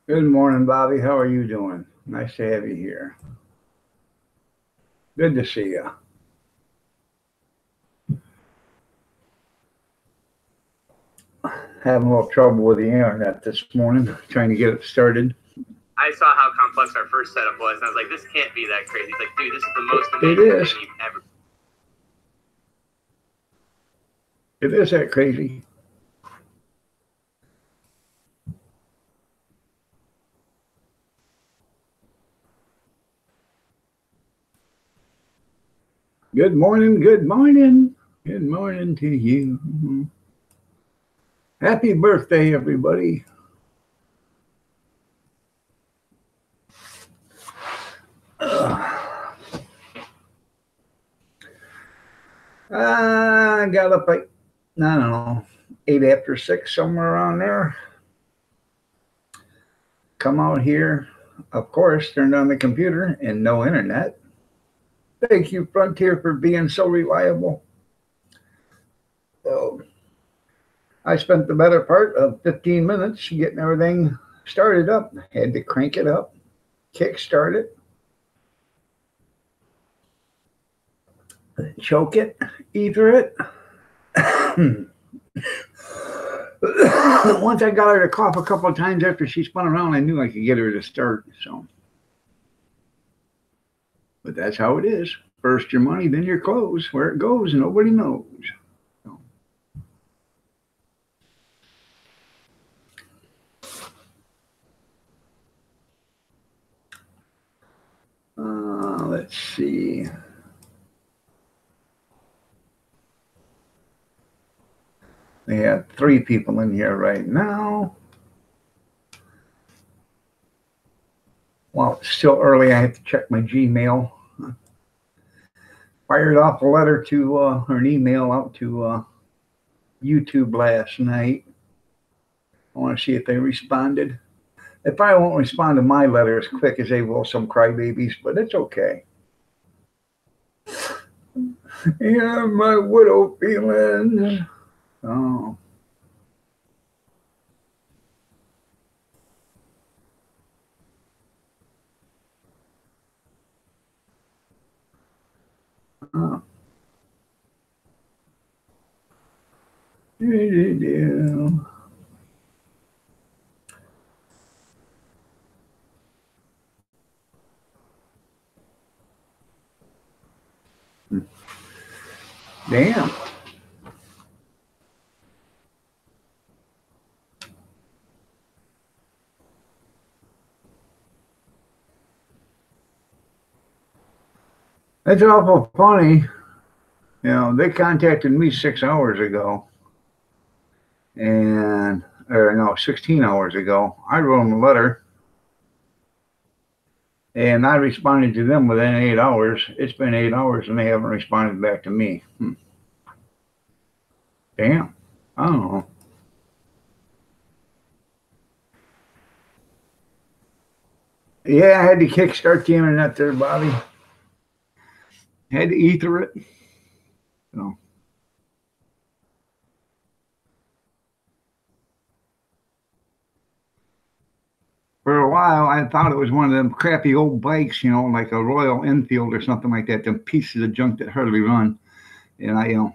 Good morning, Bobby. How are you doing? Nice to have you here. Good to see you. Having a little trouble with the internet this morning, trying to get it started. I saw how complex our first setup was, and I was like, this can't be that crazy. He's like, dude, this is the most It amazing is. thing you've ever. It is that crazy. Good morning. Good morning. Good morning to you. Happy birthday, everybody. I got up like, I don't know, 8 after 6, somewhere around there. Come out here, of course, turned on the computer and no internet. Thank you, Frontier, for being so reliable. So I spent the better part of 15 minutes getting everything started up. Had to crank it up, kick start it, choke it, ether it. Once I got her to cough a couple of times after she spun around, I knew I could get her to start. So, but that's how it is. First your money, then your clothes. Where it goes, nobody knows. So, let's see. We have 3 people in here right now. Well, it's still early. I have to check my Gmail. Fired off a letter to, or an email out to YouTube last night. I want to see if they responded. They probably won't respond to my letter as quick as they will some crybabies, but it's okay. Yeah, my widow feelings. Oh. Oh. Damn. That's awful funny. You know, they contacted me 6 hours ago, and or no, 16 hours ago. I wrote them a letter, and I responded to them within 8 hours. It's been 8 hours, and they haven't responded back to me. Damn. I don't know. Yeah, I had to kickstart the internet there, Bobby. Had to ether it. So. For a while, I thought it was one of them crappy old bikes, you know, like a Royal Enfield or something like that, them pieces of junk that hardly run. And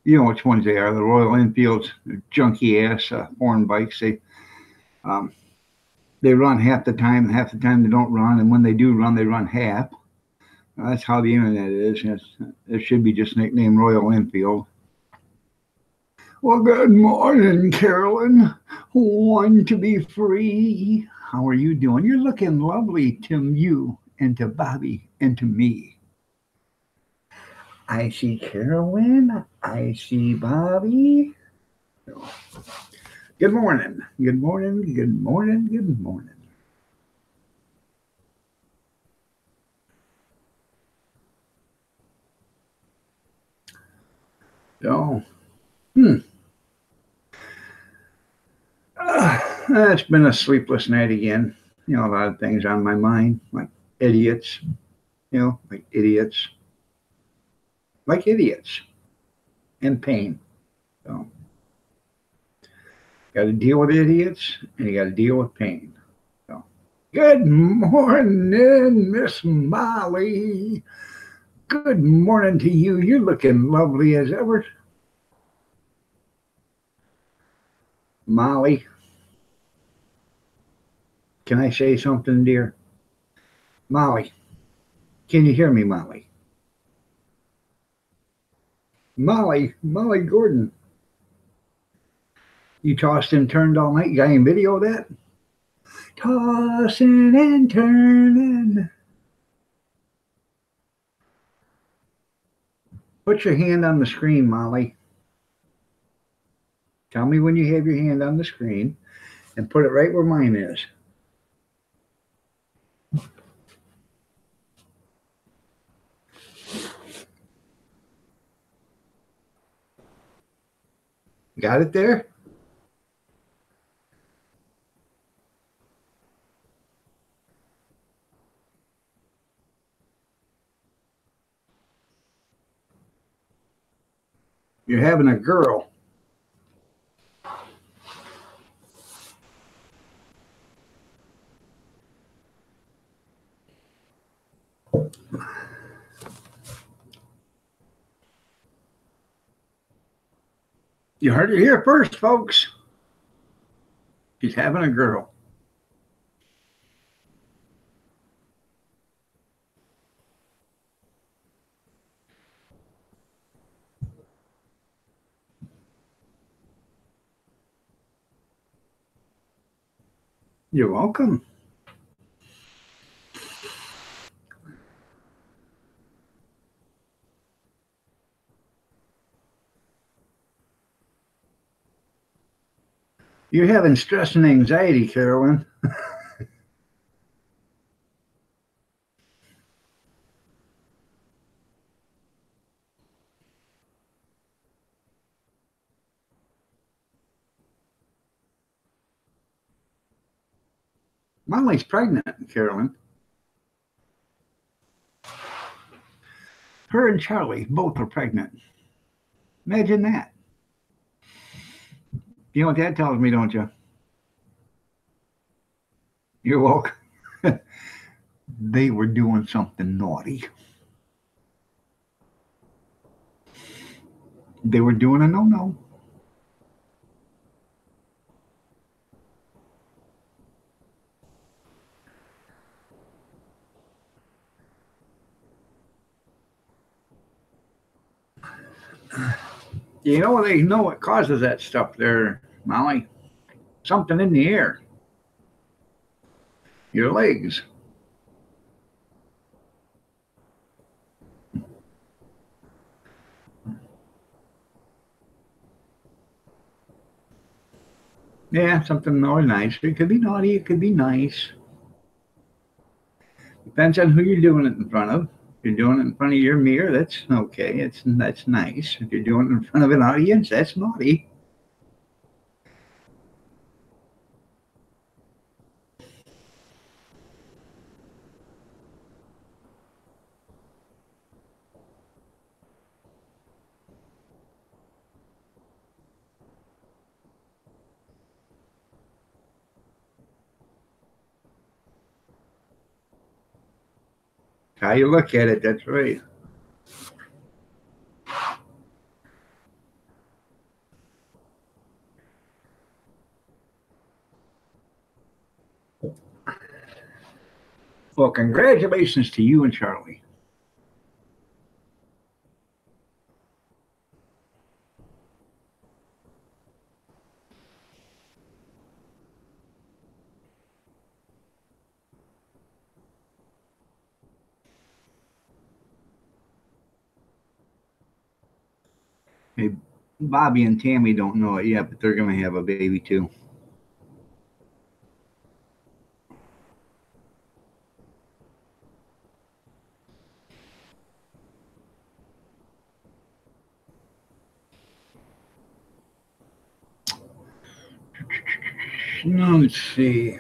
you know which ones they are, the Royal Enfields, junky ass foreign bikes. Um, they run half the time they don't run, and when they do run, they run half. That's how the internet is. It should be just nicknamed Royal Enfield. Well, good morning, Carolyn. Want to be free? How are you doing? You're looking lovely to you and to Bobby and to me. I see Carolyn. I see Bobby. Good morning. Good morning. Good morning. Good morning. So, hmm. It's been a sleepless night again. You know, a lot of things on my mind, like idiots. You know, like idiots. Like idiots. And pain. So, Got to deal with idiots, and you got to deal with pain. So, good morning, Miss Molly. Good morning to you. You're looking lovely as ever. Molly, can I say something, dear? Molly, can you hear me, Molly? Molly Gordon. You tossed and turned all night. You got any video of that? Tossing and turning. Put your hand on the screen, Molly. Tell me when you have your hand on the screen and put it right where mine is. Got it there? You're having a girl. You heard it here first, folks. She's having a girl. You're welcome. You're having stress and anxiety, Carolyn. Molly's pregnant, Carolyn. Her and Charlie both are pregnant. Imagine that. You know what that tells me, don't you? You're welcome. They were doing something naughty. They were doing a no-no. You know, they know what causes that stuff there, Molly. Something in the air. Your legs. Yeah, something more nice. It could be naughty, it could be nice. Depends on who you're doing it in front of. If you're doing it in front of your mirror, that's okay. That's nice. If you're doing it in front of an audience, that's naughty. How you look at it, that's right. Well, congratulations to you and Charlie. Hey, Bobby and Tammy don't know it yet, but they're going to have a baby too. Now, let's see.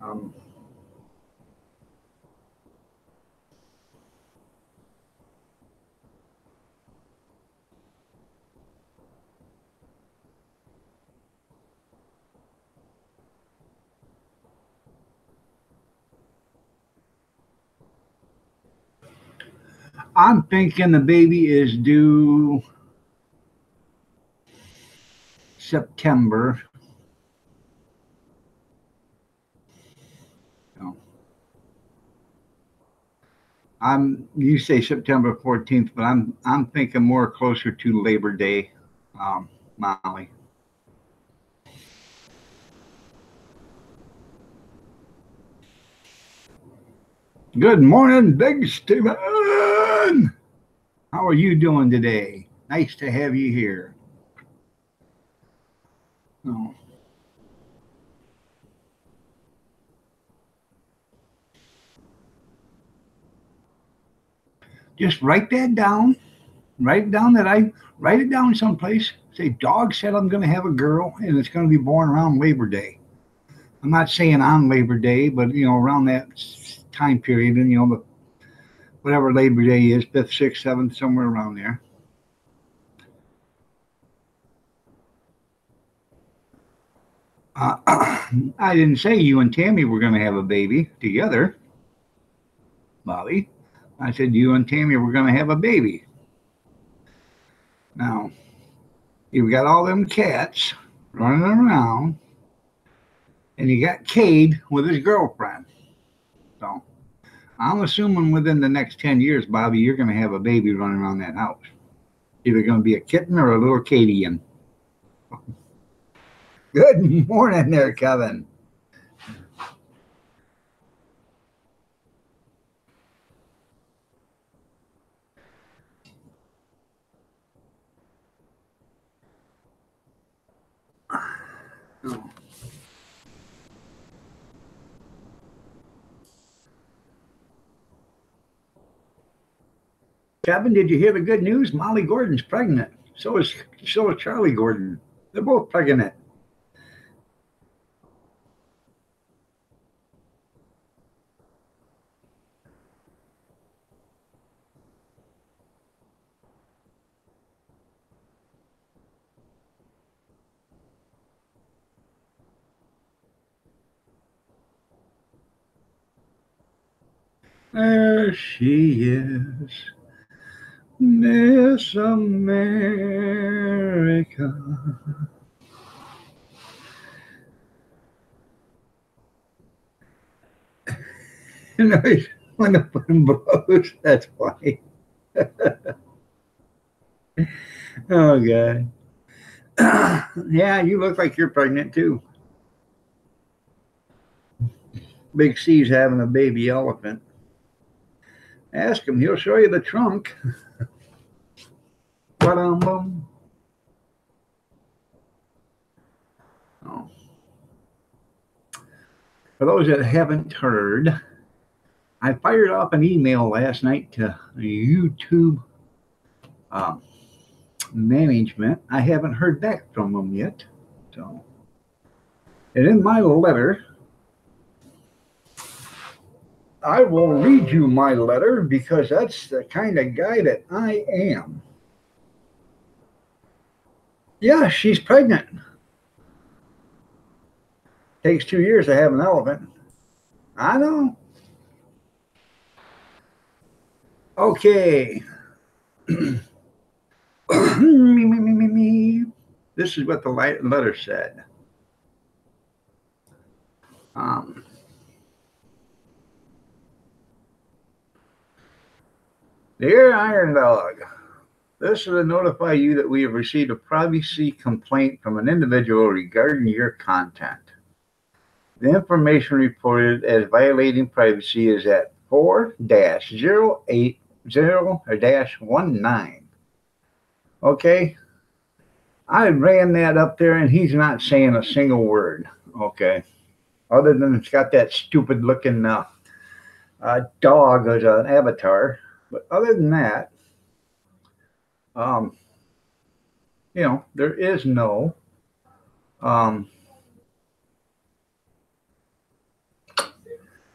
Um, I'm thinking the baby is due September. No. You say September 14th, but I'm thinking more closer to Labor Day, Molly. Good morning, Big Steven. How are you doing today? Nice to have you here. Oh. Just write that down. Write it down that I write it down someplace. Say, dog said I'm going to have a girl, and it's going to be born around Labor Day. I'm not saying on Labor Day, but around that time period, and whatever Labor Day is, 5th, 6th, 7th, somewhere around there. I didn't say you and Tammy were going to have a baby together, Bobby. I said you and Tammy were going to have a baby. Now, you've got all them cats running around, and you got Cade with his girlfriend. So I'm assuming within the next 10 years, Bobby, you're going to have a baby running around that house. Either going to be a kitten or a little Cadian. Good morning there, Kevin. Oh. Kevin, did you hear the good news? Molly Gordon's pregnant. So is Charlie Gordon. They're both pregnant. There she is, Miss America. When the wind blows, that's funny. Oh, God. Yeah, you look like you're pregnant, too. Big C's having a baby elephant. Ask him, he'll show you the trunk. Ba-dum-bum. Oh. For those that haven't heard, I fired off an email last night to YouTube management. I haven't heard back from them yet. So, and in my letter, I will read you my letter because that's the kind of guy that I am. Yeah, she's pregnant. Takes 2 years to have an elephant. I know. Okay. This is what the letter said. Dear Iron Dog, this is to notify you that we have received a privacy complaint from an individual regarding your content. The information reported as violating privacy is at 4-080-19. Okay? I ran that up there and he's not saying a single word. Okay? Other than it's got that stupid looking dog as an avatar. But other than that, there is no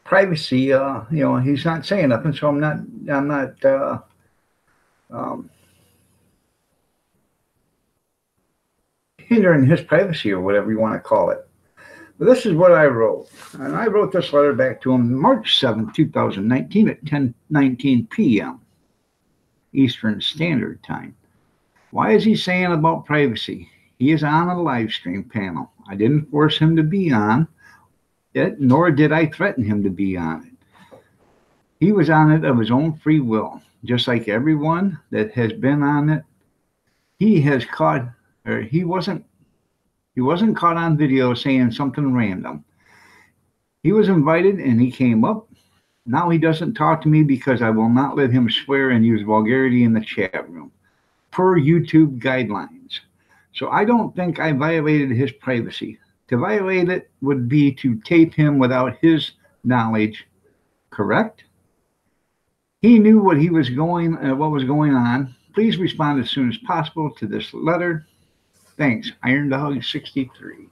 privacy. He's not saying nothing, so I'm not hindering his privacy or whatever you want to call it. But this is what I wrote, and I wrote this letter back to him March 7th, 2019 at 10:19 p.m. Eastern Standard Time. Why is he saying about privacy? He is on a live stream panel. I didn't force him to be on it, nor did I threaten him to be on it. He was on it of his own free will, just like everyone that has been on it. He has caught, or he wasn't caught on video saying something random. He was invited and he came up. Now he doesn't talk to me because I will not let him swear and use vulgarity in the chat room, per YouTube guidelines. So I don't think I violated his privacy. To violate it would be to tape him without his knowledge, correct? He knew what was going on. Please respond as soon as possible to this letter. Thanks, Iron Dog 63.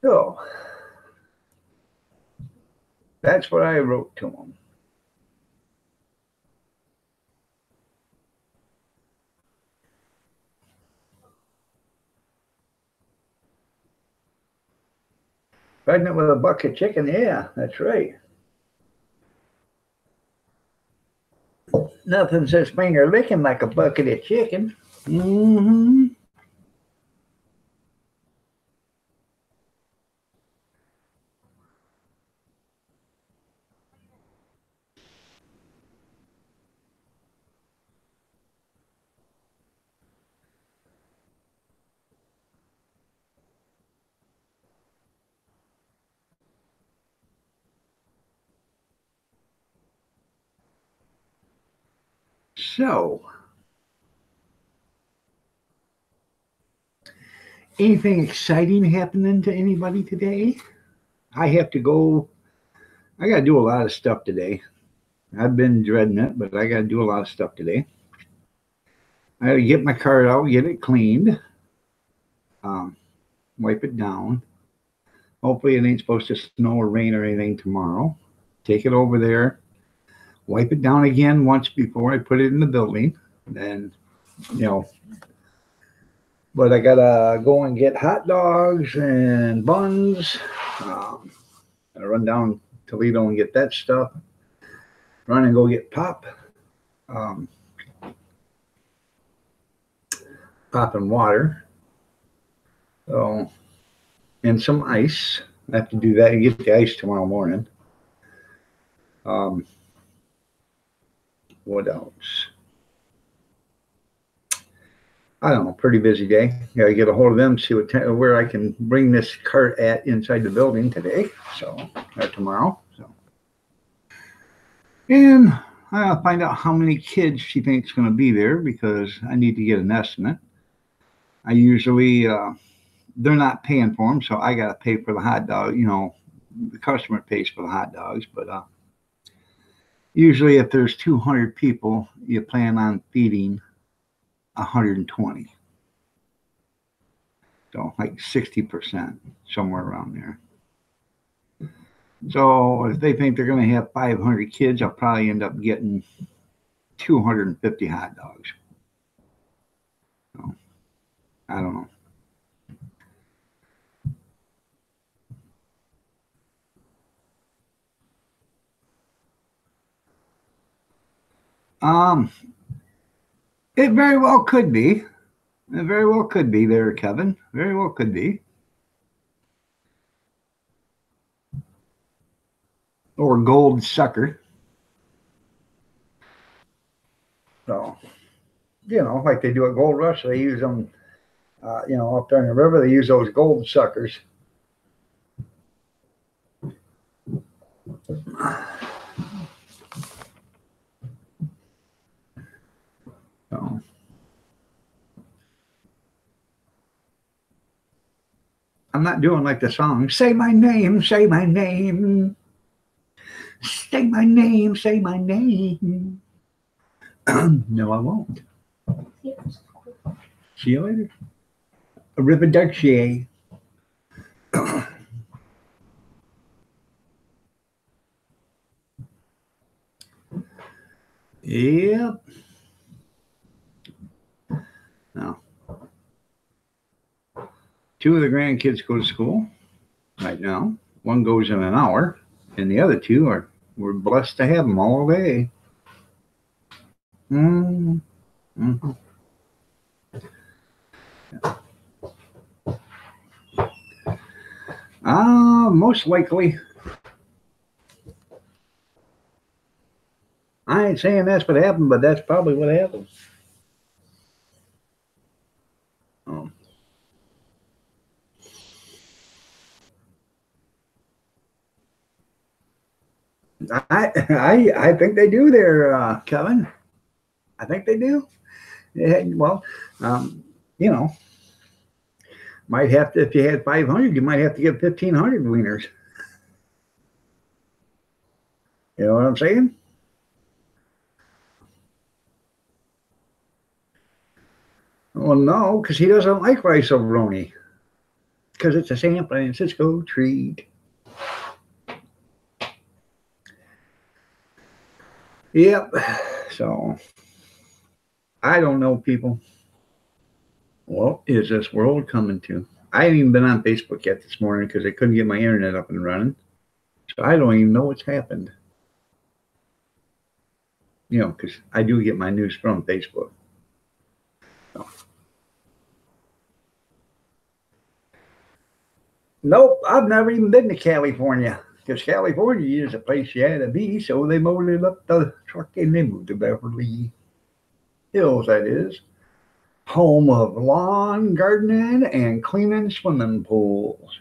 So that's what I wrote to him. Pregnant with a bucket chicken, yeah, that's right. Nothing says finger licking like a bucket of chicken. Mm-hmm. So, anything exciting happening to anybody today? I have to go. I got to do a lot of stuff today. I've been dreading it, but I got to do a lot of stuff today. I got to get my car out, get it cleaned, wipe it down. Hopefully, it ain't supposed to snow or rain or anything tomorrow. Take it over there, wipe it down again once before I put it in the building. Then, but I gotta go and get hot dogs and buns. I run down Toledo and get that stuff. Run and go get pop. Pop and water. So, and some ice. I have to do that and get the ice tomorrow morning. What else? I don't know. Pretty busy day. Got to get a hold of them, see where I can bring this cart at inside the building today. So, or tomorrow. So, and I'll find out how many kids she thinks going to be there because I need to get an estimate. I usually they're not paying for them, so I got to pay for the hot dog. The customer pays for the hot dogs, but usually if there's 200 people, you plan on feeding 120. So like 60%, somewhere around there. So if they think they're going to have 500 kids, I'll probably end up getting 250 hot dogs. So I don't know. It very well could be. It very well could be there, Kevin. Very well could be. Or gold sucker. So, like they do at Gold Rush, they use them, up there in the river, they use those gold suckers. So, I'm not doing like the song, say my name, say my name. Say my name, say my name. No, I won't. See you later. Arrivederci. Yep. Now, 2 of the grandkids go to school right now. One goes in an hour, and the other 2 are We're blessed to have them all day. Mm, mm-hmm. Most likely. I ain't saying that's what happened, but that's probably what happened. Um, I think they do there, Kevin. I think they do. Yeah, well, um, you know, might have to, if you had 500, you might have to get 1,500 wieners. You know what I'm saying? Well, no, because he doesn't like rice roni because it's a San Francisco treat. Yep. So I don't know, people. What is this world coming to? I haven't even been on Facebook yet this morning because I couldn't get my internet up and running. So I don't even know what's happened. You know, because I do get my news from Facebook. So. Nope, I've never even been to California because California is a place you had to be. So they molded up the truck and they moved to Beverly Hills, that is. Home of lawn gardening and cleaning swimming pools.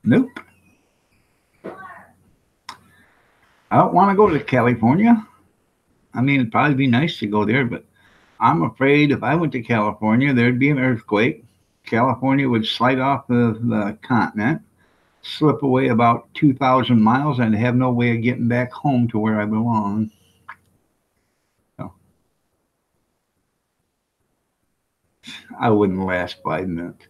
Nope. I don't want to go to California. I mean, it'd probably be nice to go there, but I'm afraid if I went to California, there'd be an earthquake. California would slide off the continent, slip away about 2,000 miles, and have no way of getting back home to where I belong. So I wouldn't last 5 minutes.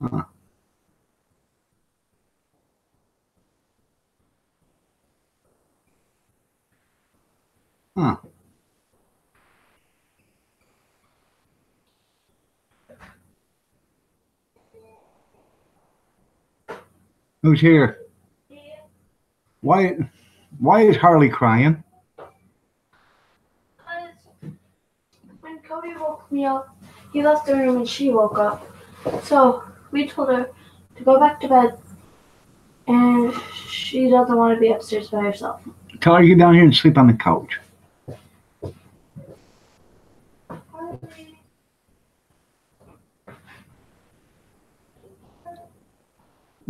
Huh. Huh. Who's here? Why? Why is Harley crying? When Cody woke me up, he left the room and she woke up. So we told her to go back to bed, and she doesn't want to be upstairs by herself. Tell her to get down here and sleep on the couch.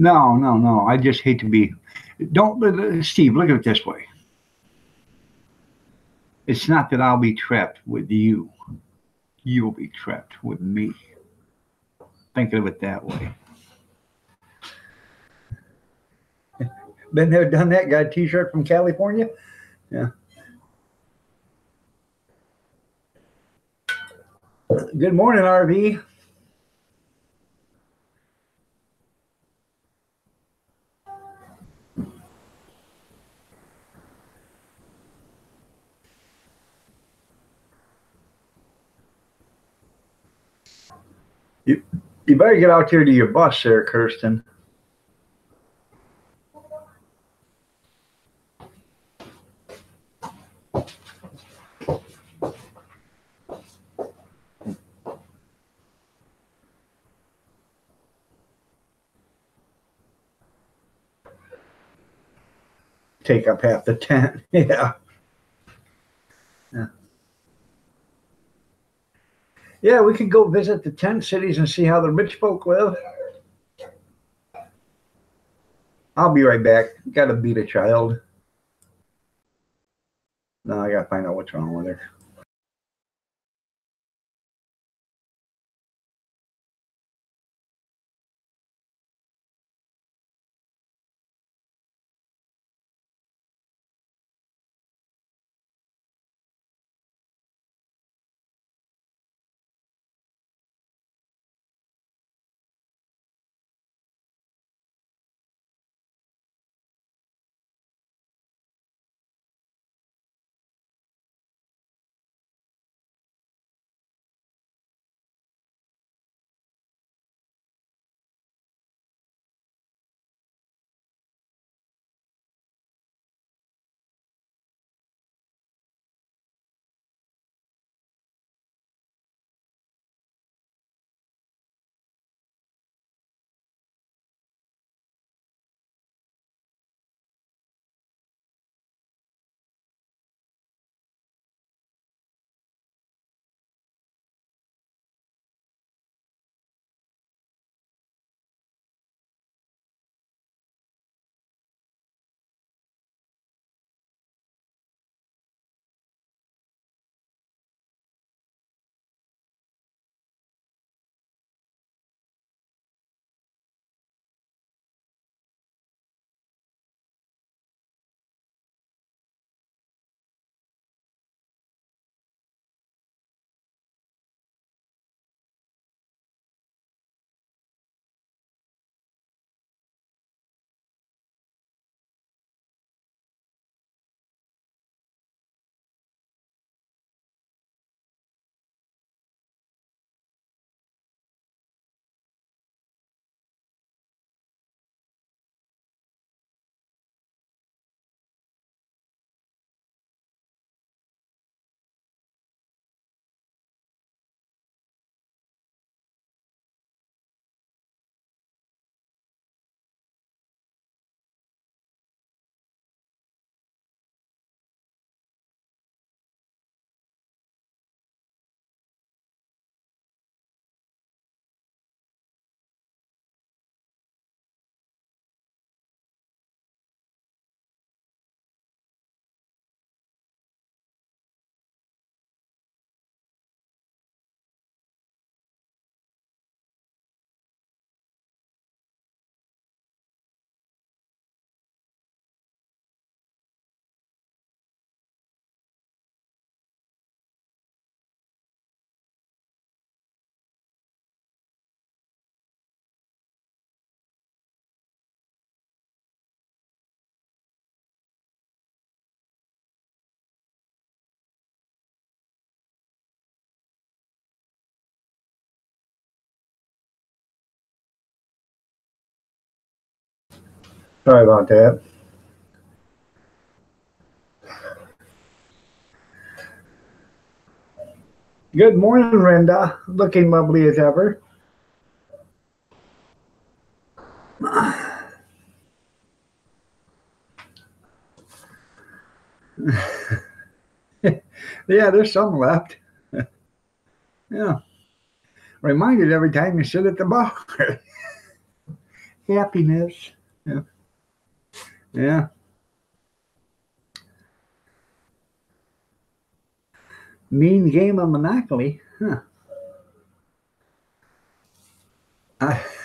No, no, no. I just hate to be. Don't, Steve, look at it this way. It's not that I'll be trapped with you. You'll be trapped with me. Think of it that way. Been there, done that. Got a T-shirt from California. Yeah. Good morning, RV. You better get out here to your bus there, Kirsten. Take up half the tent. Yeah. Yeah. Yeah, we could go visit the tent cities and see how the rich folk live. I'll be right back. Gotta beat a child. No, I gotta find out what's wrong with her. Sorry about that. Good morning, Brenda. Looking lovely as ever. Yeah, there's some left. Yeah. Reminded every time you sit at the bar. Happiness. Yeah. Yeah. Mean game of Monopoly. Huh.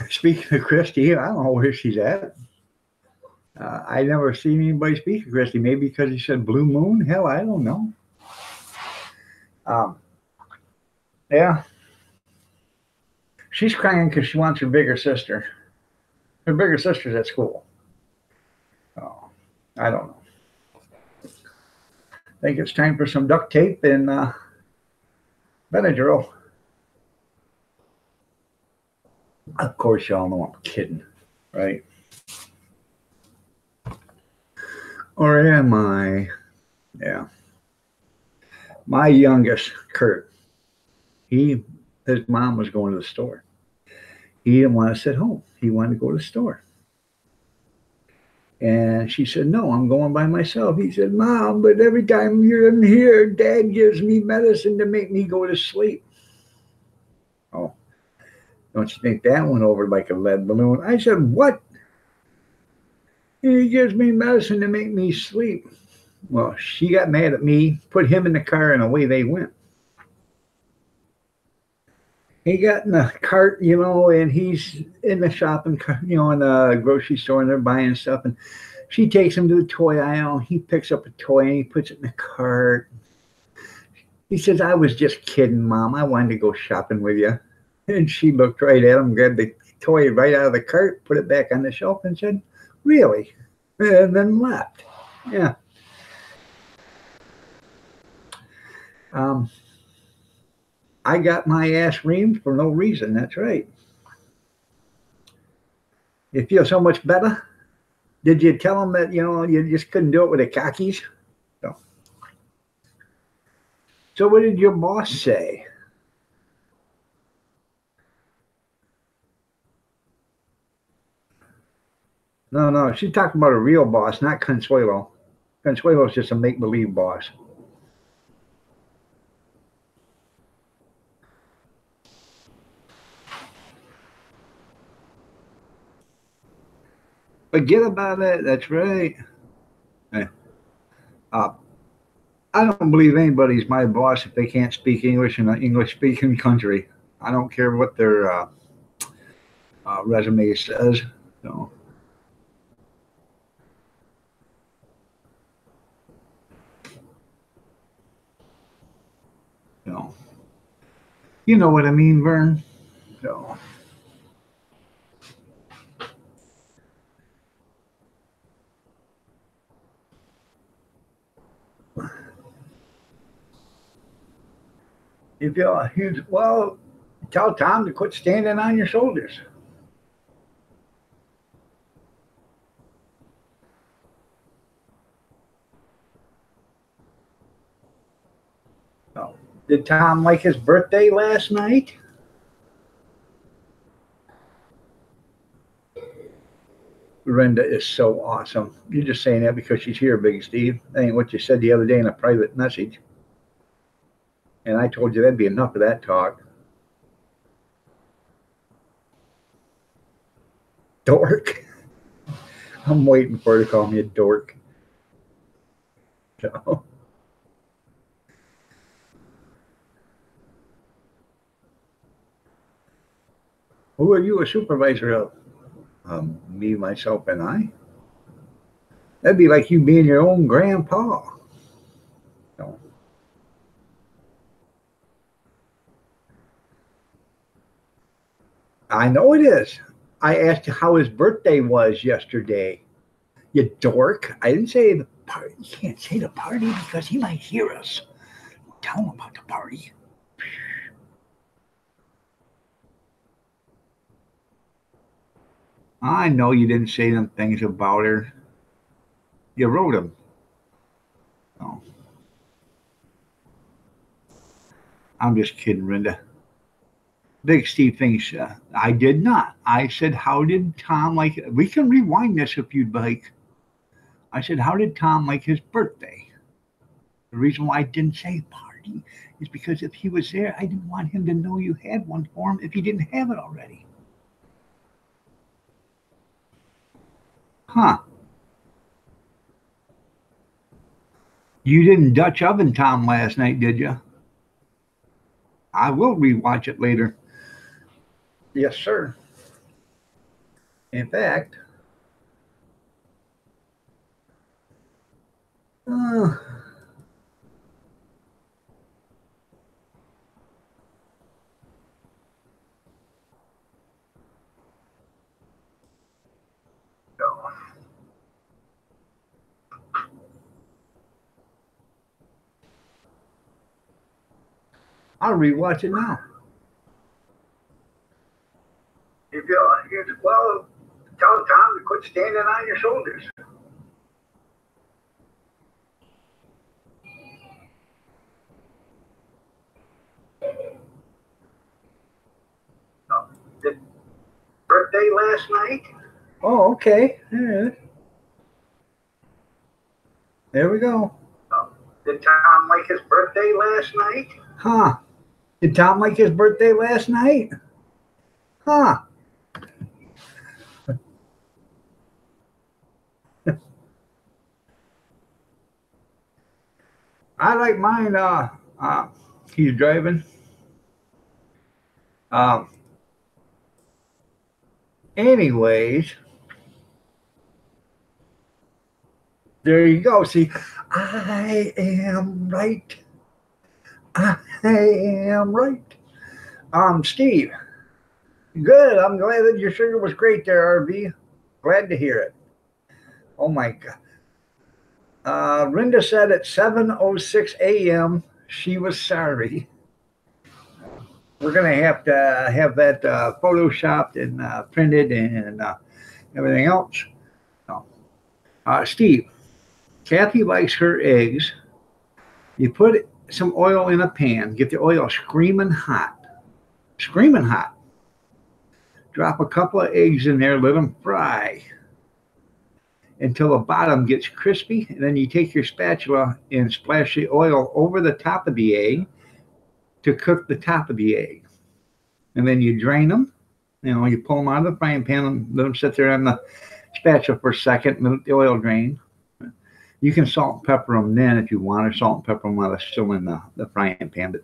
Speaking of Christy, I don't know where she's at. I never seen anybody speak of Christy. Maybe because he said Blue Moon. Hell, I don't know. Um, yeah. She's crying because she wants her bigger sister. Her bigger sister's at school. Oh, I don't know. I think it's time for some duct tape and Benadryl. Of course, y'all know I'm kidding, right? Or am I? Yeah. My youngest, Kurt, his mom was going to the store. He didn't want to sit home. He wanted to go to the store. And she said, no, I'm going by myself. He said, Mom, but every time you're in here, Dad gives me medicine to make me go to sleep. Oh, don't you think that went over like a lead balloon? I said, what? He gives me medicine to make me sleep. Well, she got mad at me, put him in the car, and away they went. He got in the cart, and he's in the shopping cart, in the grocery store, and they're buying stuff. And she takes him to the toy aisle. He picks up a toy and he puts it in the cart. He says, I was just kidding, Mom. I wanted to go shopping with you. And she looked right at him, grabbed the toy right out of the cart, put it back on the shelf, and said, really? And then left. Yeah. I got my ass reamed for no reason. That's right. You feel so much better? Did you tell him that, you just couldn't do it with the khakis? No. So what did your boss say? No, she's talking about a real boss, not Consuelo. Consuelo's just a make-believe boss. Forget about it. That's right. I don't believe anybody's my boss if they can't speak English in an English-speaking country. I don't care what their resume says. So. You know what I mean, Vern? So. Well, tell Tom to quit standing on your shoulders. Oh. Did Tom like his birthday last night? Brenda is so awesome. You're just saying that because she's here, Big Steve. That ain't what you said the other day in a private message. And I told you that'd be enough of that talk. Dork. I'm waiting for her to call me a dork. So. Who are you a supervisor of? Me, myself, and I. That'd be like you being your own grandpa. So. I know it is. I asked you how his birthday was yesterday. You dork. I didn't say the party. You can't say the party because he might hear us. Tell him about the party. I know you didn't say them things about her. You wrote them. Oh, I'm just kidding, Linda. Big Steve thinks I did not. I said, how did Tom like it? We can rewind this if you'd like. I said, how did Tom like his birthday? The reason why I didn't say party is because if he was there, I didn't want him to know you had one for him if he didn't have it already. Huh. You didn't Dutch oven Tom last night, did you? I will rewatch it later. Yes, sir. In fact, uh, I'll rewatch it now. If you well, tell Tom to quit standing on your shoulders. The birthday last night. Oh, okay. Yeah. There we go. Did Tom like his birthday last night? Huh. Did Tom like his birthday last night? Huh. I like mine. He's driving. Anyways, there you go. See, I am right. I am right. Steve. Good. I'm glad that your sugar was great there, RV. Glad to hear it. Oh my God. Rinda said at 7:06 a.m. she was sorry. We're gonna have to have that photoshopped and printed and everything else. So, Steve, Kathy likes her eggs. You put some oil in a pan. Get the oil screaming hot. Screaming hot. Drop a couple of eggs in there. Let them fry until the bottom gets crispy. And then you take your spatula and splash the oil over the top of the egg to cook the top of the egg. And then you drain them. You pull them out of the frying pan and let them sit there on the spatula for a second and let the oil drain. You can salt and pepper them then if you want, or salt and pepper them while they're still in the frying pan. But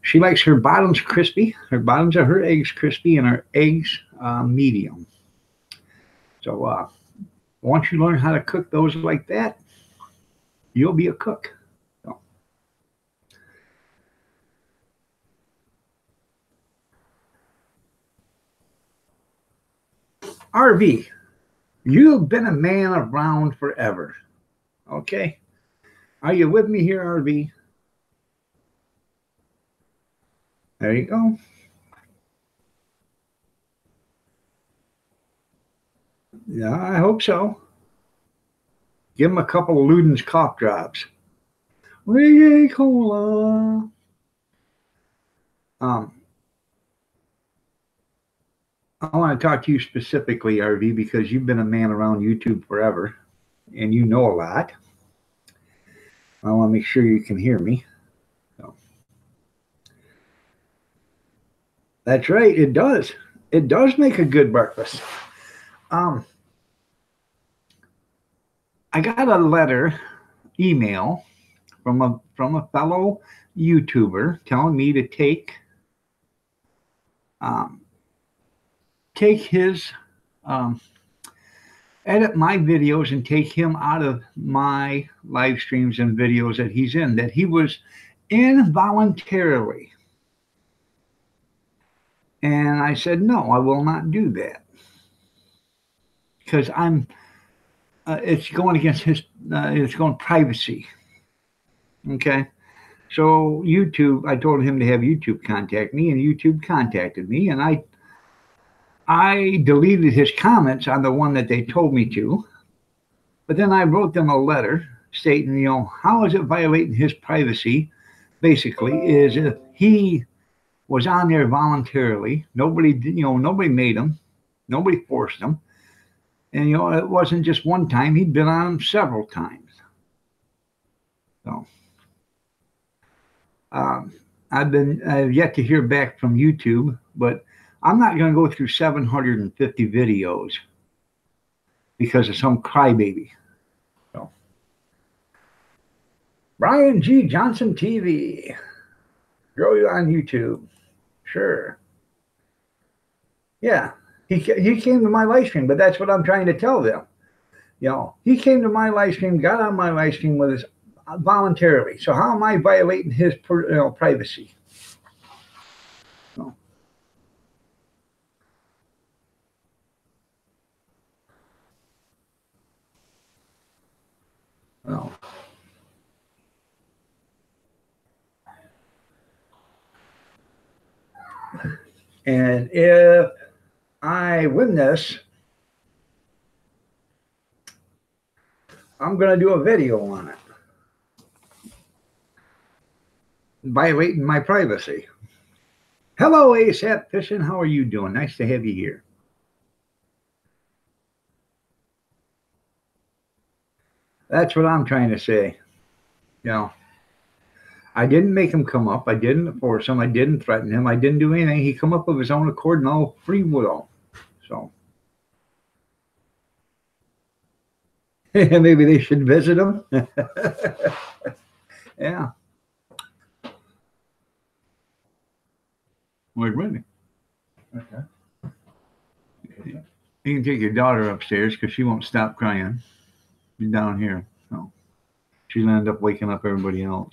she likes her bottoms crispy. Her bottoms of her eggs crispy and her eggs medium. So once you learn how to cook those like that, you'll be a cook. So. RV, you've been a man around forever. Okay. Are you with me here, RV? There you go. Yeah, I hope so. Give him a couple of Luden's cough drops. Reggae cola. I want to talk to you specifically, RV, because you've been a man around YouTube forever, and you know a lot. I want to make sure you can hear me. So. That's right. It does. It does make a good breakfast. I got a letter, email from a fellow YouTuber telling me to take his edit my videos and take him out of my live streams and videos that he's in, that he was involuntarily. And I said, no, I will not do that. Because it's going against his, it's going privacy. Okay. So YouTube, I told him to have YouTube contact me, and YouTube contacted me, and I deleted his comments on the one that they told me to, but then I wrote them a letter stating, how is it violating his privacy? Basically, is if he was on there voluntarily, nobody made him, nobody forced him, and it wasn't just one time; he'd been on them several times. So, um, I've yet to hear back from YouTube, but I'm not going to go through 750 videos because of some crybaby. So, Brian G. Johnson TV, grow you on YouTube. Sure. Yeah, he came to my live stream, but that's what I'm trying to tell them. He came to my live stream, got on my live stream with his voluntarily. So how am I violating his privacy? No. No. And if I win this, I'm going to do a video on it. Violating my privacy. Hello, ASAP Fishing. How are you doing? Nice to have you here. That's what I'm trying to say. I didn't make him come up. I didn't force him. I didn't threaten him. I didn't do anything. He come up of his own accord and all free will. So maybe they should visit him. Yeah. Where's Whitney? Okay. You can take your daughter upstairs because she won't stop crying. She's down here. So she'll end up waking up everybody else.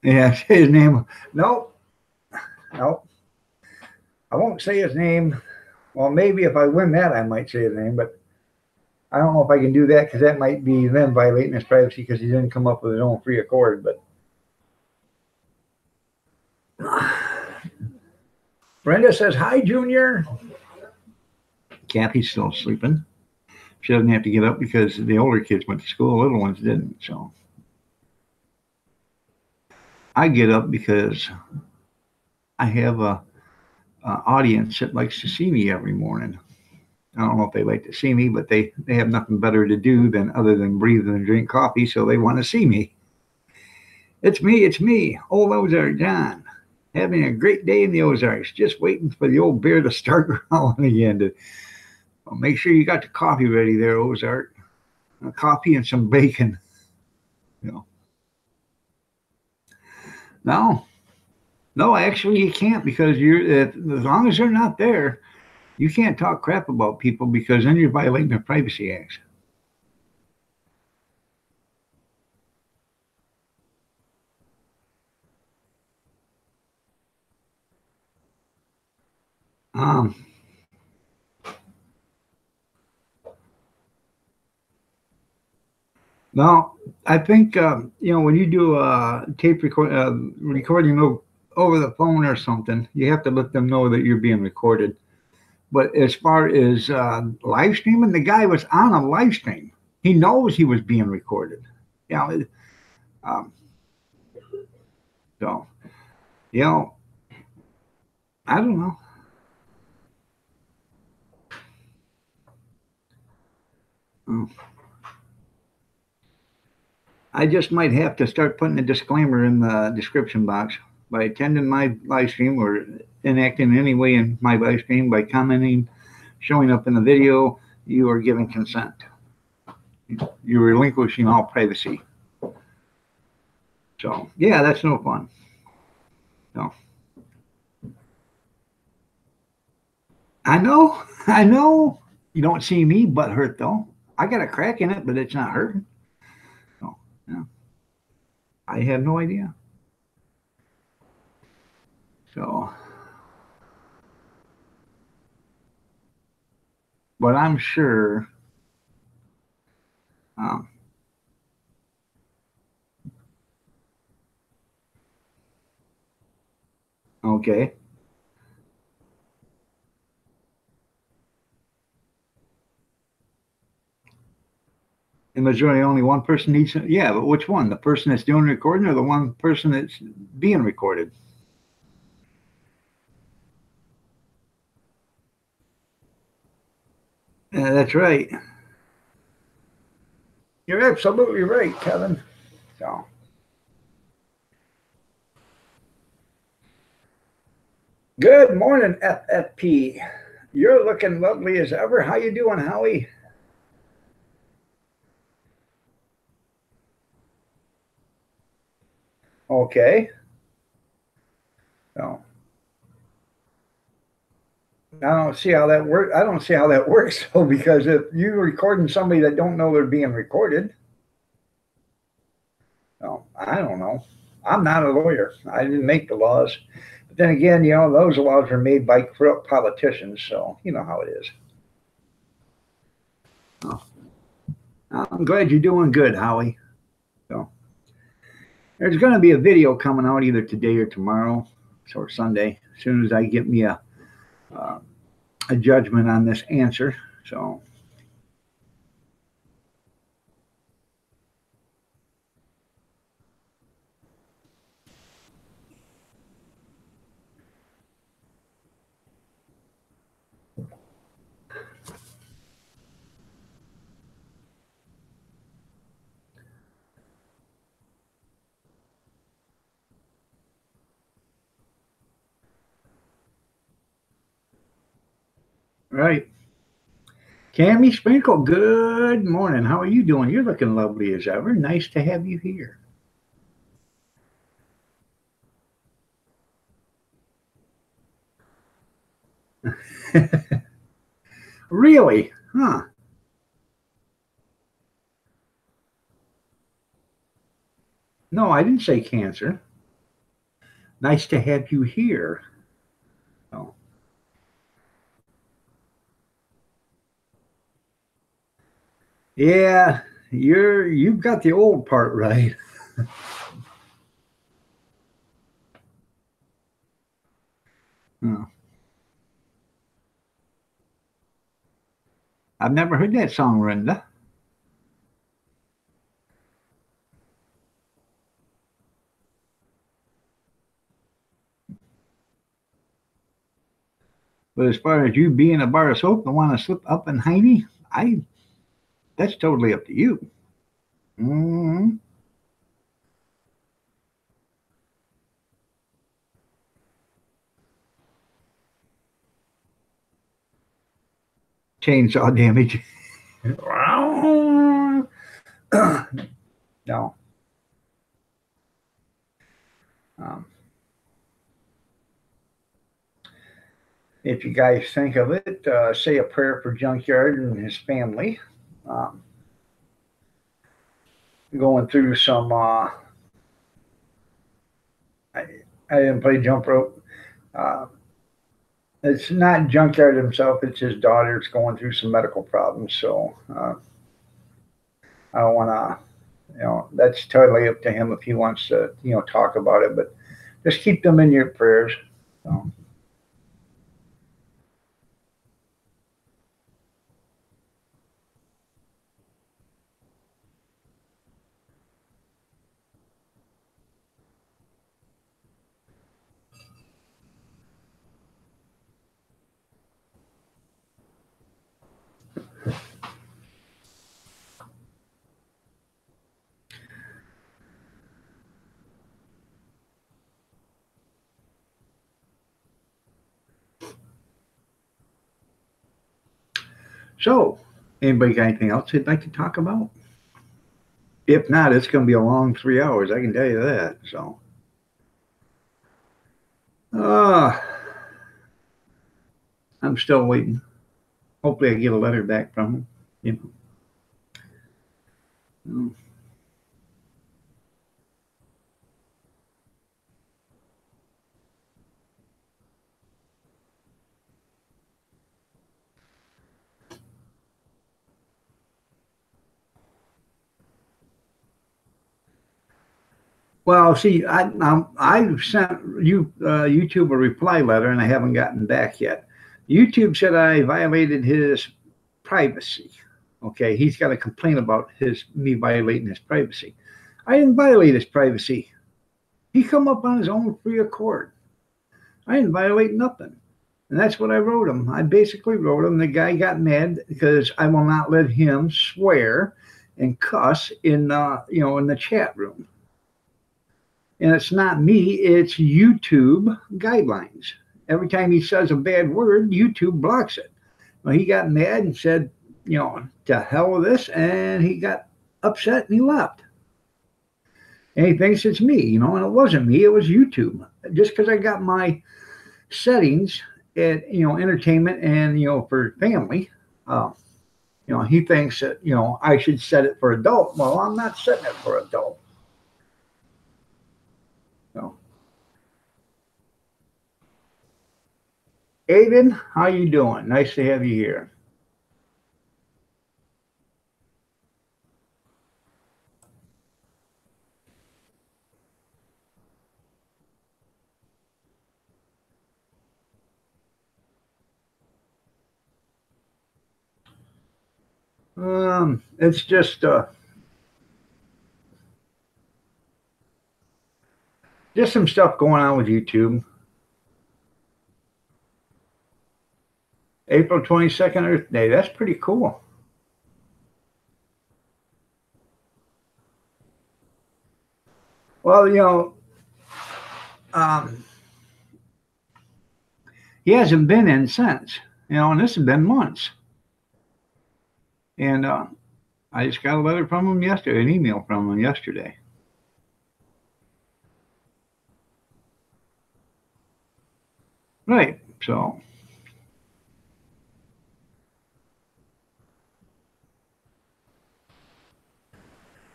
Yeah, say his name. Nope. Nope. I won't say his name. Well, maybe if I win that, I might say his name, but I don't know if I can do that because that might be them violating his privacy because he didn't come up with his own free accord. But Brenda says, hi, Junior. Kathy's still sleeping. She doesn't have to get up because the older kids went to school. The little ones didn't. So I get up because I have a audience that likes to see me every morning. I don't know if they like to see me, but they have nothing better to do other than breathe and drink coffee, so they want to see me. It's me, old Ozark John, having a great day in the Ozarks, just waiting for the old bear to start growling again. Make sure you got the coffee ready there, Ozark. Coffee and some bacon. No, actually you can't because as long as they're not there, you can't talk crap about people because then you're violating their privacy acts. Now, I think when you do a tape recording over the phone or something, you have to let them know that you're being recorded. But as far as live streaming, the guy was on a live stream. He knows he was being recorded. So, I don't know. I just might have to start putting a disclaimer in the description box. By attending my live stream or enacting in any way in my live stream, by commenting, showing up in the video, you are giving consent. You're relinquishing all privacy. So, yeah, that's no fun. No. I know. You don't see me butt hurt, though. I got a crack in it, but it's not hurting. So, yeah. I have no idea. So, but I'm sure Okay. And was there only one person needs? Yeah, but which one? The person that's doing the recording, or the one person that's being recorded? That's right. You're absolutely right, Kevin. So, good morning, FFP. You're looking lovely as ever. How you doing, Howie? Okay. So, I don't see how that works. I don't see how that works, though, because if you're recording somebody that don't know they're being recorded, no, I don't know. I'm not a lawyer. I didn't make the laws. But then again, those laws were made by corrupt politicians, so you know how it is. Oh, I'm glad you're doing good, Howie. So, there's going to be a video coming out either today or tomorrow or Sunday, as soon as I get me a judgment on this answer. So, right. Cammy Sprinkle, good morning. How are you doing? You're looking lovely as ever. Nice to have you here. Really? Huh. No, I didn't say cancer. Nice to have you here. Oh. Yeah, you've got the old part right. Oh. I've never heard that song, Renda. But as far as you being a bar of soap and want to slip up and hiney, that's totally up to you. Mm-hmm. Chainsaw damage. No. Um, if you guys think of it, say a prayer for Junkyard and his family. Um, Going through some. I, I didn't play jump rope. Uh, it's not Junkyard himself; it's his daughter. It's going through some medical problems, so I don't want to. That's totally up to him if he wants to, talk about it. But just keep them in your prayers. So. So, anybody got anything else they'd like to talk about? If not, it's going to be a long 3 hours. I can tell you that. So, uh, I'm still waiting. Hopefully, I get a letter back from him. You know. Well, see, I sent YouTube a reply letter, and I haven't gotten back yet. YouTube said I violated his privacy. Okay, he's got a complaint about his me violating his privacy. I didn't violate his privacy. He come up on his own free accord. I didn't violate nothing. And that's what I wrote him. I basically wrote him. The guy got mad because I will not let him swear and cuss in in the chat room. And it's not me, it's YouTube guidelines. Every time he says a bad word, YouTube blocks it. Well, he got mad and said, to hell with this, and he got upset and he left. And he thinks it's me, and it wasn't me, it was YouTube. Just because I got my settings at, entertainment and, for family, he thinks that, I should set it for adult. Well, I'm not setting it for adult. So, Aiden, how you doing? Nice to have you here. It's just some stuff going on with YouTube. April 22nd, Earth Day. That's pretty cool. Well, he hasn't been in since, and this has been months. And I just got a letter from him yesterday, an email from him yesterday. Right. So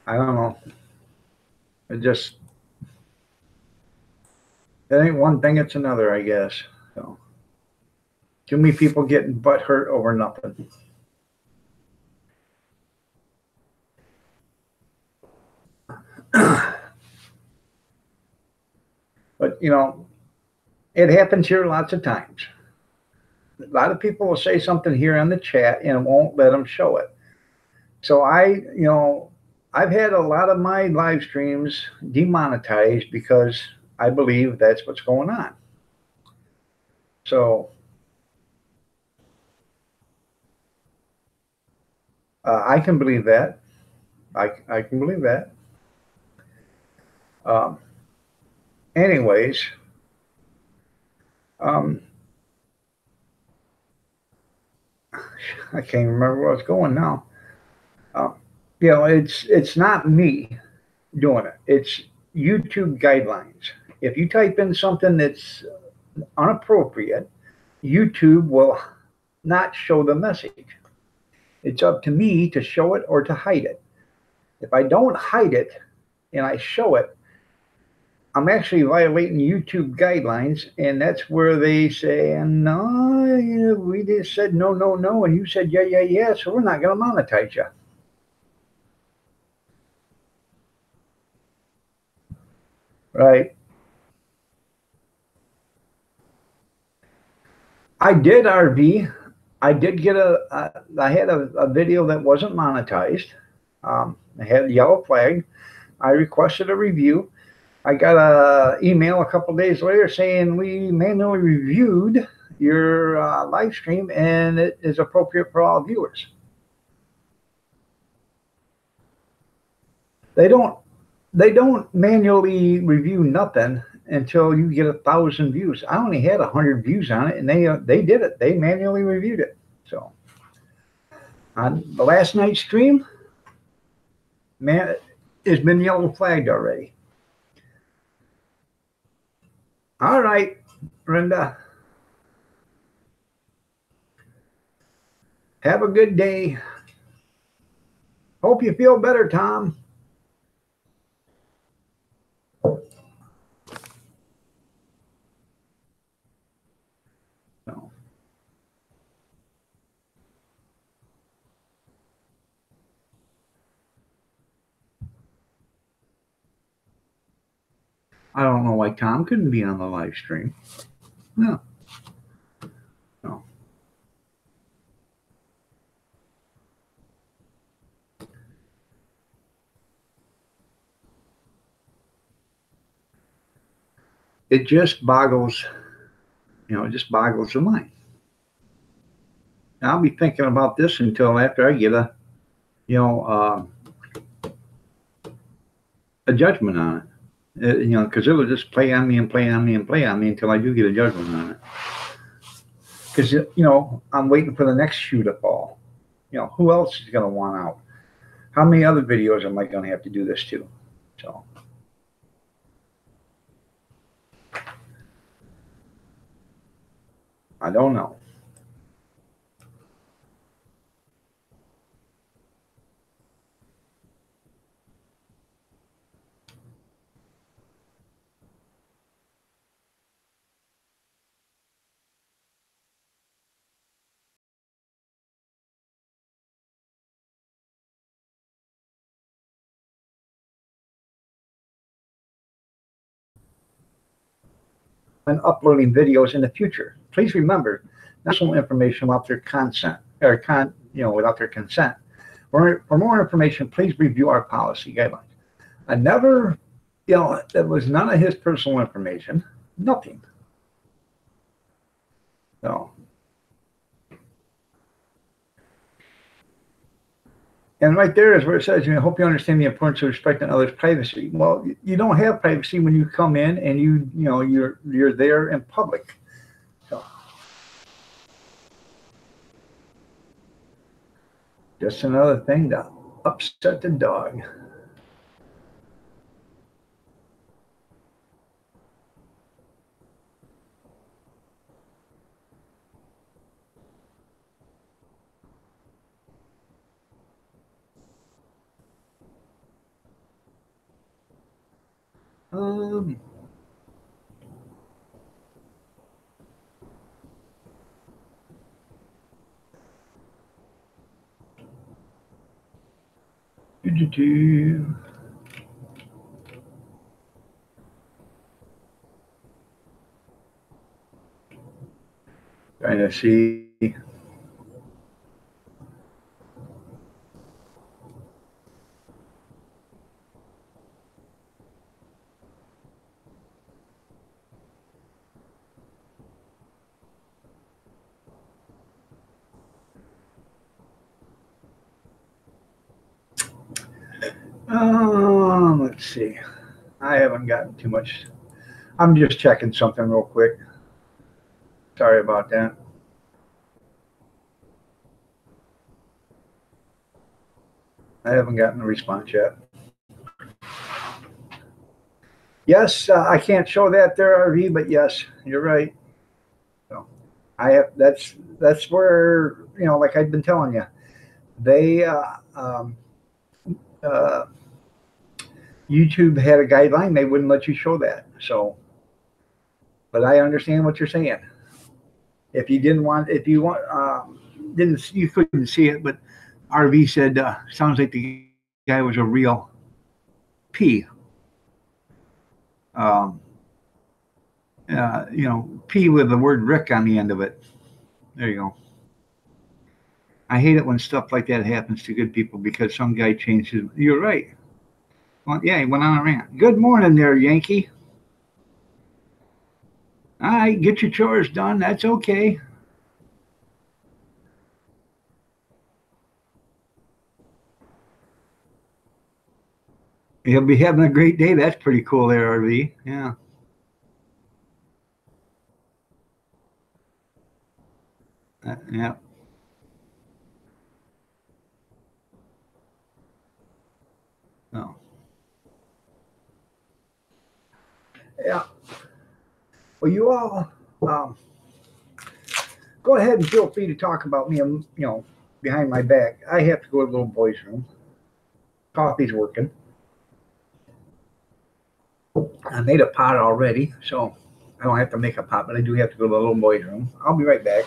I don't know. It ain't one thing, it's another, I guess. So too many people getting butt hurt over nothing. But it happens here lots of times. A lot of people will say something here on the chat and won't let them show it. So I've had a lot of my live streams demonetized because I believe that's what's going on. So I can believe that. I can believe that. Anyways, I can't remember where I was going now. It's not me doing it. It's YouTube guidelines. If you type in something that's inappropriate, YouTube will not show the message. It's up to me to show it or to hide it. If I don't hide it and I show it, I'm actually violating YouTube guidelines, and that's where they say, no, we just said no, no, no, and you said yeah, so we're not going to monetize you. Right. I did RV. I did get I had a video that wasn't monetized. I had a yellow flag. I requested a review. I got an email a couple days later saying we manually reviewed your live stream and it is appropriate for all viewers. They don't manually review nothing until you get 1,000 views. I only had 100 views on it, and they did it. They manually reviewed it. So on the last night's stream, man, it's been yellow flagged already. All right, Brenda. Have a good day. Hope you feel better, Tom. No. I don't know why Tom couldn't be on the live stream. No. No. It just boggles, it just boggles the mind. I'll be thinking about this until after I get a judgment on it. Because it'll just play on me and play on me and play on me until I do get a judgment on it. Because, I'm waiting for the next shoe to fall. Who else is going to want out? How many other videos am I going to have to do this to? So, I don't know. And uploading videos in the future. Please remember, personal information without their consent without their consent. For more information, please review our policy guidelines. I never, it was none of his personal information, nothing. So, and right there is where it says, I hope you understand the importance of respecting others' privacy. Well, you don't have privacy when you come in and you're there in public. So, just another thing to upset the dog. Trying to see. Let's see. I haven't gotten too much. I'm just checking something real quick. Sorry about that. I haven't gotten a response yet. Yes, I can't show that there, RV, but yes, you're right. So I have. That's where like I've been telling you, they YouTube had a guideline. They wouldn't let you show that. So, but I understand what you're saying. If you didn't want, if you want, you couldn't see it, but RV said, sounds like the guy was a real P. P with the word Rick on the end of it. There you go. I hate it when stuff like that happens to good people because some guy changed his. You're right. Well, yeah, he went on a rant. Good morning there, Yankee. All right, get your chores done. That's okay. You'll be having a great day. That's pretty cool there, RV. Yeah. Yeah. Oh. Yeah. Well, you all go ahead and feel free to talk about me, behind my back. I have to go to the little boy's room. Coffee's working. I made a pot already, so I don't have to make a pot, but I do have to go to the little boy's room. I'll be right back.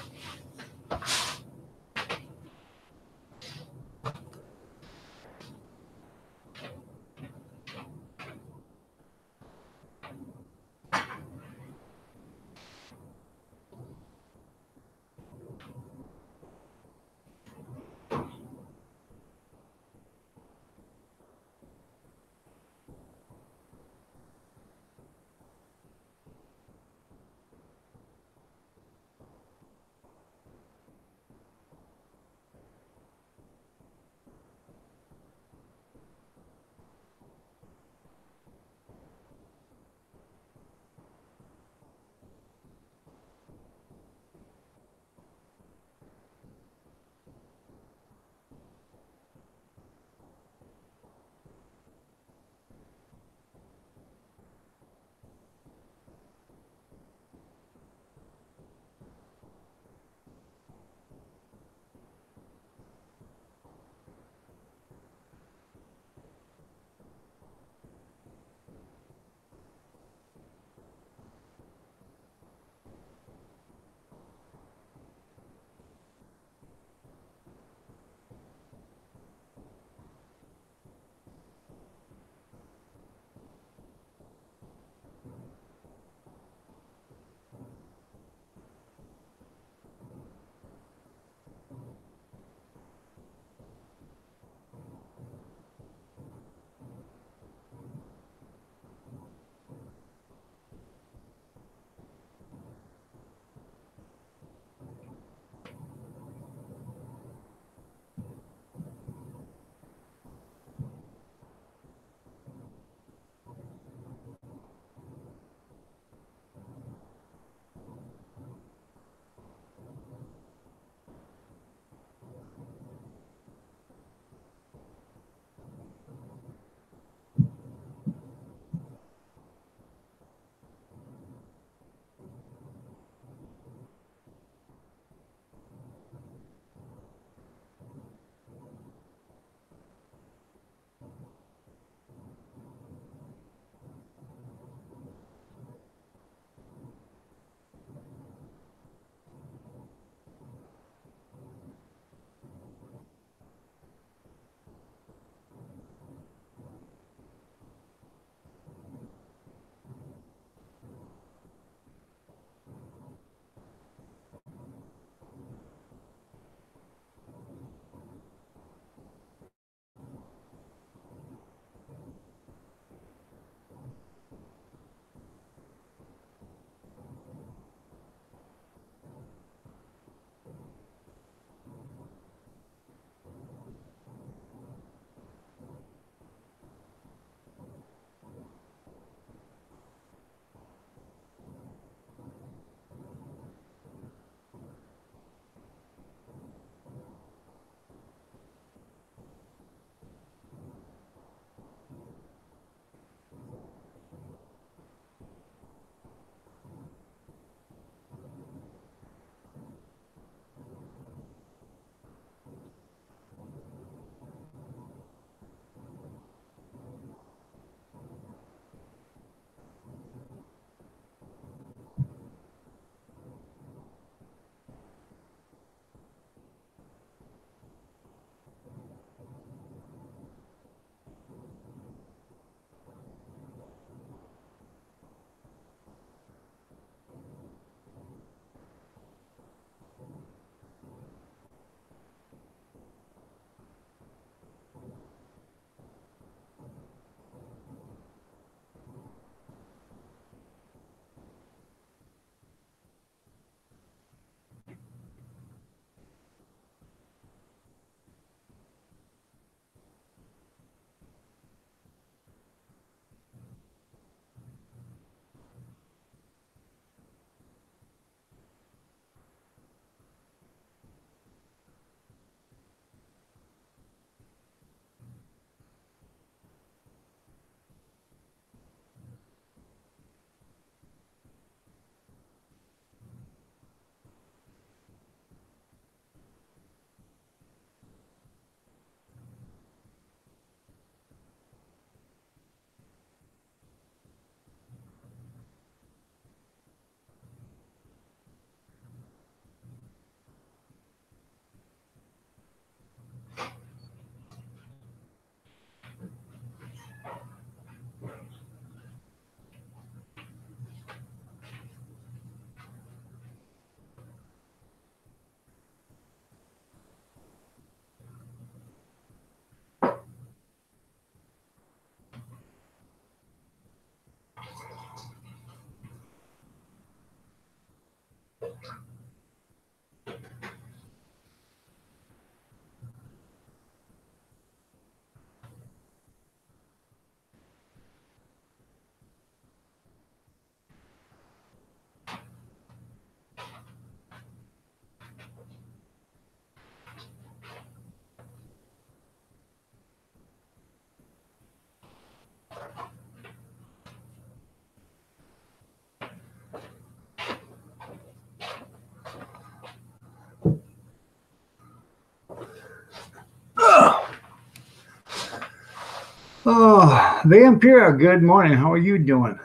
Oh, Vampira, good morning. How are you doing?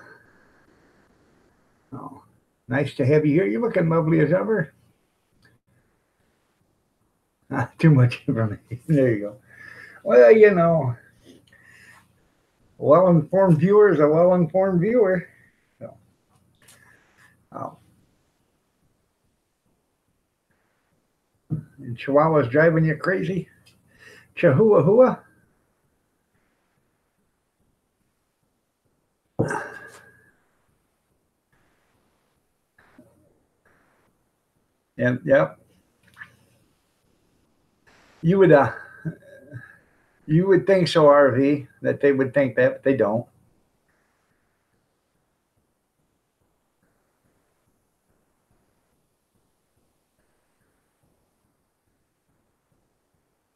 Oh, nice to have you here. You're looking lovely as ever. Not too much information. There you go. Well, well-informed viewer is a well-informed viewer. So, oh, and Chihuahua's driving you crazy. Chihuahua. Yep. You would you would think so, RV, that they would think that, but they don't.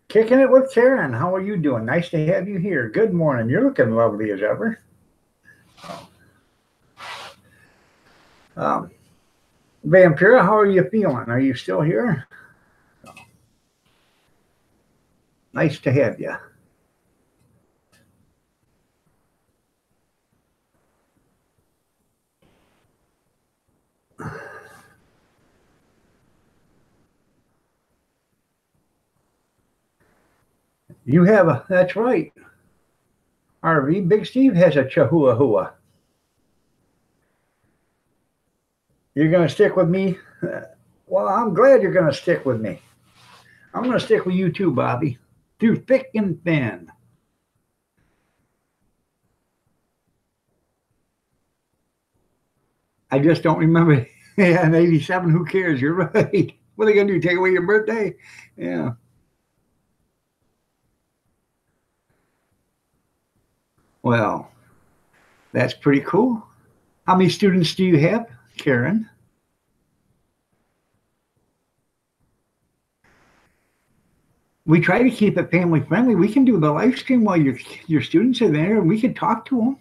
Kicking it with Karen. How are you doing? Nice to have you here. Good morning. You're looking lovely as ever. Um, Vampira, how are you feeling? Are you still here? Nice to have you. You have a, that's right. RV, Big Steve has a Chihuahua. You're going to stick with me? Well, I'm glad you're going to stick with me. I'm going to stick with you too, Bobby. Through thick and thin. I just don't remember. Yeah, in 87, who cares? You're right. What are they going to do? Take away your birthday? Yeah. Well, that's pretty cool. How many students do you have, Karen? We try to keep it family friendly. We can do the live stream while your students are there, and we can talk to them.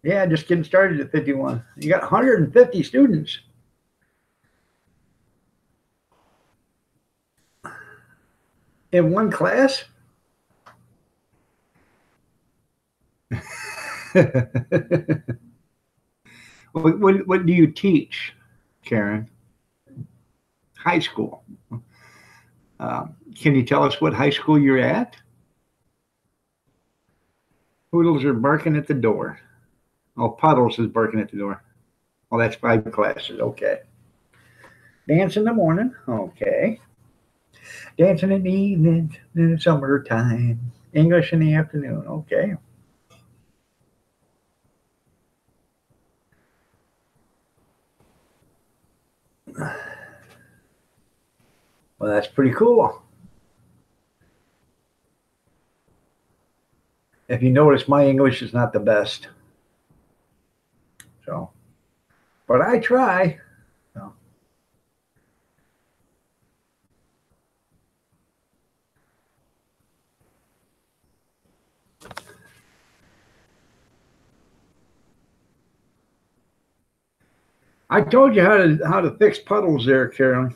Yeah, just getting started at 51. You got 150 students. In one class? what do you teach, Karen? High school. Can you tell us what high school you're at? Poodles are barking at the door. Oh, Puddles is barking at the door. Oh, that's 5 classes. Okay. Dance in the morning. Okay. Dancing in the evening, in the summertime. English in the afternoon. Okay. Well, that's pretty cool. If you notice, my English is not the best. So, but I try. So. I told you how to fix puddles there, Carolyn.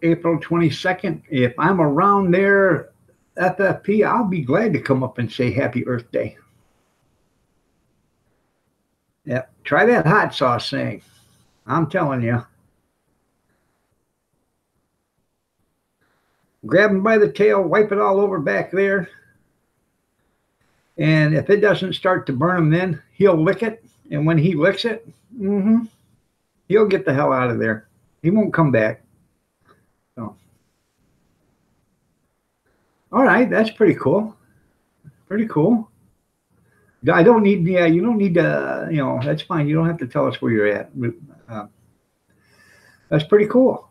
April 22nd. If I'm around there, FFP, I'll be glad to come up and say Happy Earth Day. Yeah, try that hot sauce thing. I'm telling you. Grab him by the tail, wipe it all over back there. And if it doesn't start to burn him, then he'll lick it. And when he licks it, he'll get the hell out of there. He won't come back. So. All right, that's pretty cool. Pretty cool. I don't need, yeah, you don't need to, that's fine. You don't have to tell us where you're at. That's pretty cool.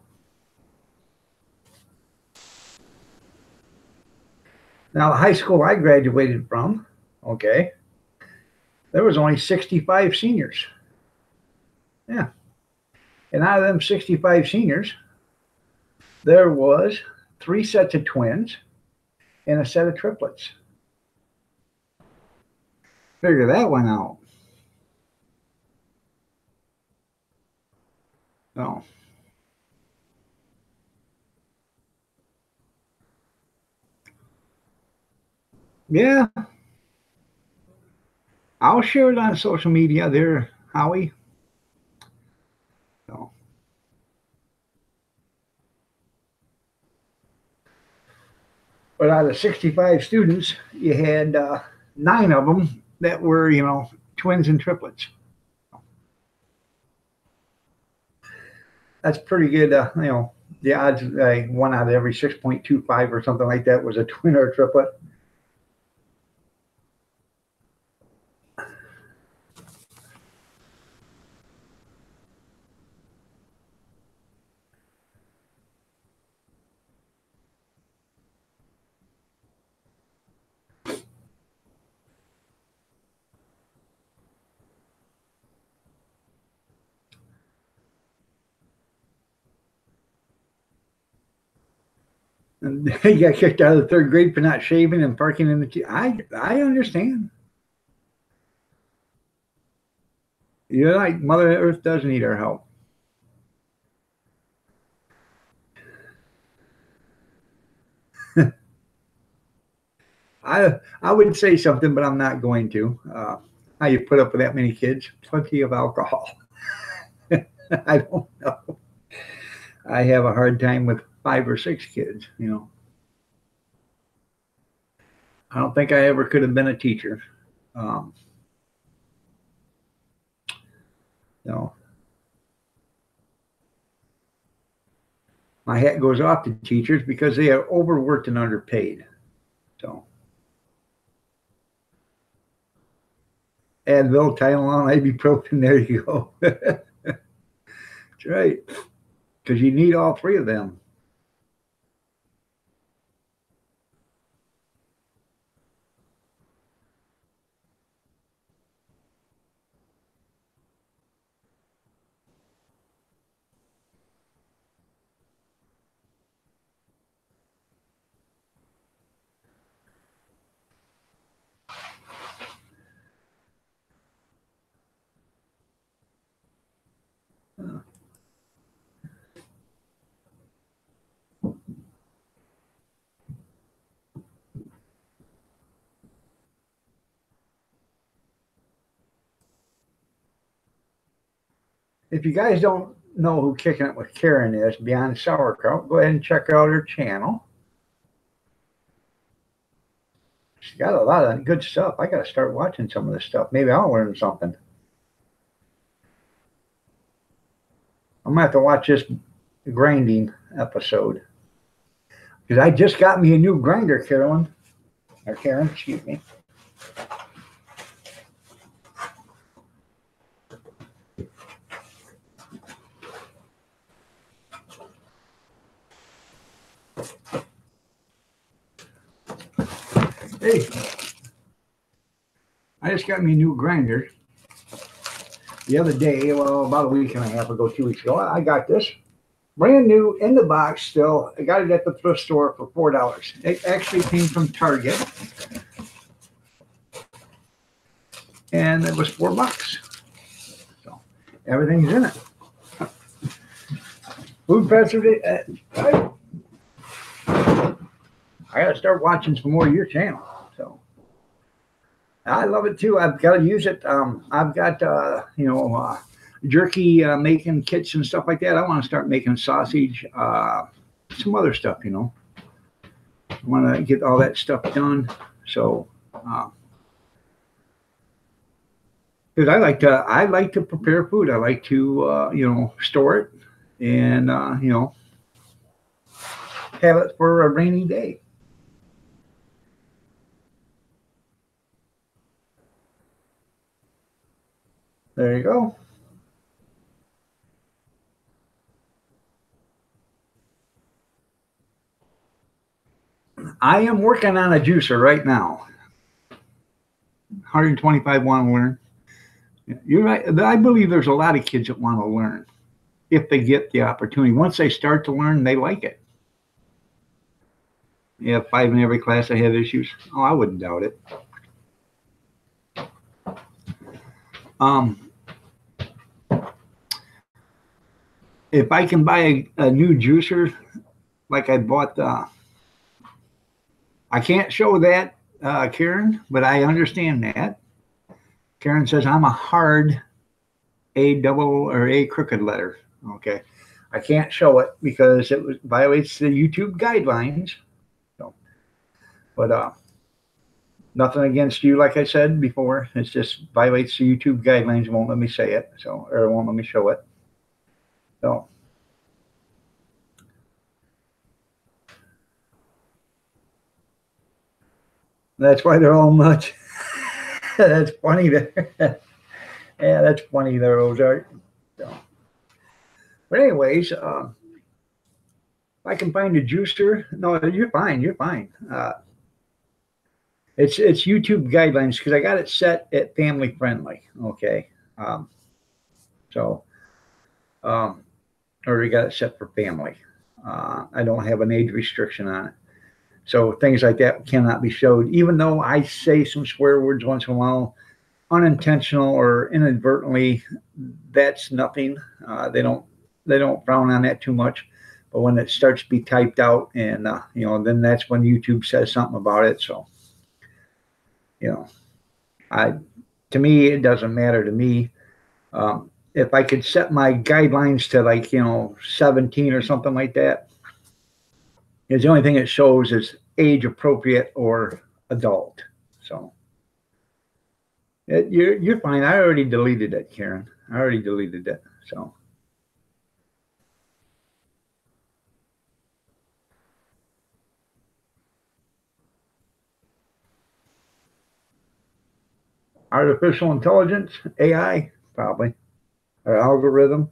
Now, the high school I graduated from, okay, there was only 65 seniors. Yeah. And out of them 65 seniors, there was 3 sets of twins and a set of triplets. Figure that one out. So, yeah, I'll share it on social media there, Howie. So, but out of 65 students, you had 9 of them that were, twins and triplets. That's pretty good. The odds, like 1 out of every 6.25 or something like that was a twin or a triplet. And he got kicked out of the 3rd grade for not shaving and parking in the. I understand. You're right. Mother Earth does need our help. I would say something, but I'm not going to. How you put up with that many kids? Plenty of alcohol. I don't know. I have a hard time with 5 or 6 kids. I don't think I ever could have been a teacher. Um, no, my hat goes off to teachers because they are overworked and underpaid. So, Advil, Tylenol, ibuprofen. There you go. That's right. Because you need all 3 of them. If you guys don't know who Kicking It with Karen is, Beyond Sauerkraut, go ahead and check out her channel. She's got a lot of good stuff. I got to start watching some of this stuff. Maybe I'll learn something. I'm going to have to watch this grinding episode. Because I just got me a new grinder, Carolyn. Or Karen, excuse me. Hey, I just got me a new grinder the other day, well, about a week and a half ago, 2 weeks ago. I got this brand new in the box still. I got it at the thrift store for $4. It actually came from Target. And it was $4. So everything's in it. Food preservation. I got to start watching some more of your channel. So I love it too. I've got to use it. I've got jerky making kits and stuff like that. I want to start making sausage, some other stuff. I want to get all that stuff done. So because I like to prepare food. I like to store it and have it for a rainy day. There you go. I am working on a juicer right now. 125 want to learn. You're right. I believe there's a lot of kids that want to learn if they get the opportunity. Once they start to learn, they like it. Yeah, 5 in every class I have issues. Oh, I wouldn't doubt it. if I can buy a new juicer, like I bought, I can't show that, Karen, but I understand that. Karen says I'm a hard A double or A crooked letter. Okay. I can't show it because it violates the YouTube guidelines. So, but nothing against you, like I said before. It's just violates the YouTube guidelines. Won't let me say it, so or won't let me show it. So that's why they're all much. That's funny there. Yeah, that's funny there, Ozark. So, but anyways, if I can find a juicer, no, you're fine. You're fine. It's YouTube guidelines because I got it set at family friendly. Okay, um, so um, or we got it set for family. I don't have an age restriction on it, so things like that cannot be showed. Even though I say some swear words once in a while, unintentional or inadvertently, that's nothing. They don't frown on that too much. But when it starts to be typed out, and then that's when YouTube says something about it. So you know, I to me it doesn't matter to me. If I could set my guidelines to like 17 or something like that, is the only thing it shows is age appropriate or adult. So you're fine. I already deleted it, Karen. I already deleted it. So artificial intelligence, AI, probably, or algorithm.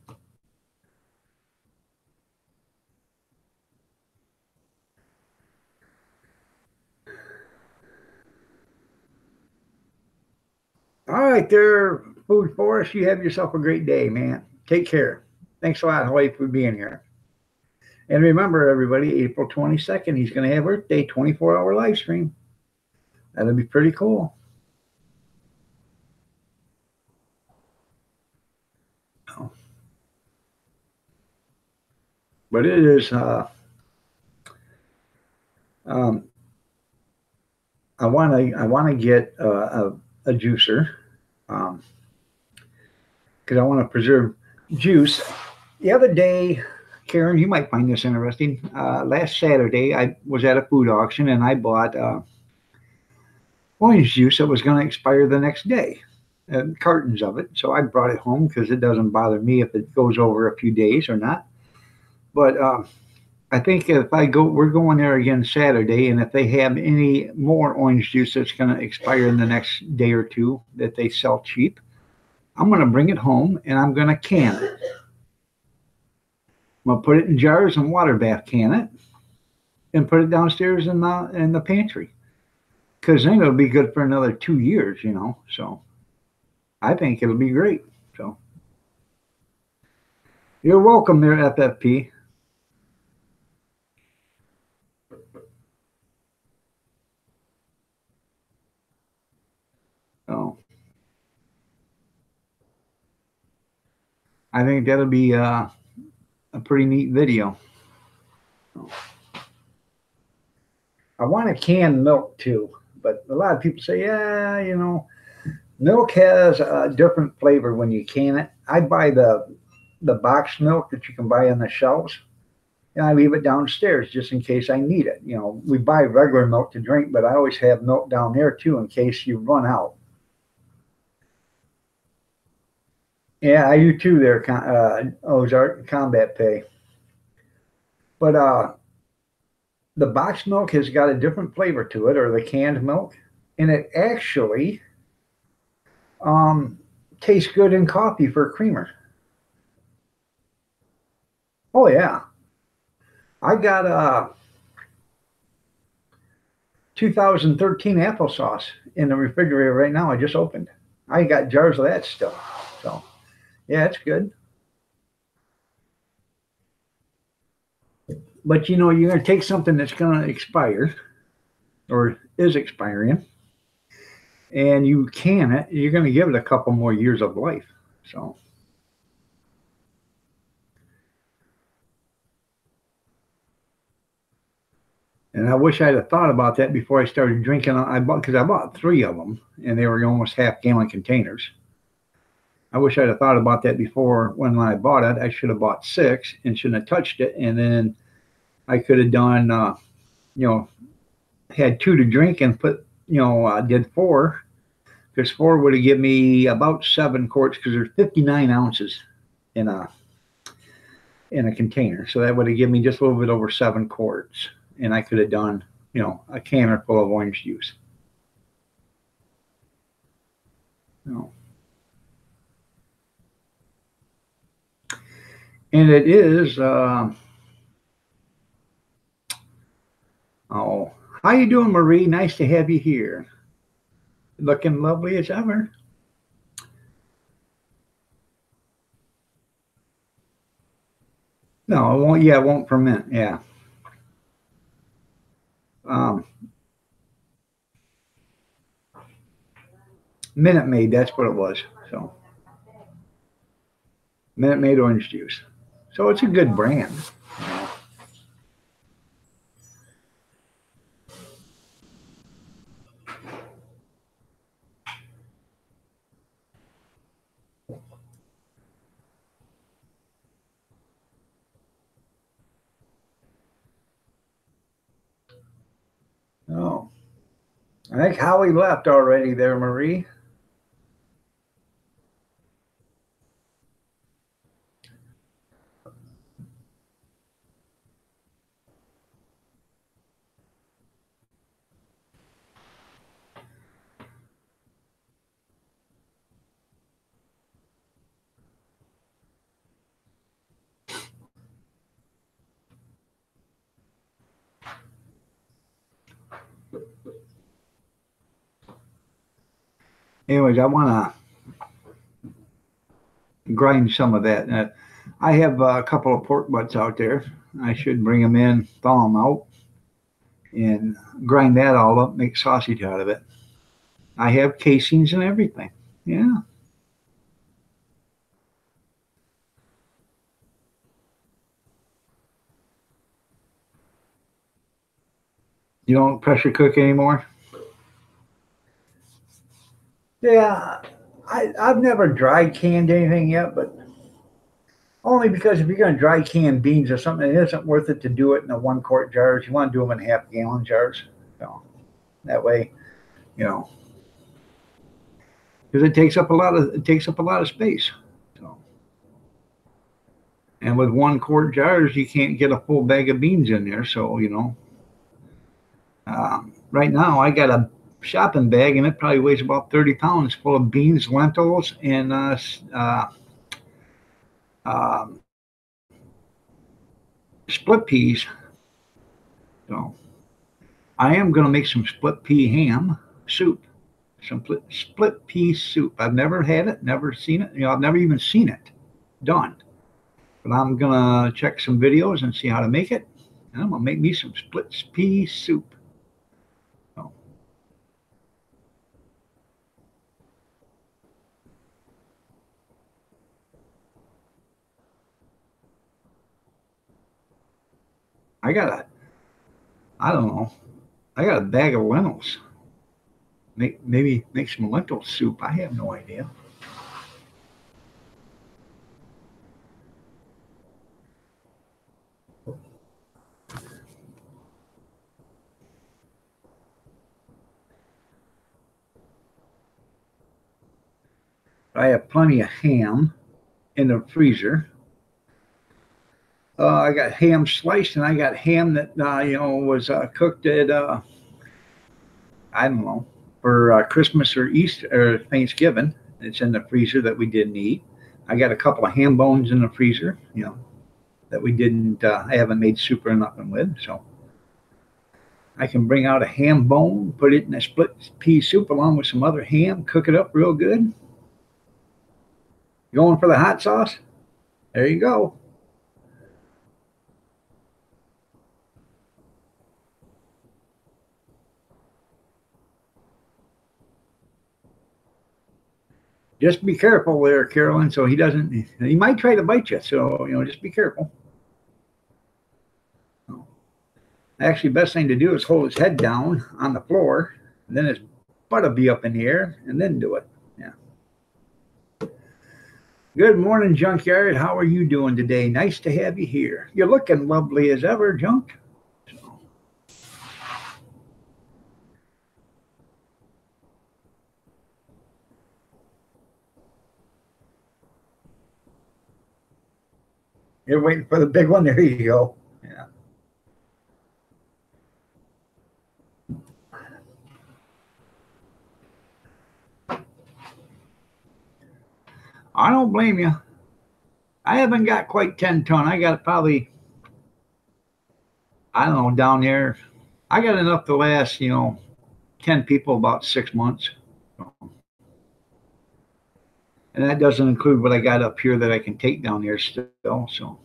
All right, there, Food Forest. You have yourself a great day, man. Take care. Thanks a lot, Hawaii, for being here. And remember, everybody, April 22nd, he's going to have Earth Day 24-hour live stream. That'll be pretty cool. But it is, um, I want to get a juicer because I want to preserve juice. The other day, Karen, you might find this interesting. Last Saturday, I was at a food auction and I bought orange juice that was going to expire the next day, cartons of it. So I brought it home because it doesn't bother me if it goes over a few days or not. But I think if I go, we're going there again Saturday, and if they have any more orange juice that's going to expire in the next day or two that they sell cheap, I'm going to bring it home and I'm going to can it. I'm going to put it in jars and water bath can it and put it downstairs in the pantry because then it'll be good for another 2 years, So I think it'll be great. So you're welcome there, FFP. So I think that'll be a pretty neat video. So, I want to can milk too, but a lot of people say, yeah, milk has a different flavor when you can it. I buy the box milk that you can buy on the shelves, and I leave it downstairs just in case I need it. We buy regular milk to drink, but I always have milk down there too in case you run out. Yeah, I do too there, Ozark Combat Pay. But the box milk has got a different flavor to it, or the canned milk, and it actually tastes good in coffee for a creamer. Oh yeah, I got a 2013 applesauce in the refrigerator right now. I just opened. I got jars of that stuff. So yeah, it's good. But you're going to take something that's going to expire or is expiring, and you can it. You're going to give it a couple more years of life. So And I wish I'd have thought about that before I started drinking. Because I bought 3 of them, and they were almost half-gallon containers. I wish I'd have thought about that before when I bought it. I should have bought 6 and shouldn't have touched it. And then I could have done, had 2 to drink and did 4. Because 4 would have given me about 7 quarts because there's 59 ounces in a container. So that would have given me just a little bit over 7 quarts. And I could have done, a canner full of orange juice. And it is, how you doing, Marie? Nice to have you here. Looking lovely as ever. No, it won't. Yeah, it won't ferment. Yeah. Minute Maid, that's what it was. So, Minute Maid orange juice. So it's a good brand. Oh, I think Howie left already there, Marie. Anyways, I want to grind some of that. I have a couple of pork butts out there. I should bring them in, thaw them out, and grind that all up, make sausage out of it. I have casings and everything. Yeah. You don't pressure cook anymore? Yeah, I've never dry canned anything yet, but only because if you're going to dry can beans or something, it isn't worth it to do it in a 1 quart jars. You want to do them in half-gallon jars. So that way, because it takes up a lot of space. So, and with 1 quart jars, you can't get a full bag of beans in there. So right now I got a shopping bag, and it probably weighs about 30 pounds, full of beans, lentils, and split peas. So I am going to make some split pea ham soup, some split pea soup. I've never had it, never seen it. I've never even seen it done. But I'm going to check some videos and see how to make it. And I'm going to make me some split pea soup. So, I got a bag of lentils. Maybe make some lentil soup. I have no idea. I have plenty of ham in the freezer. I got ham sliced, and I got ham that was cooked at I don't know, for Christmas or Easter or Thanksgiving. It's in the freezer that we didn't eat. I got a couple of ham bones in the freezer, that we didn't. I haven't made soup or nothing with, so I can bring out a ham bone, put it in a split pea soup along with some other ham, cook it up real good. Going for the hot sauce? There you go. Just be careful there, Carolyn, so he might try to bite you. So, just be careful. Actually, best thing to do is hold his head down on the floor, and then his butt will be up in the air, and then do it. Yeah. Good morning, Junkyard. How are you doing today? Nice to have you here. You're looking lovely as ever, Junk. You're waiting for the big one. There you go. Yeah. I don't blame you. I haven't got quite 10 ton. I got probably, I don't know, down there. I got enough to last, 10 people about 6 months. And that doesn't include what I got up here that I can take down there still. So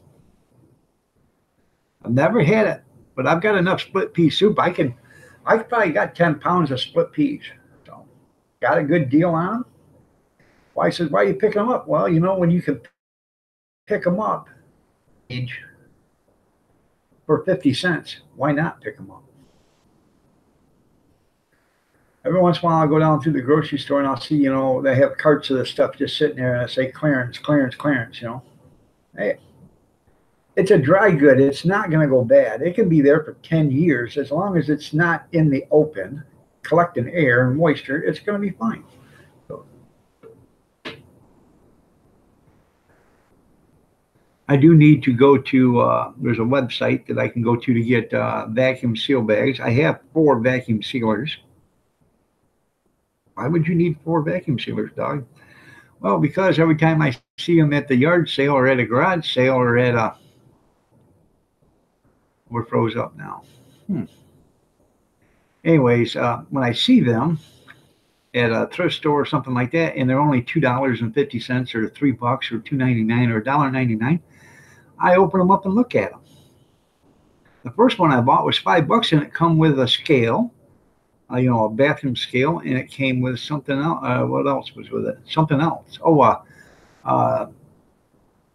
I've never had it, but I've got enough split pea soup. I probably got 10 pounds of split peas. So got a good deal on them. Why? I said, why are you picking them up? Well, when you can pick them up for 50 cents, why not pick them up? Every once in a while, I'll go down through the grocery store and I'll see, they have carts of the stuff just sitting there and I say, clearance, clearance, clearance, Hey, it's a dry good. It's not going to go bad. It can be there for 10 years. As long as it's not in the open, collecting air and moisture, it's going to be fine. So, I do need to go to, there's a website that I can go to get vacuum seal bags. I have 4 vacuum sealers. Why would you need 4 vacuum sealers, dog? Well, because every time I see them at the yard sale or at a garage sale or at a, we're froze up now. Anyways, when I see them at a thrift store or something like that, and they're only $2.50 or $3 or $2.99 or $1.99, I open them up and look at them. The first one I bought was $5, and it come with a scale. A bathroom scale, and it came with something else. What else was with it? Something else. Oh,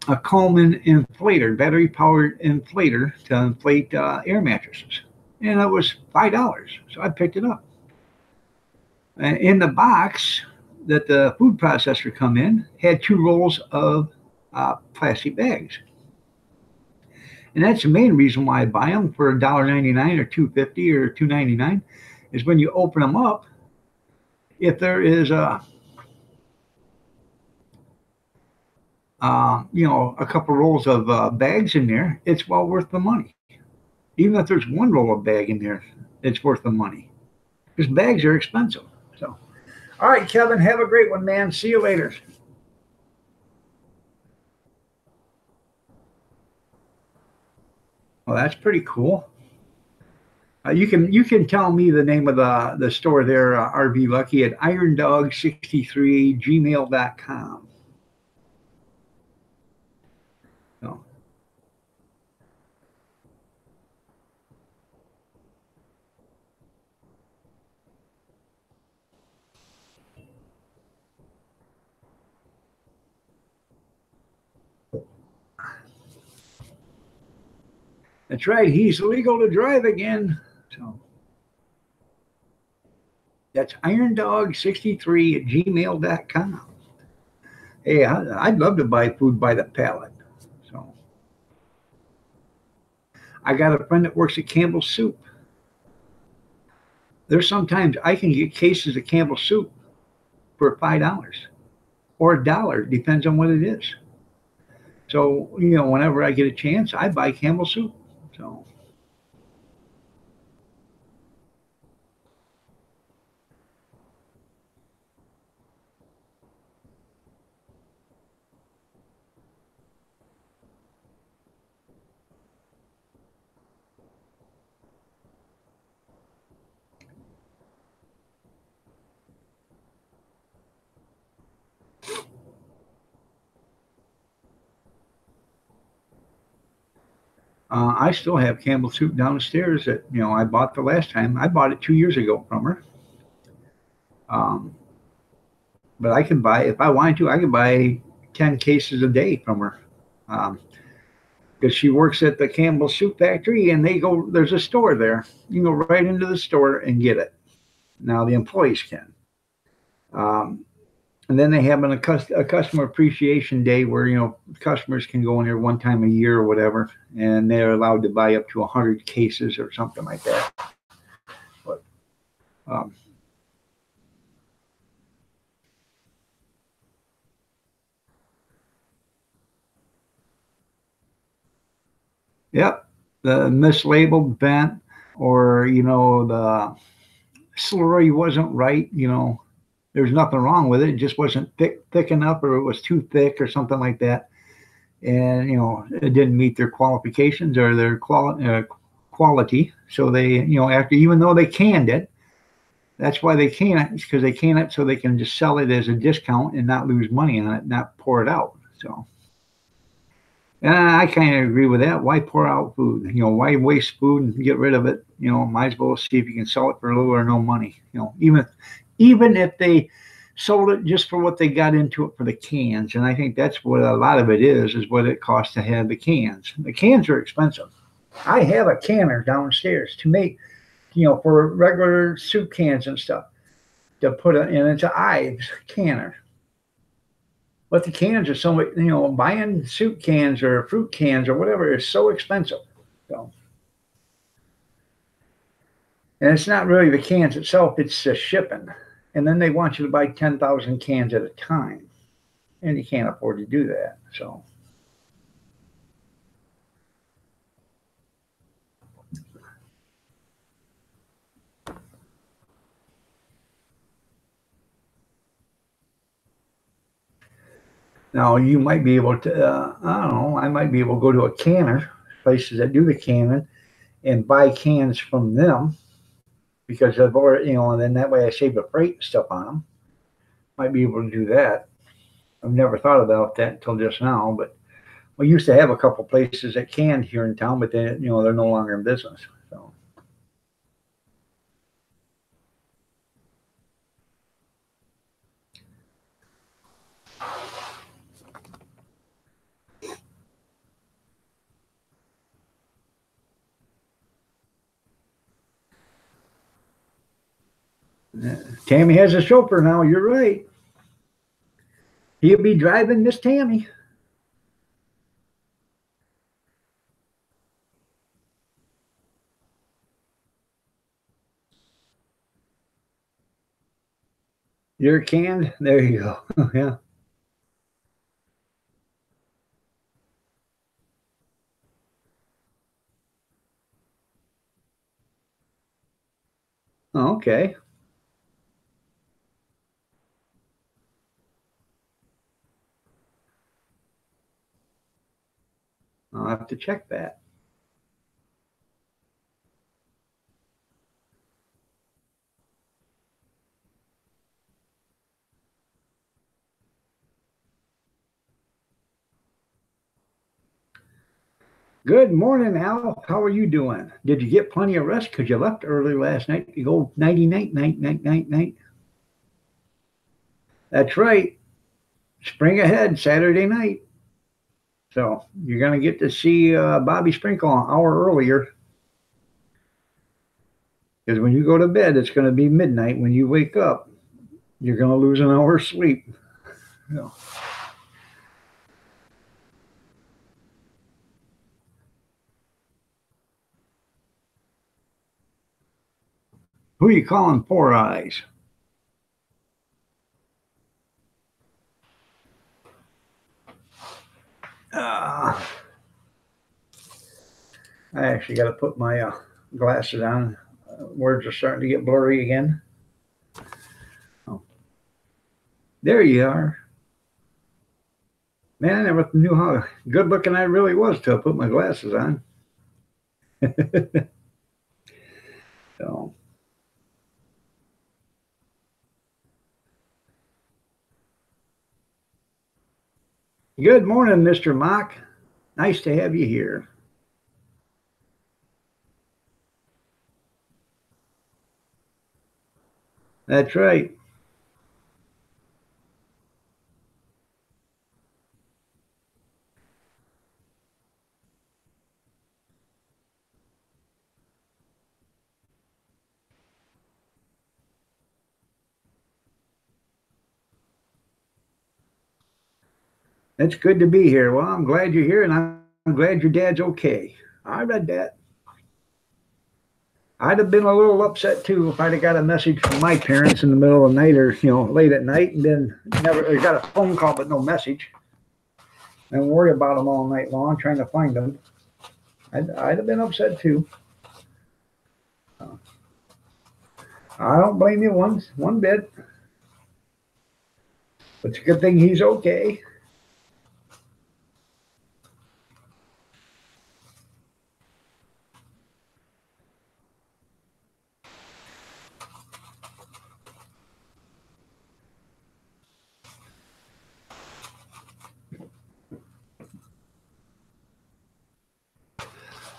a Coleman inflator, battery-powered inflator to inflate air mattresses, and it was $5. So I picked it up. And in the box that the food processor come in had 2 rolls of plastic bags, and that's the main reason why I buy them for $1.99 or $2.50 or $2.99. Is when you open them up, if there is a couple rolls of bags in there, it's well worth the money. Even if there's 1 roll of bag in there, it's worth the money because bags are expensive. So, all right, Kevin, have a great one, man. See you later. Well, that's pretty cool. You can tell me the name of the store there, RV Lucky, at irondog63gmail.com. So. That's right. He's legal to drive again. So that's irondog63@gmail.com. Hey, I'd love to buy food by the pallet. So I got a friend that works at Campbell's Soup. There's sometimes I can get cases of Campbell's Soup for $5 or $1, depends on what it is. So, whenever I get a chance, I buy Campbell's Soup. So. I still have Campbell's Soup downstairs that I bought the last time. I bought it 2 years ago from her. But I can buy, if I wanted to, I could buy 10 cases a day from her. because she works at the Campbell Soup Factory, and there's a store there. You can go right into the store and get it. Now the employees can. Um, and then they have a customer appreciation day where customers can go in there one time a year or whatever, and they're allowed to buy up to 100 cases or something like that. But yep, the mislabeled, bent, or the slurry wasn't right. There's nothing wrong with it. It just wasn't thick enough, or it was too thick, or something like that. And it didn't meet their qualifications or their quality. So they, after, even though they canned it, that's why they can it, because they can it so they can just sell it as a discount and not lose money on it, not pour it out. So, and I kind of agree with that. Why pour out food? Why waste food and get rid of it? Might as well see if you can sell it for little or no money. Even if they sold it just for what they got into it for the cans. And I think that's what a lot of it is what it costs to have the cans. The cans are expensive. I have a canner downstairs to make, for regular soup cans and stuff, to put it in. It's an Ives canner. But the cans are so much, buying soup cans or fruit cans or whatever is so expensive. So, and it's not really the cans itself, it's the shipping. And then they want you to buy 10,000 cans at a time. And you can't afford to do that. So, now you might be able to, I don't know, I might be able to go to a canner, places that do the canning, and buy cans from them, because I've already, and then that way I save the freight and stuff on them. Might be able to do that. I've never thought about that until just now, but we used to have a couple places that canned here in town, but they're no longer in business. So. Tammy has a chauffeur now. You're right. He'll be driving Miss Tammy. You're canned. There you go. Yeah. Oh, okay. I'll have to check that. Good morning, Al. How are you doing? Did you get plenty of rest? Because you left early last night. You go nighty night, night, night, night, night. That's right. Spring ahead, Saturday night. So you're going to get to see Bobby Sprinkle an hour earlier. Because when you go to bed, it's going to be midnight. When you wake up, you're going to lose an hour's sleep. So. Who are you calling Four Eyes? I actually got to put my glasses on. Words are starting to get blurry again. Oh. There you are. Man, I never knew how good looking I really was till I put my glasses on. So. Good morning, Mr. Mock. Nice to have you here. That's right. It's good to be here. Well, I'm glad you're here, and I'm glad your dad's okay. I read that. I'd have been a little upset too if I'd have got a message from my parents in the middle of the night or late at night, and then never or got a phone call but no message, and worry about them all night long trying to find them. I'd have been upset too. I don't blame you one bit. But it's a good thing he's okay.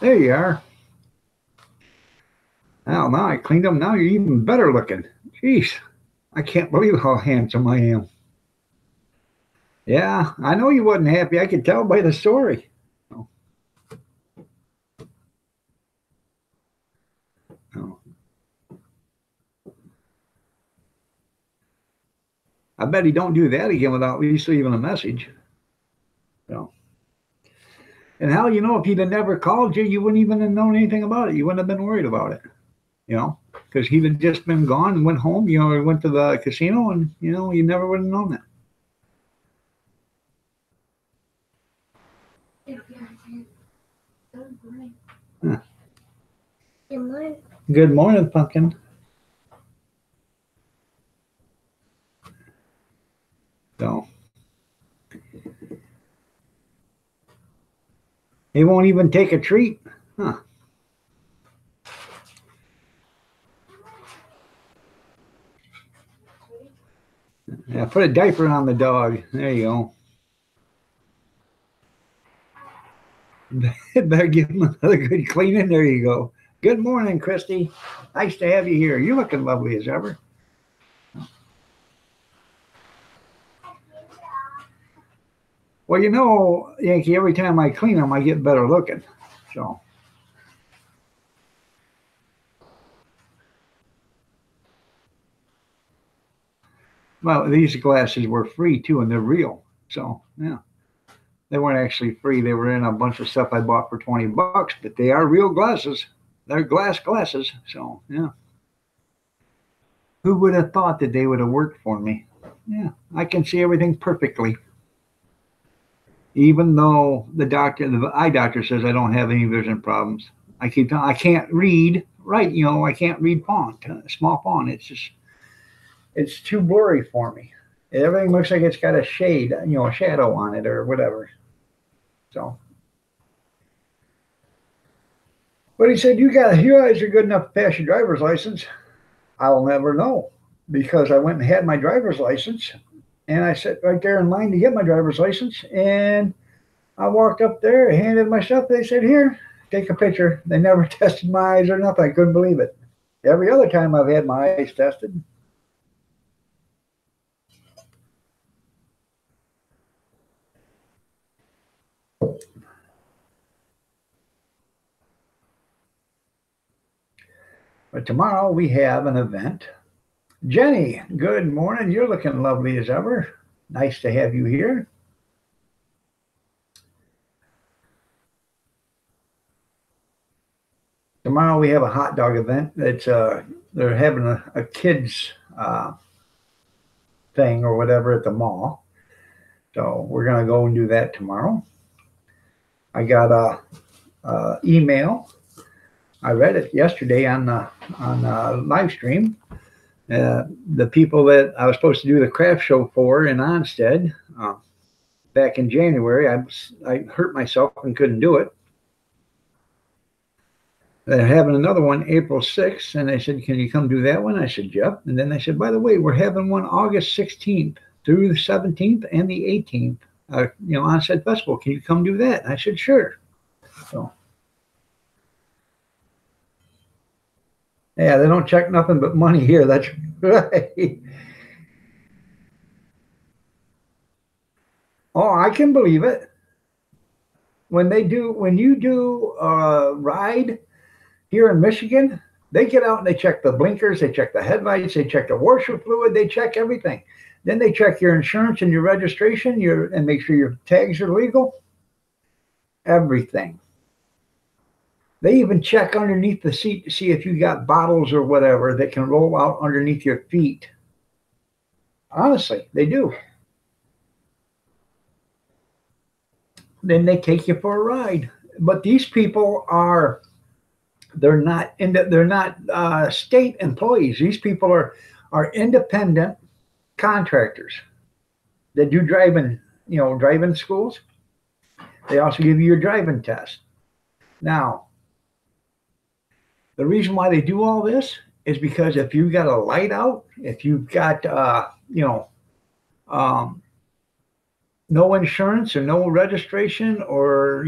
There you are. Now I cleaned them. Now you're even better looking. Jeez, I can't believe how handsome I am. Yeah, I know you wasn't happy. I could tell by the story. Oh. Oh. I bet he don't do that again without at least leaving a message. So. And how if he'd have never called you, you wouldn't even have known anything about it. You wouldn't have been worried about it, because he'd have just been gone and went home, or went to the casino, and you never would have known that. Good morning. Huh. Good morning. Good morning, Pumpkin. So he won't even take a treat, huh? Yeah, put a diaper on the dog. There you go. Better give him another good cleaning. There you go. Good morning, Christy. Nice to have you here. You're looking lovely as ever. Well, Yankee, every time I clean them, I get better looking. So. Well, these glasses were free too, and they're real. So, yeah. They weren't actually free. They were in a bunch of stuff I bought for $20, but they are real glasses. They're glass glasses. So, yeah. Who would have thought that they would have worked for me? Yeah, I can see everything perfectly. Even though the eye doctor says I don't have any vision problems. I can't read right. I can't read font, small font. It's too blurry for me. Everything looks like it's got a shade, a shadow on it or whatever. So, but he said, your eyes are good enough to pass your driver's license. I'll never know, because I went and had my driver's license, and I sat right there in line to get my driver's license, and I walked up there, handed my stuff. They said, here, take a picture. They never tested my eyes or nothing. I couldn't believe it. Every other time I've had my eyes tested. But tomorrow we have an event. Jenny, good morning. You're looking lovely as ever. Nice to have you here. Tomorrow we have a hot dog event. They're having a kids thing or whatever at the mall. So we're going to go and do that tomorrow. I got a email. I read it yesterday on live stream. The people that I was supposed to do the craft show for in Onstead back in January, I hurt myself and couldn't do it. They're having another one April 6th, and they said, can you come do that one? I said, yep. And then they said, by the way, we're having one August 16th through the 17th and the 18th, Onstead Festival. Can you come do that? And I said, sure. So. Yeah, they don't check nothing but money here. That's right. Oh, I can believe it. When you do a ride here in Michigan, they get out and they check the blinkers, they check the headlights, they check the washer fluid, they check everything. Then they check your insurance and your registration, and make sure your tags are legal. Everything. They even check underneath the seat to see if you got bottles or whatever that can roll out underneath your feet. Honestly, they do. Then they take you for a ride. But these people they're not state employees. These people are independent contractors that do driving schools. They also give you your driving test. Now, the reason why they do all this is because if you've got a light out, if you've got um, no insurance or no registration or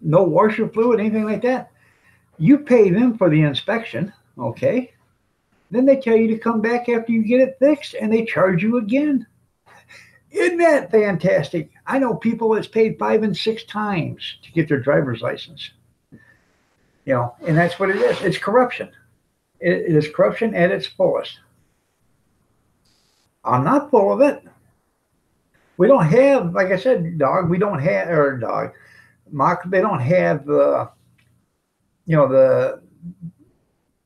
no washer fluid, anything like that, you pay them for the inspection, okay? Then they tell you to come back after you get it fixed, and they charge you again. Isn't that fantastic? I know people that's paid 5 and 6 times to get their driver's license. And that's what it is. It's corruption. It is corruption at its fullest. I'm not full of it. We don't have, like I said, we don't have, or Mock, they don't have the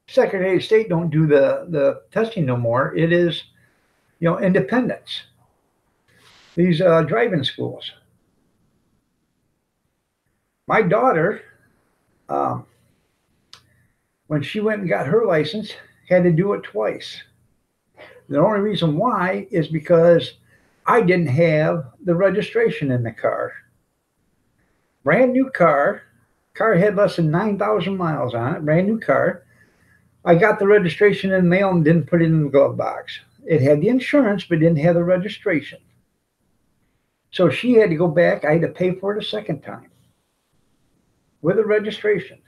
Secretary of State don't do the testing no more. It is, independents. These driving schools. My daughter, when she went and got her license, had to do it twice. The only reason why is because I didn't have the registration in the car. Brand new car. Car had less than 9,000 miles on it. Brand new car. I got the registration in the mail and didn't put it in the glove box. It had the insurance, but didn't have the registration. So she had to go back. I had to pay for it a second time with a registration.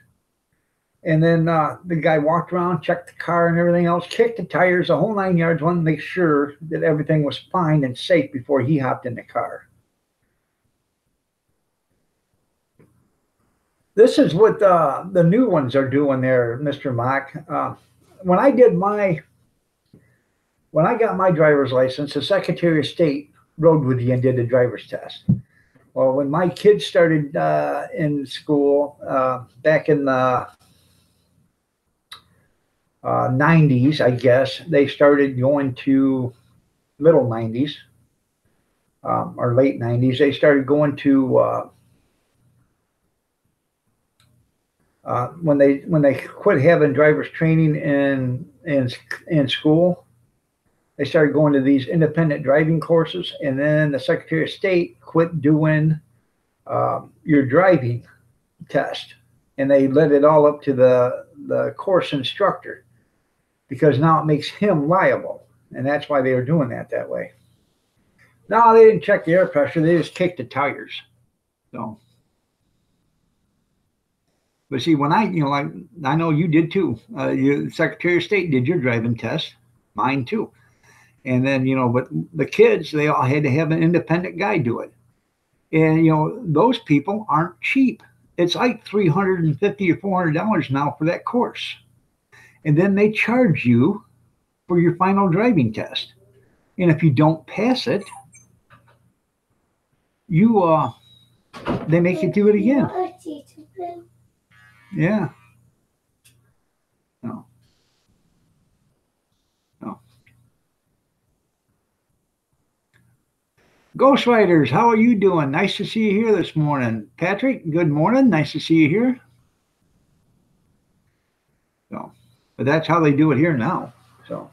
And then the guy walked around, checked the car and everything else, kicked the tires, the whole 9 yards, wanted to make sure that everything was fine and safe before he hopped in the car. This is what the new ones are doing there, Mr. Mock. When I got my driver's license, the Secretary of State rode with you and did the driver's test. Well, when my kids started in school back in the 90s, I guess, they started going to middle 90s or late 90s. They started going to when they quit having driver's training in school. They started going to these independent driving courses, and then the Secretary of State quit doing your driving test, and they let it all up to the course instructor, because now it makes him liable, and that's why they were doing that way. No, they didn't check the air pressure; they just kicked the tires. So, but see, when I know you did too. You Secretary of State did your driving test, mine too. And then, but the kids, they all had to have an independent guy do it. And, those people aren't cheap. It's like $350 or $400 now for that course. And then they charge you for your final driving test. And if you don't pass it, they make you do it again. Yeah. No. Ghost Riders, how are you doing? Nice to see you here this morning. Patrick, good morning. Nice to see you here. So, but that's how they do it here now. So,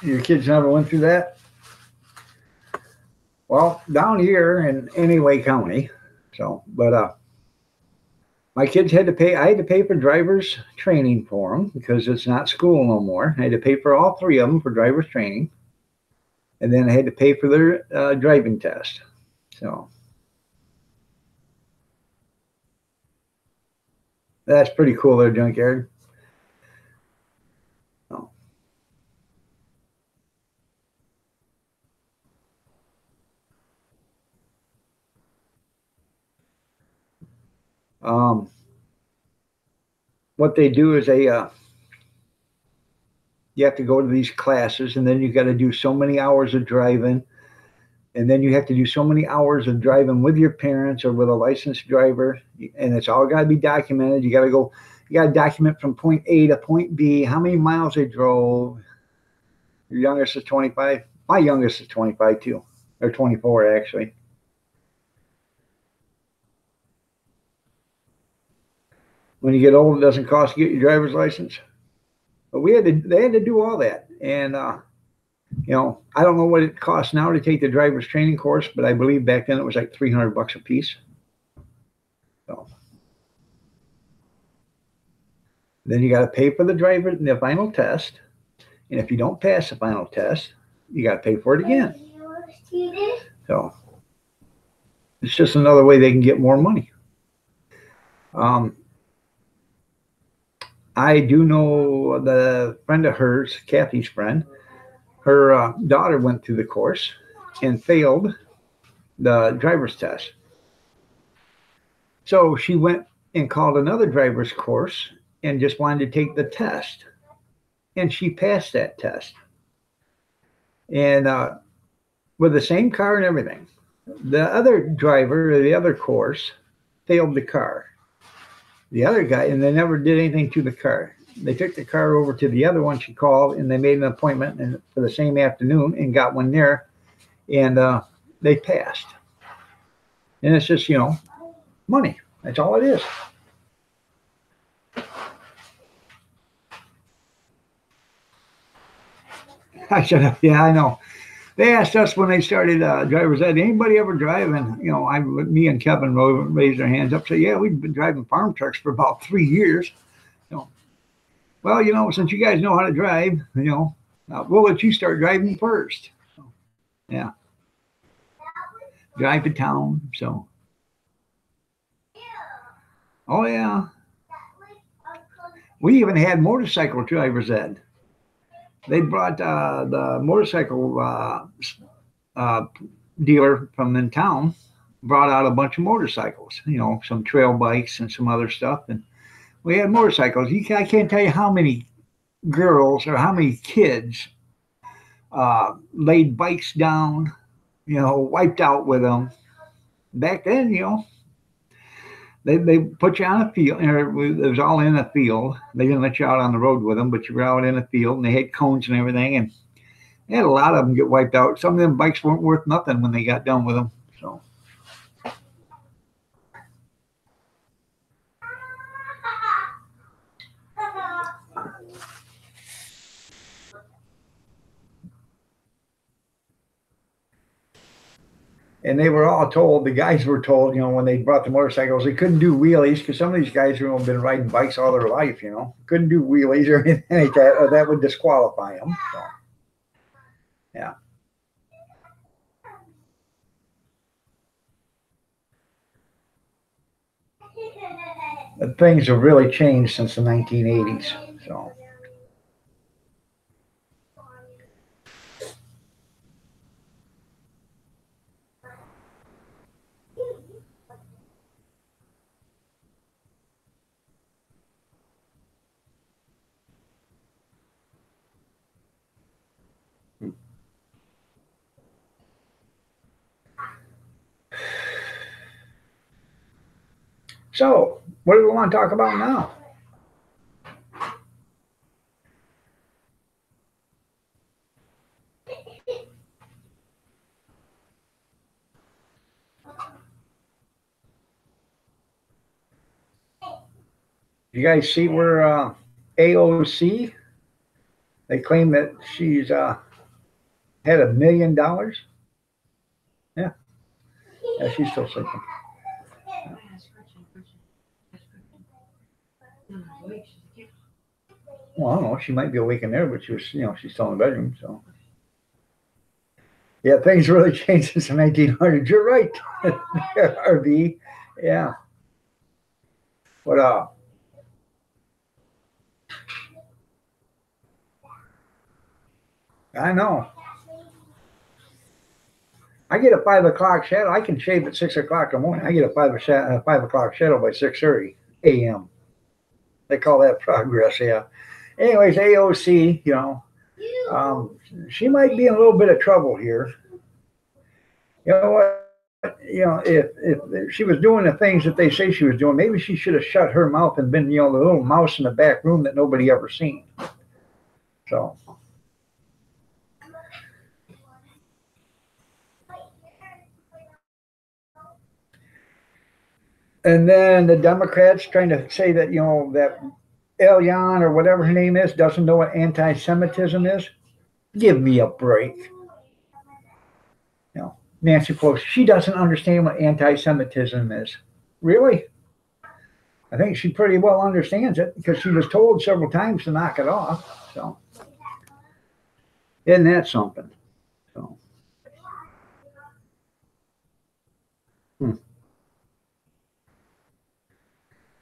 your kids never went through that? Well, down here in Anyway County, but my kids had to pay. I had to pay for driver's training for them because it's not school no more. I had to pay for all 3 of them for driver's training, and then I had to pay for their driving test. So that's pretty cool there, Junkyard. So. Um, what they do is you have to go to these classes, and then you got to do so many hours of driving, and then you have to do so many hours of driving with your parents or with a licensed driver, and it's all got to be documented. You got to document from point A to point B, how many miles they drove. Your youngest is 25. My youngest is 25 too, or 24 actually. When you get old, it doesn't cost to get your driver's license. But they had to do all that, and I don't know what it costs now to take the driver's training course, but I believe back then it was like $300 a piece. So then you got to pay for the final test, and if you don't pass the final test, you got to pay for it again. So it's just another way they can get more money. I do know the friend of hers, Kathy's friend. Her daughter went through the course and failed the driver's test. So she went and called another driver's course and just wanted to take the test. And she passed that test. And with the same car and everything. The other driver of the other course failed the car. The other guy, and they never did anything to the car. They took the car over to the other one she called, and they made an appointment for the same afternoon and got one there, and they passed. And it's just, money. That's all it is. I shut up. Yeah, I know. They asked us when they started driver's ed, anybody ever drive? And, me and Kevin raised our hands up, say, yeah, we've been driving farm trucks for about 3 years. Well, since you guys know how to drive, we'll let you start driving first. So, yeah. Drive to town. So, oh, yeah. We even had motorcycle drivers ed. They brought the motorcycle dealer from in town, brought out a bunch of motorcycles, some trail bikes and some other stuff. And we had motorcycles. I can't tell you how many girls or how many kids laid bikes down, wiped out with them. Back then, they put you on a field. It was all in a field. They didn't let you out on the road with them, but you were out in a field, and they had cones and everything. And they had a lot of them get wiped out. Some of them bikes weren't worth nothing when they got done with them. So. And they were all told, the guys were told, when they brought the motorcycles, they couldn't do wheelies because some of these guys have been riding bikes all their life, couldn't do wheelies or anything like that, or that would disqualify them. So, yeah. But things have really changed since the 1980s. So. So, what do we want to talk about now? You guys see where AOC, they claim that she's had $1 million? Yeah. Yeah, she's still sleeping. Well, I don't know. She might be awake in there, but she was, she's still in the bedroom. So, yeah, things really changed since the 1900s. You're right, RV. Yeah. But I know. I get a 5 o'clock shadow. I can shave at 6 o'clock in the morning. I get a 5 o'clock shadow by 6:30 a.m. They call that progress. Yeah. Anyways, AOC, she might be in a little bit of trouble here. You know what? If she was doing the things that they say she was doing, maybe she should have shut her mouth and been, the little mouse in the back room that nobody ever seen. So. And then the Democrats trying to say that, that Elian or whatever her name is doesn't know what anti-Semitism is. Give me a break. Nancy Pelosi, she doesn't understand what anti-Semitism is. Really? I think she pretty well understands it because she was told several times to knock it off. So, isn't that something? So,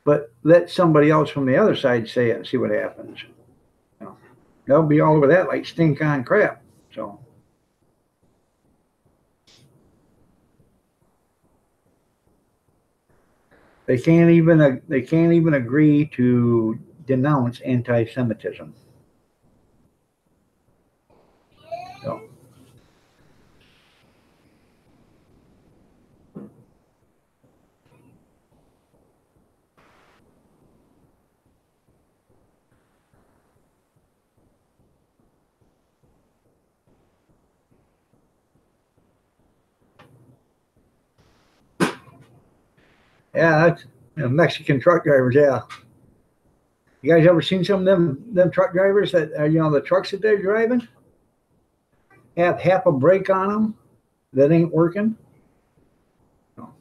But let somebody else from the other side say it and see what happens. They'll be all over that like stink on crap. So. They can't even agree to denounce anti-Semitism. So. Yeah, that's Mexican truck drivers. Yeah, you guys ever seen some of them truck drivers that the trucks that they're driving have half a brake on them that ain't working? No.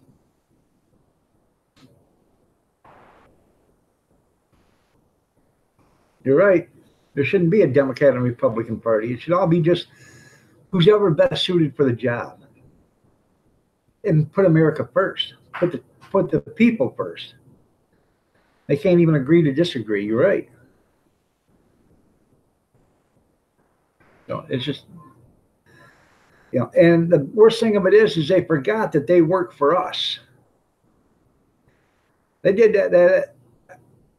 You're right. There shouldn't be a Democrat and Republican Party. It should all be just who's ever best suited for the job, and put America first. Put the people first. They can't even agree to disagree. You're right. No, it's just, and the worst thing of it is they forgot that they work for us. They did that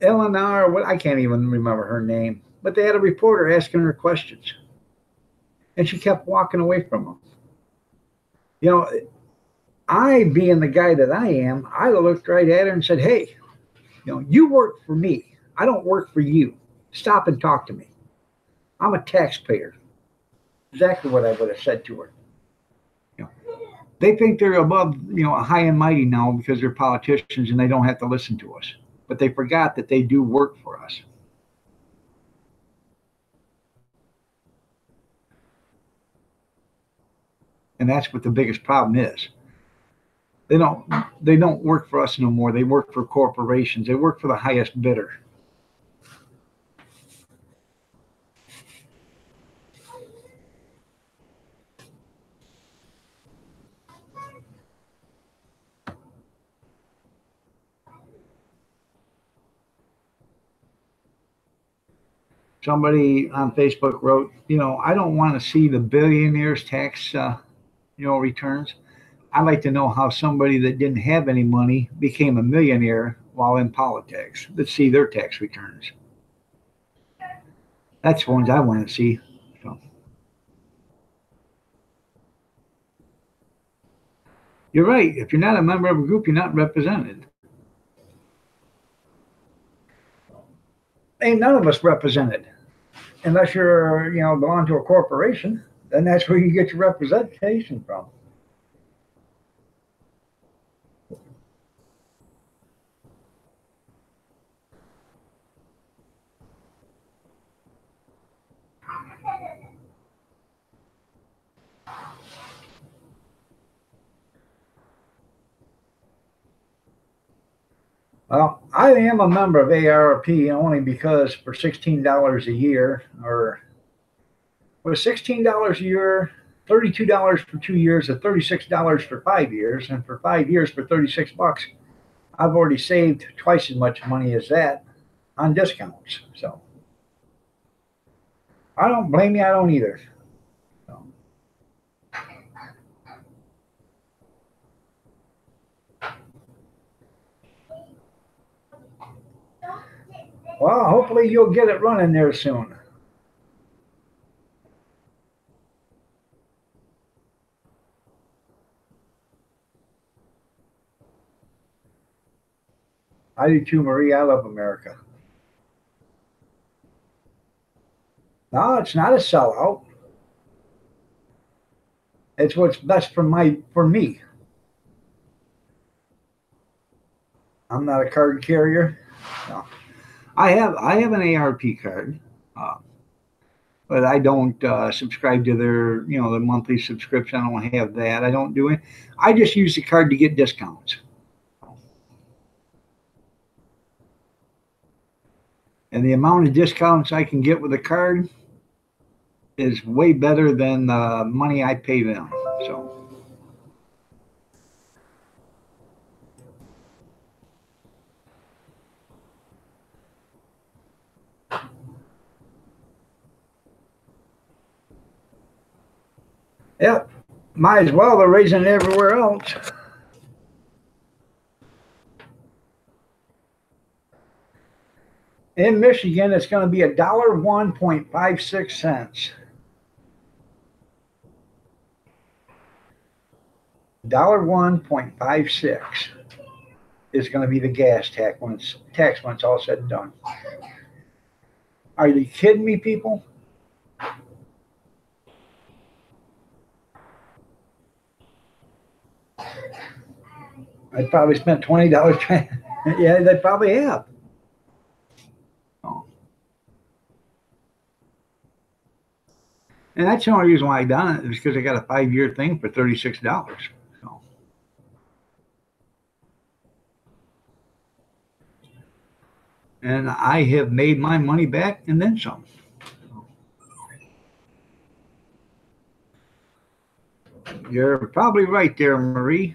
Eleanor, what, I can't even remember her name, but they had a reporter asking her questions, and she kept walking away from them. I, being the guy that I am, I looked right at her and said, "Hey, you work for me. I don't work for you. Stop and talk to me. I'm a taxpayer." Exactly what I would have said to her. They think they're above, high and mighty now because they're politicians and they don't have to listen to us. But they forgot that they do work for us. And that's what the biggest problem is. They don't work for us no more. They work for corporations. They work for the highest bidder. Somebody on Facebook wrote, I don't want to see the billionaires' tax, returns. I'd like to know how somebody that didn't have any money became a millionaire while in politics. Let's see their tax returns. That's the ones I want to see. So. You're right. If you're not a member of a group, you're not represented. Ain't none of us represented. Unless you're, belong to a corporation, then that's where you get your representation from. Well, I am a member of AARP only because for $16 a year, or was $16 a year, $32 for 2 years, and $36 for 5 years, and for 5 years for $36, I've already saved twice as much money as that on discounts. So I don't blame you. I don't either. So. Well, hopefully you'll get it running there soon. I do too, Marie. I love America. No, it's not a sellout. It's what's best for me. I'm not a card carrier. No. I have an ARP card, uh, but I don't subscribe to their the monthly subscription. I don't have that. I don't do it. I just use the card to get discounts, and the amount of discounts I can get with a card is way better than the money I pay them. So. Yep, might as well. They're raising it everywhere else. In Michigan, it's going to be $1.56. $1.56 is going to be the gas tax when it's all said and done. Are you kidding me, people? I probably spent $20. Yeah, they probably have. Oh. And that's the only reason why I done it is because I got a 5-year thing for $36. So. And I have made my money back and then some. You're probably right there, Marie.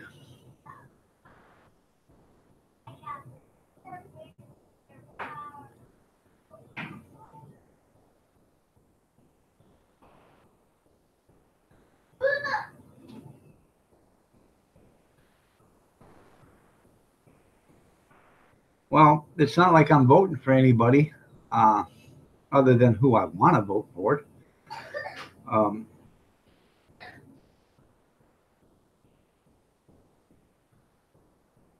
Well, it's not like I'm voting for anybody other than who I want to vote for. Um,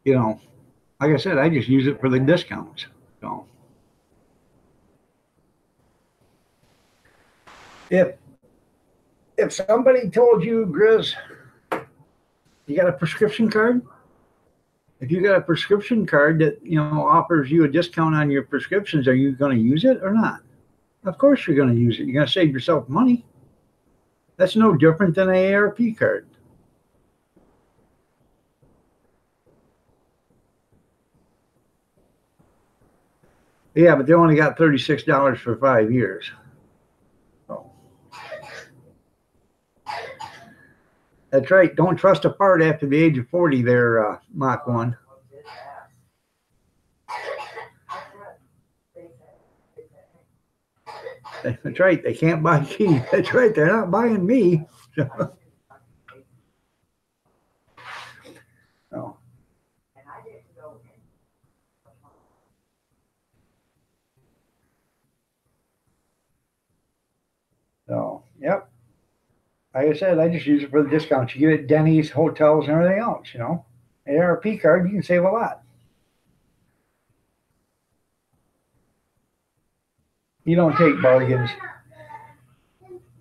like I said, I just use it for the discounts. So if somebody told you, Grizz, you got a prescription card? If you got a prescription card that offers you a discount on your prescriptions, are you going to use it or not? Of course you're going to use it. You're going to save yourself money. That's no different than an ARP card. Yeah, but they only got $36 for 5 years. Oh. That's right. Don't trust a part after the age of 40 there, Mach 1. That's right. They can't buy keys. That's right. They're not buying me. Oh. So, yep. Like I said, I just use it for the discounts. You get it at Denny's, hotels, and everything else, ARP card, you can save a lot. You don't take bargains.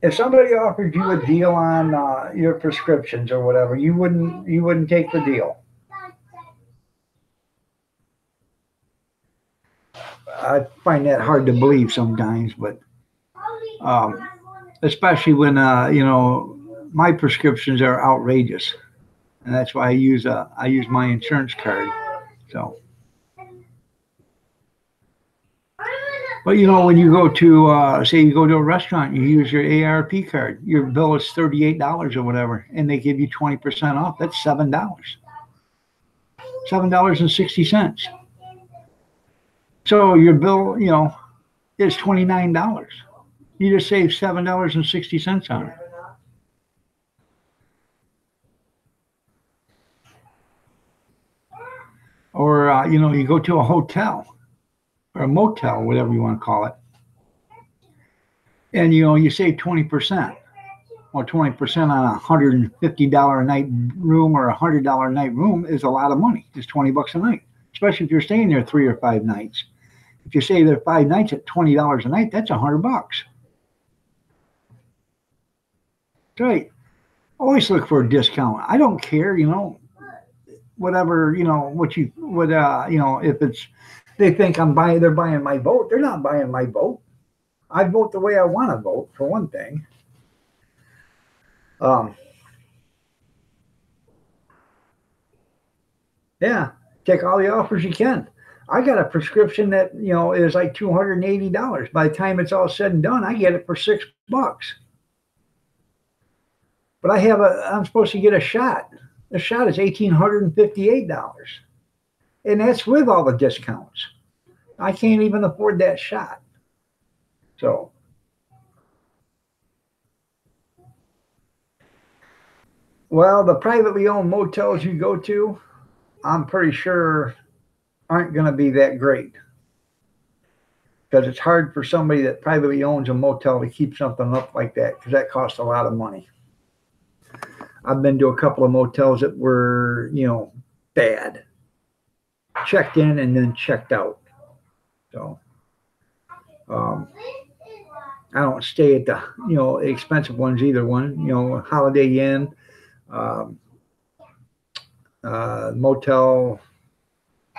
If somebody offered you a deal on your prescriptions or whatever, you wouldn't take the deal. I find that hard to believe sometimes, but especially when my prescriptions are outrageous, and that's why I use my insurance card. So, but when you go to say you go to a restaurant, you use your ARP card, your bill is $38 or whatever, and they give you 20% off. That's $7.60. So your bill, is $29. You just save $7.60 on it. Or you go to a hotel or a motel, whatever you want to call it. And you save 20%. Well, 20% on a $150 a night room or a $100 a night room is a lot of money. It's $20 a night, especially if you're staying there 3 or 5 nights. If you stay there 5 nights at $20 a night, that's $100. That's right. Always look for a discount. I don't care, whatever, if it's they think they're buying my vote. They're not buying my vote. I vote the way I want to vote, for one thing. Yeah, take all the offers you can. I got a prescription that is like $280. By the time it's all said and done, I get it for $6. But I'm supposed to get a shot. The shot is $1,858, and that's with all the discounts. I can't even afford that shot. So, well, the privately owned motels you go to, I'm pretty sure aren't going to be that great, because it's hard for somebody that privately owns a motel to keep something up like that, because that costs a lot of money. I've been to a couple of motels that were, bad. Checked in and then checked out. So, I don't stay at the, expensive ones either. Holiday Inn, motel,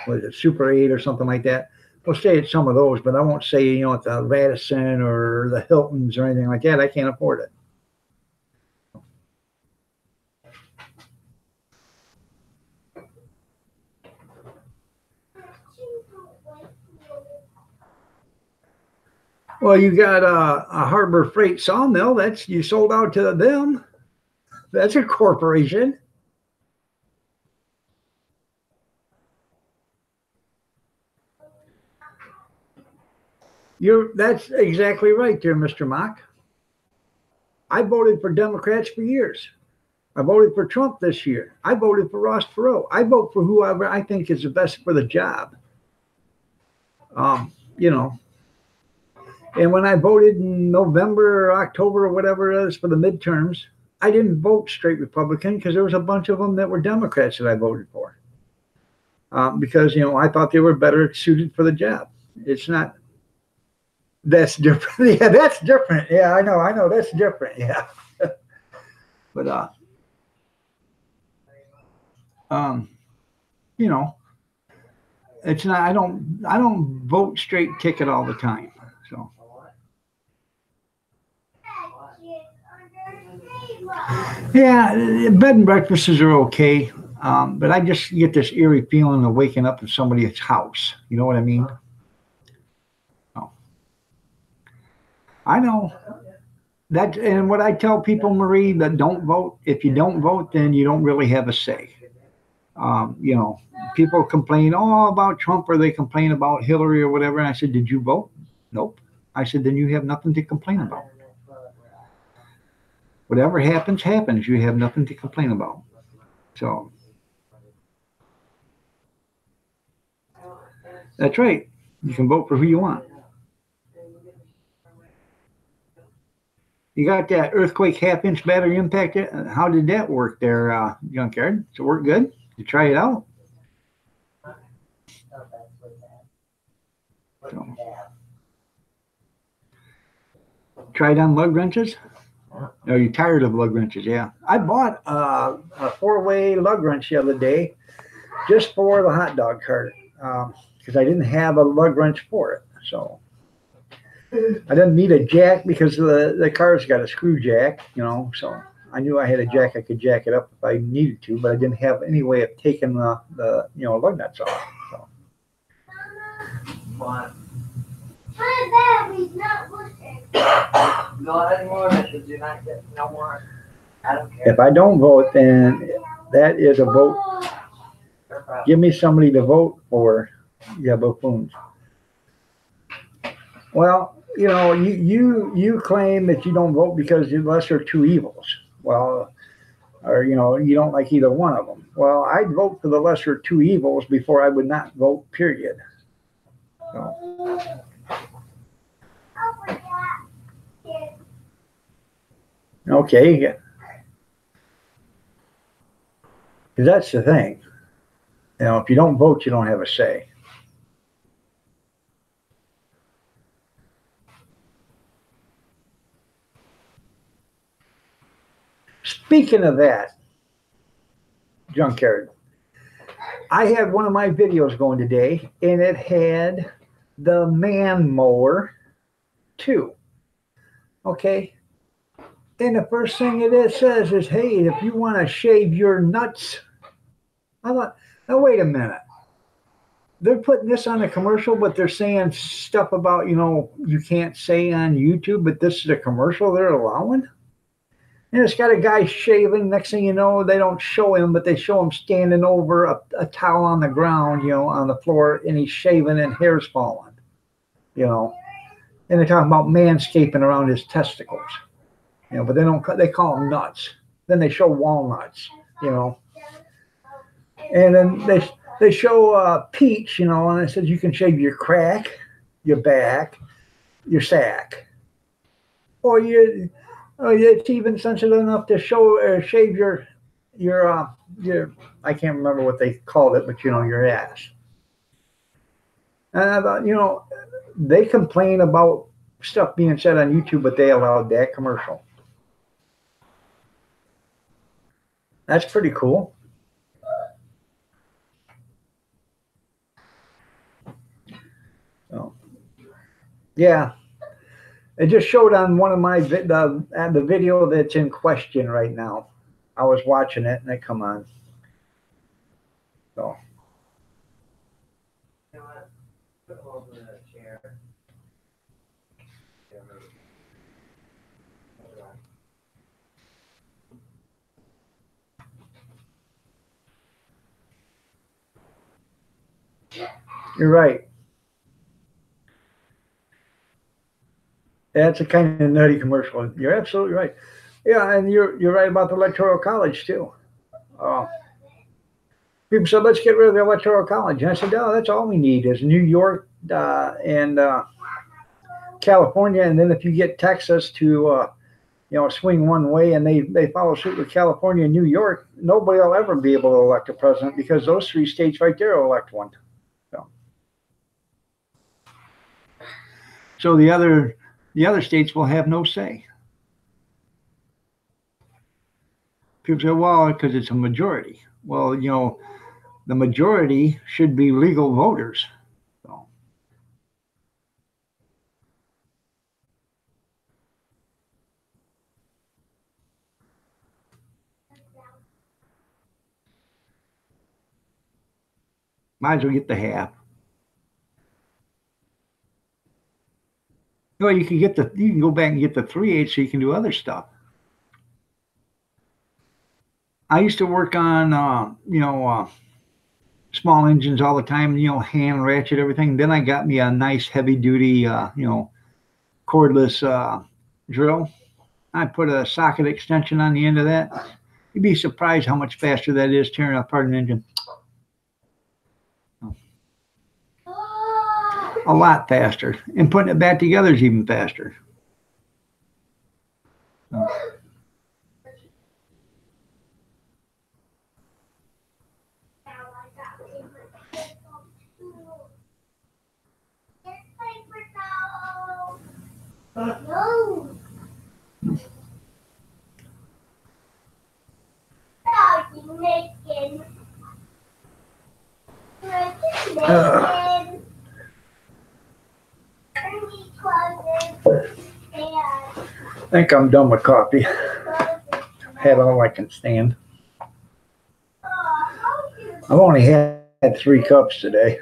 what is it, Super 8 or something like that. I'll stay at some of those, but I won't stay, at the Radisson or the Hiltons or anything like that. I can't afford it. Well, you got a Harbor Freight Sawmill. You sold out to them. That's a corporation. That's exactly right there, Mr. Mock. I voted for Democrats for years. I voted for Trump this year. I voted for Ross Perot. I vote for whoever I think is the best for the job. And when I voted in November or October or whatever it is for the midterms, I didn't vote straight Republican, because there was a bunch of them that were Democrats that I voted for. Because, I thought they were better suited for the job. It's not. That's different. Yeah, that's different. Yeah, I know. That's different. Yeah. But, it's not, I don't vote straight ticket all the time. So. Yeah, bed and breakfasts are okay, but I just get this eerie feeling of waking up in somebody's house. You know what I mean? Oh. I know that, and what I tell people, Marie, that don't vote, if you don't vote, then you don't really have a say. People complain about Trump, or they complain about Hillary or whatever, and I said, did you vote? Nope. I said, then you have nothing to complain about. Whatever happens, happens. You have nothing to complain about. So, that's right. You can vote for who you want. You got that earthquake half-inch battery impact. How did that work there, Junkyard? Does it work good? You try it out? So. Tried on lug wrenches? Are you tired of lug wrenches? Yeah. I bought a 4-way lug wrench the other day just for the hot dog cart, because I didn't have a lug wrench for it. So I didn't need a jack, because the car's got a screw jack, so I knew I had a jack. I could jack it up if I needed to, but I didn't have any way of taking the lug nuts off. So. If I don't vote, then that is a vote. Give me somebody to vote for. Yeah, buffoons. Well, you claim that you don't vote because the lesser of two evils. Well, or you don't like either one of them. Well, I'd vote for the lesser of two evils before I would not vote. Period. So. Okay, because that's the thing. You know, if you don't vote, you don't have a say. Speaking of that, junkyard, I had one of my videos going today, and it had the man mower too. Okay. And the first thing it says is, hey, if you want to shave your nuts. I thought, now wait a minute. They're putting this on a commercial, but they're saying stuff about, you know, you can't say on YouTube, but this is a commercial they're allowing. And it's got a guy shaving. Next thing you know, they don't show him, but they show him standing over a towel on the ground, you know, on the floor, and he's shaving and hair's falling, you know. And they're talking about manscaping around his testicles, you know, but they call them nuts. Then they show walnuts, you know. And then they show peach, you know, and it says you can shave your crack, your back, your sack, or it's even sensitive enough to shave your I can't remember what they called it, but you know, your ass. And I thought, you know, they complain about stuff being said on YouTube, but they allowed that commercial. That's pretty cool. So, yeah. It just showed on one of my the video that's in question right now. I was watching it and it come on. So. You're right. That's a kind of nutty commercial. You're absolutely right. Yeah, and you're right about the Electoral College too. People said, let's get rid of the Electoral College. And I said, no, that's all we need is New York and California. And then if you get Texas to, you know, swing one way and they follow suit with California and New York, nobody will ever be able to elect a president because those three states right there will elect one. So the other states will have no say. People say, well, because it's a majority. Well, you know, the majority should be legal voters. So. Might as well get the half. Well, you can go back and get the 3/8 so you can do other stuff. I used to work on, you know, small engines all the time, you know, hand ratchet everything. Then I got me a nice heavy duty, you know, cordless drill. I put a socket extension on the end of that. You'd be surprised how much faster that is tearing apart an engine. A lot faster. And putting it back together is even faster. So. No. I think I'm done with coffee. I've had all I can stand. I've only had 3 cups today.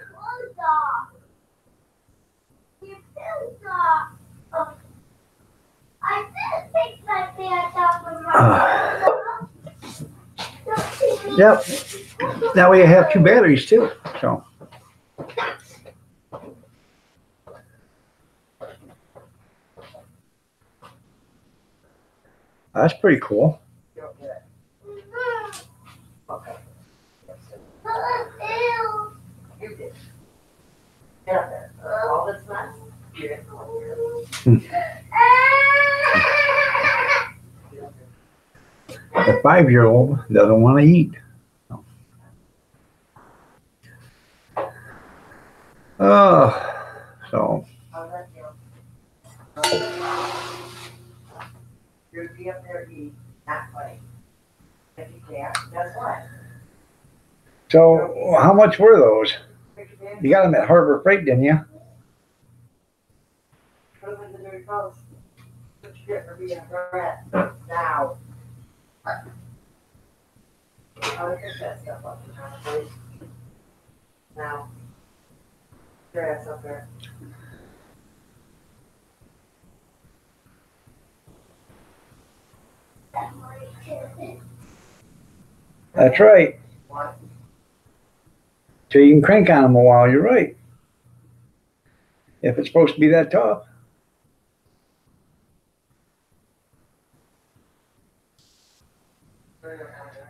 Yep. That way I have 2 batteries too. So. That's pretty cool. The 5-year-old doesn't want to eat. So You're to be up there to eat, not play. If you can't, guess what? So how much were those? You got them at Harbor Freight, didn't you? Put them in the dirty post. What you get for being a brat now? I'll pick that stuff up, please. Now. Your ass up there. That's right. What? So you can crank on them a while. You're right. If it's supposed to be that tough.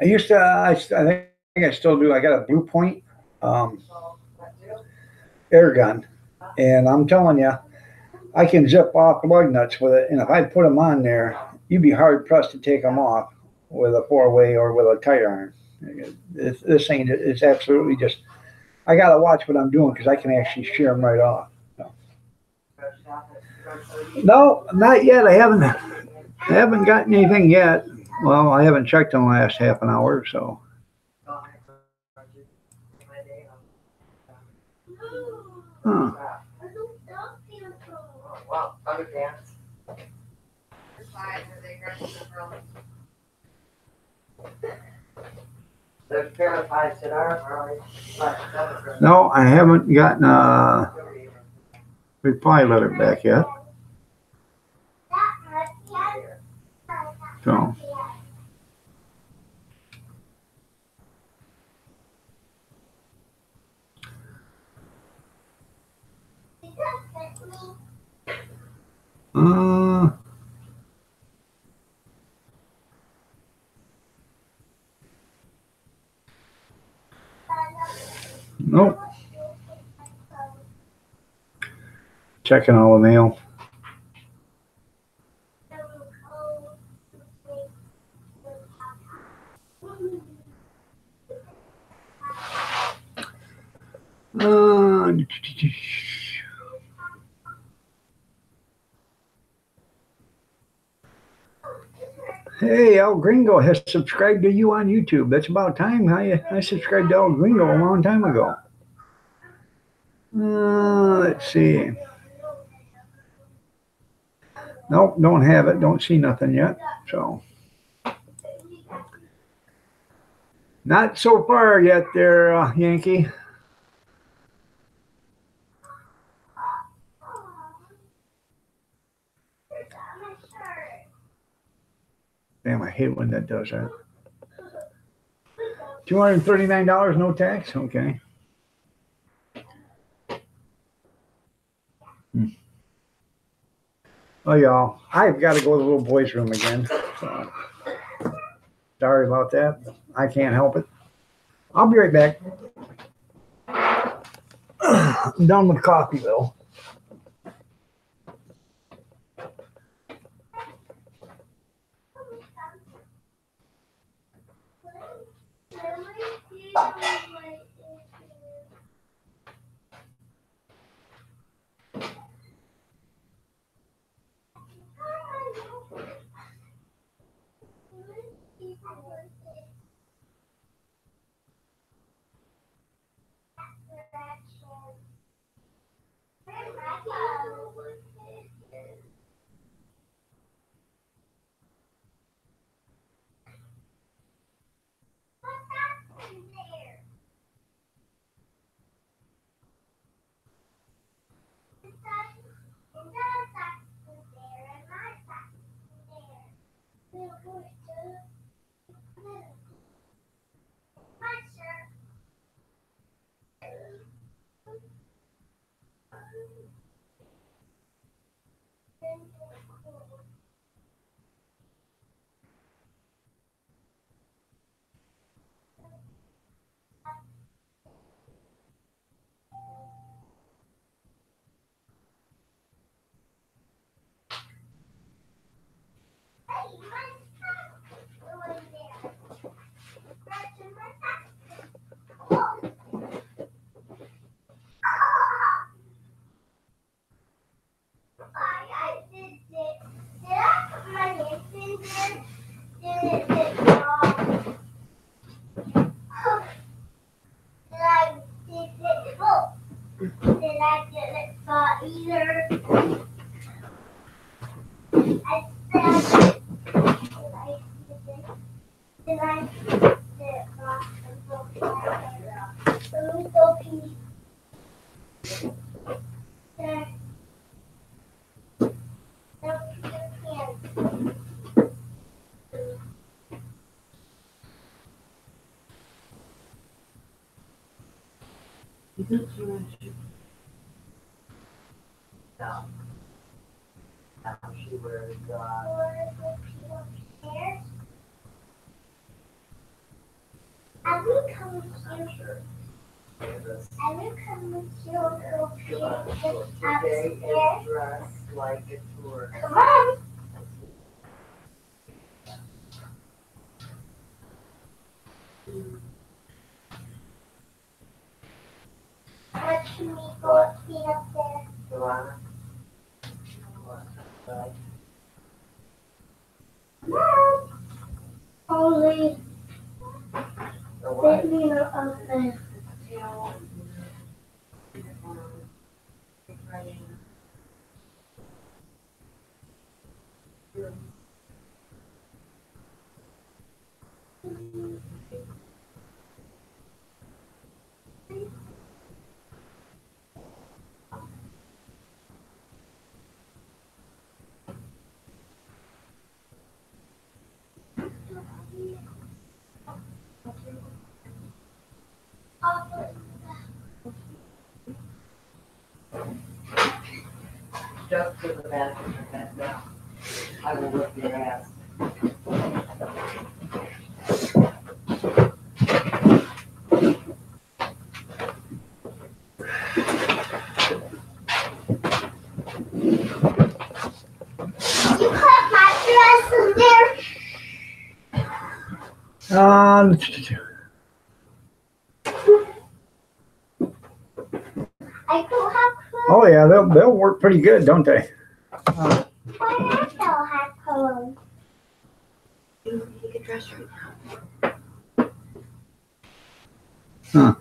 I used to. I think I still do. I got a Blue Point air gun, and I'm telling you, I can zip off lug nuts with it. And if I put them on there, you'd be hard pressed to take them off with a 4-way or with a tire iron. This thing is absolutely just. I gotta watch what I'm doing because I can actually shear them right off. No, not yet. I haven't gotten anything yet. Well, I haven't checked in the last half an hour or so. Huh. Well, other dance. There's pair of pies that are early. No, I haven't gotten a reply letter back yet. So. Nope. Checking all the mail. Hey, El Gringo has subscribed to you on YouTube. That's about time. I subscribed to El Gringo a long time ago. Let's see. Nope, don't have it. Don't see nothing yet. So, not so far yet there, Yankee. Damn, I hate when that does that. $239, no tax? Okay. Oh, y'all, I've got to go to the little boy's room again. So, sorry about that. I can't help it. I'll be right back. I'm done with coffee, though. No. Now she wears, I will come with I'm you. sure. I will come with you. Go Today upstairs. is dressed like a tourist. Come on. Watch me go be up there. Joanna? Mom. Only The what? let me know up there. Just to the bathroom and bend down. I will whip your ass. You put my dress in there. I don't have clothes. Oh yeah, they'll work pretty good, don't they? Why I don't have clothes? You need a dress right now.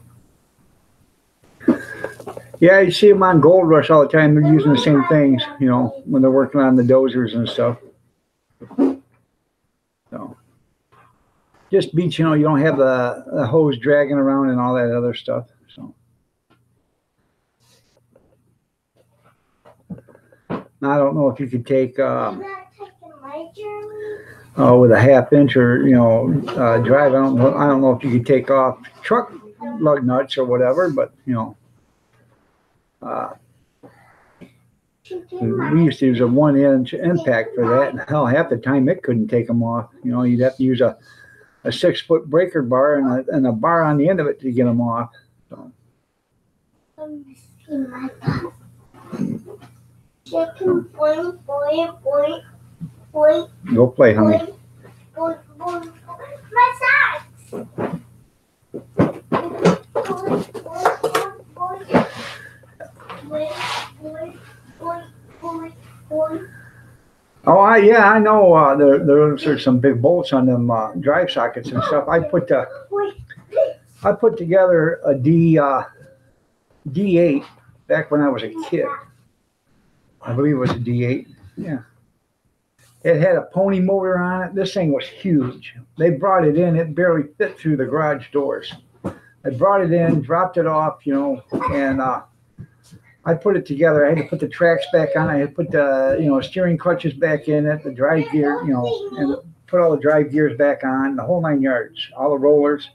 Yeah, you see them on Gold Rush all the time. They're using the same things, you know, when they're working on the dozers and stuff. So just beats, you know, you don't have the hose dragging around and all that other stuff. So now, I don't know if you could take I'm not taking my journey. with a half inch or drive. I don't know if you could take off truck lug nuts or whatever, but you know. We used to use a 1-inch impact for that, and hell, half the time it couldn't take them off. You know, you'd have to use a 6-foot breaker bar and a bar on the end of it to get them off. So. Let me see my butt. Chicken, boing, boing, boing, boing, Go play, honey. boing, boing, boing, boing. My socks. Boing, boing, boing, boing. Boing, boing, boing, boing, boing. Oh, I know. There's some big bolts on them drive sockets and stuff. I put together a D8 back when I was a kid. I believe it was a D8. Yeah. It had a pony motor on it. This thing was huge. They brought it in. It barely fit through the garage doors. I brought it in, dropped it off, you know, and I put it together. I had to put the tracks back on. I had to put the, steering clutches back in it, the drive gear, and put all the drive gears back on, the whole 9 yards, all the rollers.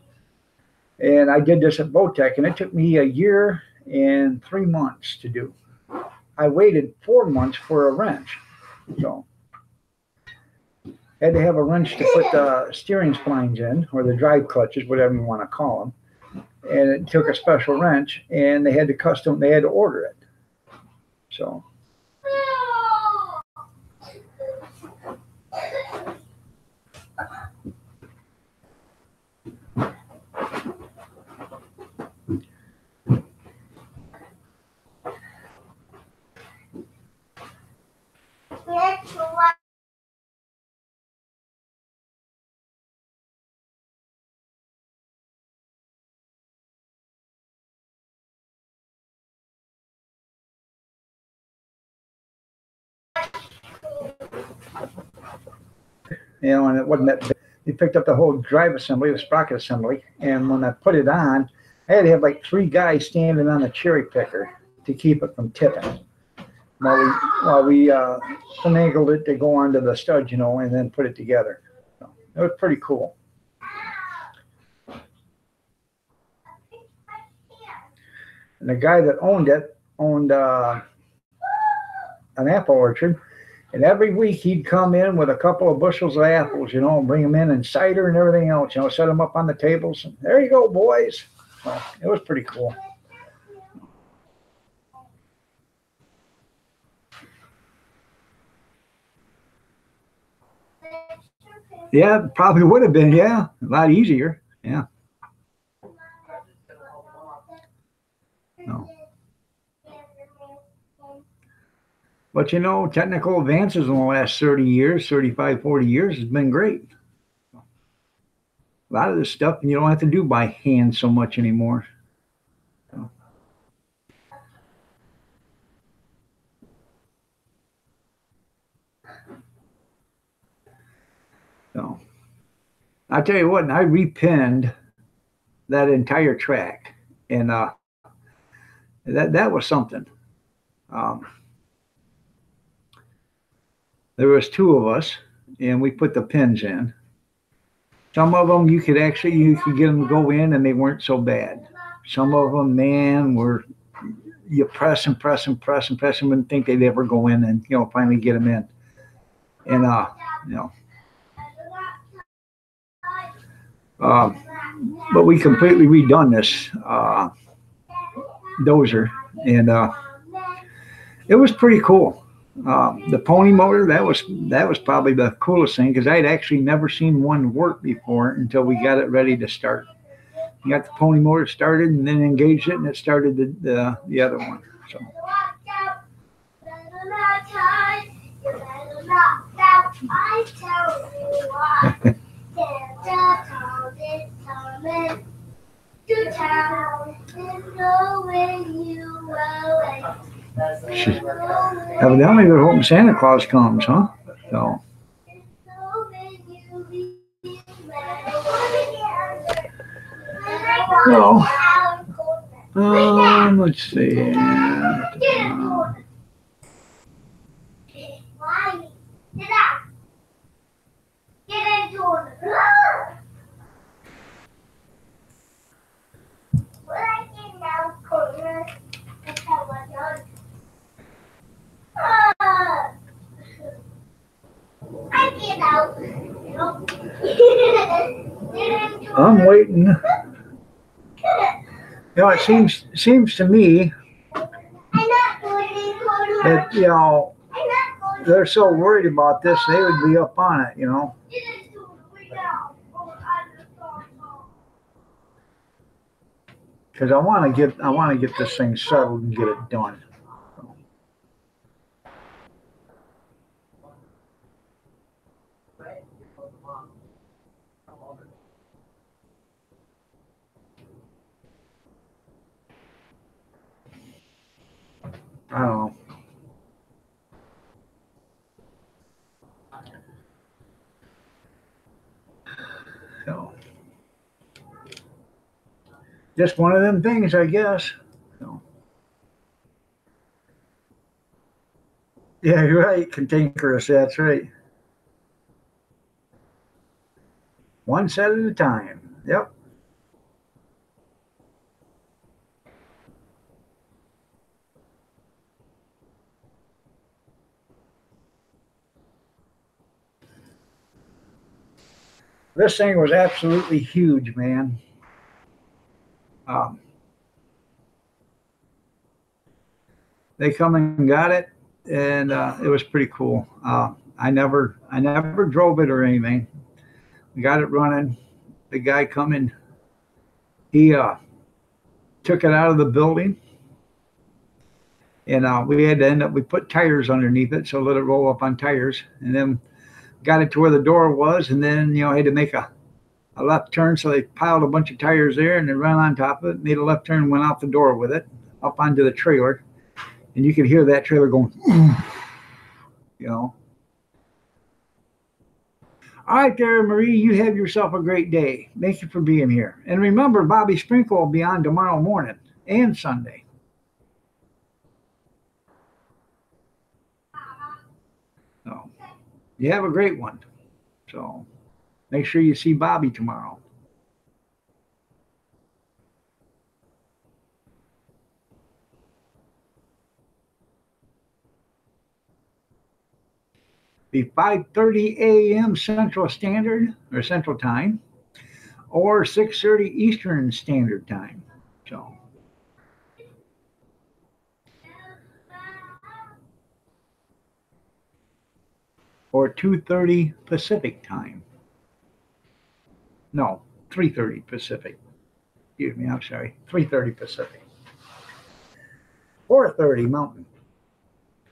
And I did this at Botec, and it took me a year and 3 months to do. I waited 4 months for a wrench. So had to have a wrench to put the steering splines in, or the drive clutches, whatever you want to call them. And it took a special wrench, and they had to order it. So. And it wasn't that big. he picked up the whole drive assembly, the sprocket assembly, and when I put it on, I had to have like 3 guys standing on the cherry picker to keep it from tipping while we finagled it to go onto the stud, you know, and then put it together. So it was pretty cool. And the guy that owned it owned an apple orchard, and every week he'd come in with a couple of bushels of apples, you know, and bring them in and cider and everything else, you know, set them up on the tables. And there you go, boys. So it was pretty cool. Yeah, probably would have been, yeah, a lot easier, yeah. No. But you know, technical advances in the last 30 years, 35, 40 years has been great. A lot of this stuff you don't have to do by hand so much anymore. So I tell you what, and I repinned that entire track, and that was something. There was 2 of us, and we put the pins in. Some of them you could get them to go in, and they weren't so bad. Some of them, man, you press and press and press and press them and think they'd ever go in, and you know, finally get them in. And you know, but we completely redone this dozer, and it was pretty cool. The pony motor, that was probably the coolest thing, because I'd actually never seen one work before until we got it ready to start. You got the pony motor started and then engaged it, and it started the other one. So. Evidently, they're hoping Santa Claus comes, huh? So. Well, let's see. I'm waiting. You know, it seems to me that, you know, they're so worried about this, they would be up on it, you know. Because I want to get this thing settled and get it done. I don't know. So, just one of them things, I guess. So. Yeah, you're right, cantankerous, that's right. One set at a time. Yep. This thing was absolutely huge, man. They come and got it, and it was pretty cool. I never drove it or anything. We got it running. The guy come in. He took it out of the building, and we put tires underneath it, so let it roll up on tires, and then got it to where the door was, and then, you know, I had to make a left turn, so they piled a bunch of tires there and then ran on top of it, made a left turn, went out the door with it up onto the trailer, and you could hear that trailer going, you know. All right there, Marie, you have yourself a great day. Thank you for being here. And remember, Bobby Sprinkle will be on tomorrow morning and Sunday. So you have a great one. So make sure you see Bobby tomorrow. Be 5:30 a.m. Central Standard or Central Time, or 6:30 Eastern Standard Time. So, or 2:30 Pacific Time. No, 3:30 Pacific. Excuse me, I'm sorry. 3:30 Pacific. 4:30 Mountain.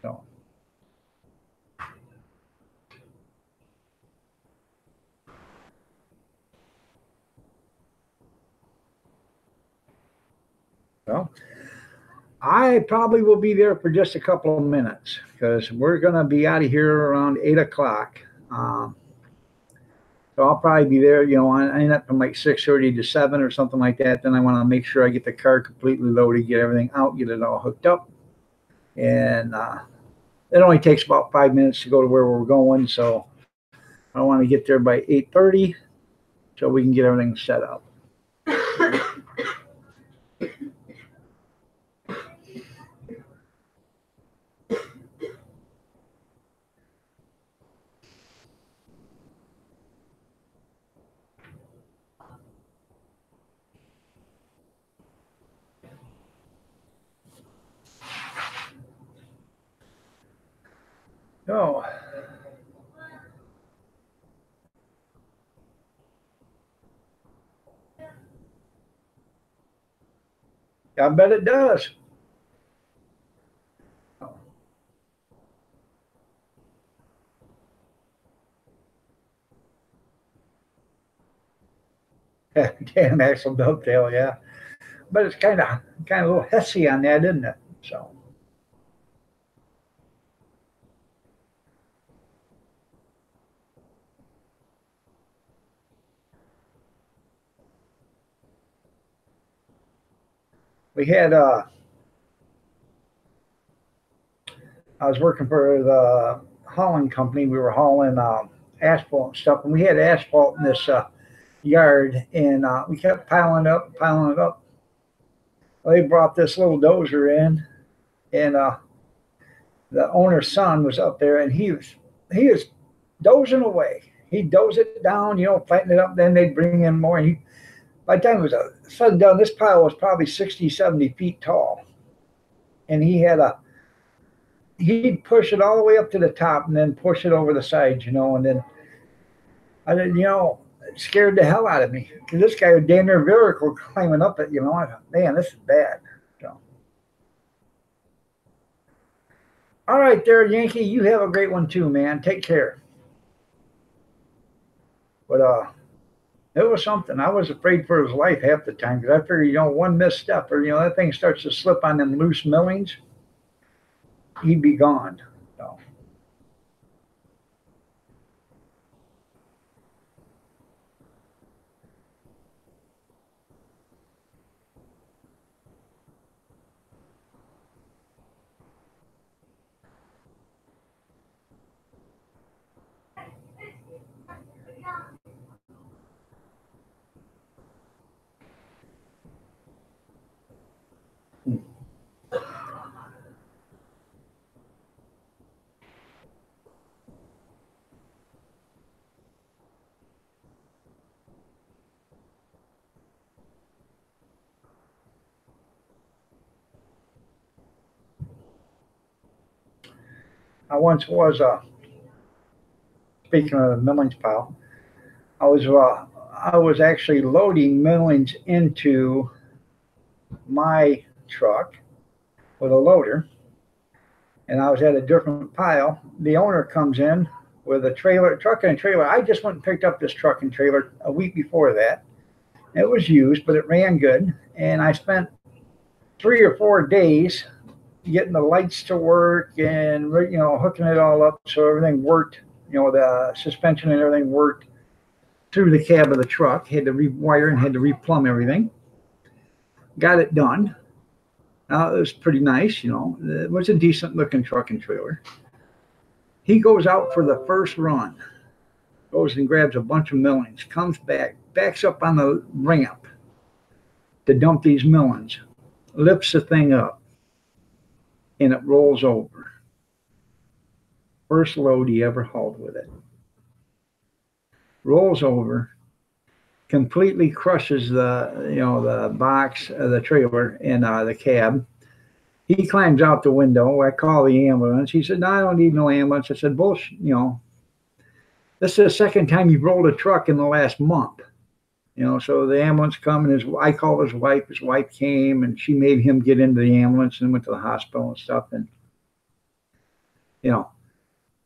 So, well, I probably will be there for just a couple of minutes because we're going to be out of here around 8 o'clock. So I'll probably be there, I end up from like 6:30 to 7 or something like that. Then I want to make sure I get the car completely loaded, get everything out, get it all hooked up. And it only takes about 5 minutes to go to where we're going. So I want to get there by 8:30 so we can get everything set up. Oh. I bet it does. Damn axle dovetail, yeah. But it's kind of a little hessy on that, isn't it? So. We had I was working for the hauling company. We were hauling asphalt and stuff, and we had asphalt in this yard, and we kept piling it up. Well, they brought this little dozer in, and the owner's son was up there, and he was dozing away. He'd doze it down, flatten it up, then they'd bring in more, and by the time it was said and done, this pile was probably 60, 70 feet tall. And he'd push it all the way up to the top and then push it over the sides, and then I didn't, it scared the hell out of me because this guy was damn near vertical climbing up it, I thought, man, this is bad. So, all right there, Yankee, you have a great one too, man. Take care. But it was something. I was afraid for his life half the time because I figured, one misstep or, that thing starts to slip on them loose millings, he'd be gone. So. I once was speaking of the millings pile. I was actually loading millings into my truck with a loader, and I was at a different pile. The owner comes in with a truck and a trailer. I just went and picked up this truck and trailer a week before that. It was used, but it ran good, and I spent 3 or 4 days getting the lights to work and hooking it all up so everything worked You know, the suspension and everything worked through the cab of the truck. Had to rewire and had to replumb everything. Got it done. It was pretty nice, you know. It was a decent looking truck and trailer. He goes out for the first run, goes and grabs a bunch of millings, comes back, backs up on the ramp to dump these millings, lifts the thing up, and it rolls over. First load he ever hauled with it. Rolls over, completely crushes the box, the trailer, and the cab. He climbs out the window. I call the ambulance. He said, "No, I don't need no ambulance." I said, "Bullshit, you know, this is the second time you've rolled a truck in the last month." You know, so the ambulance come, and I called his wife. His wife came, and she made him get into the ambulance and went to the hospital and stuff. And, you know,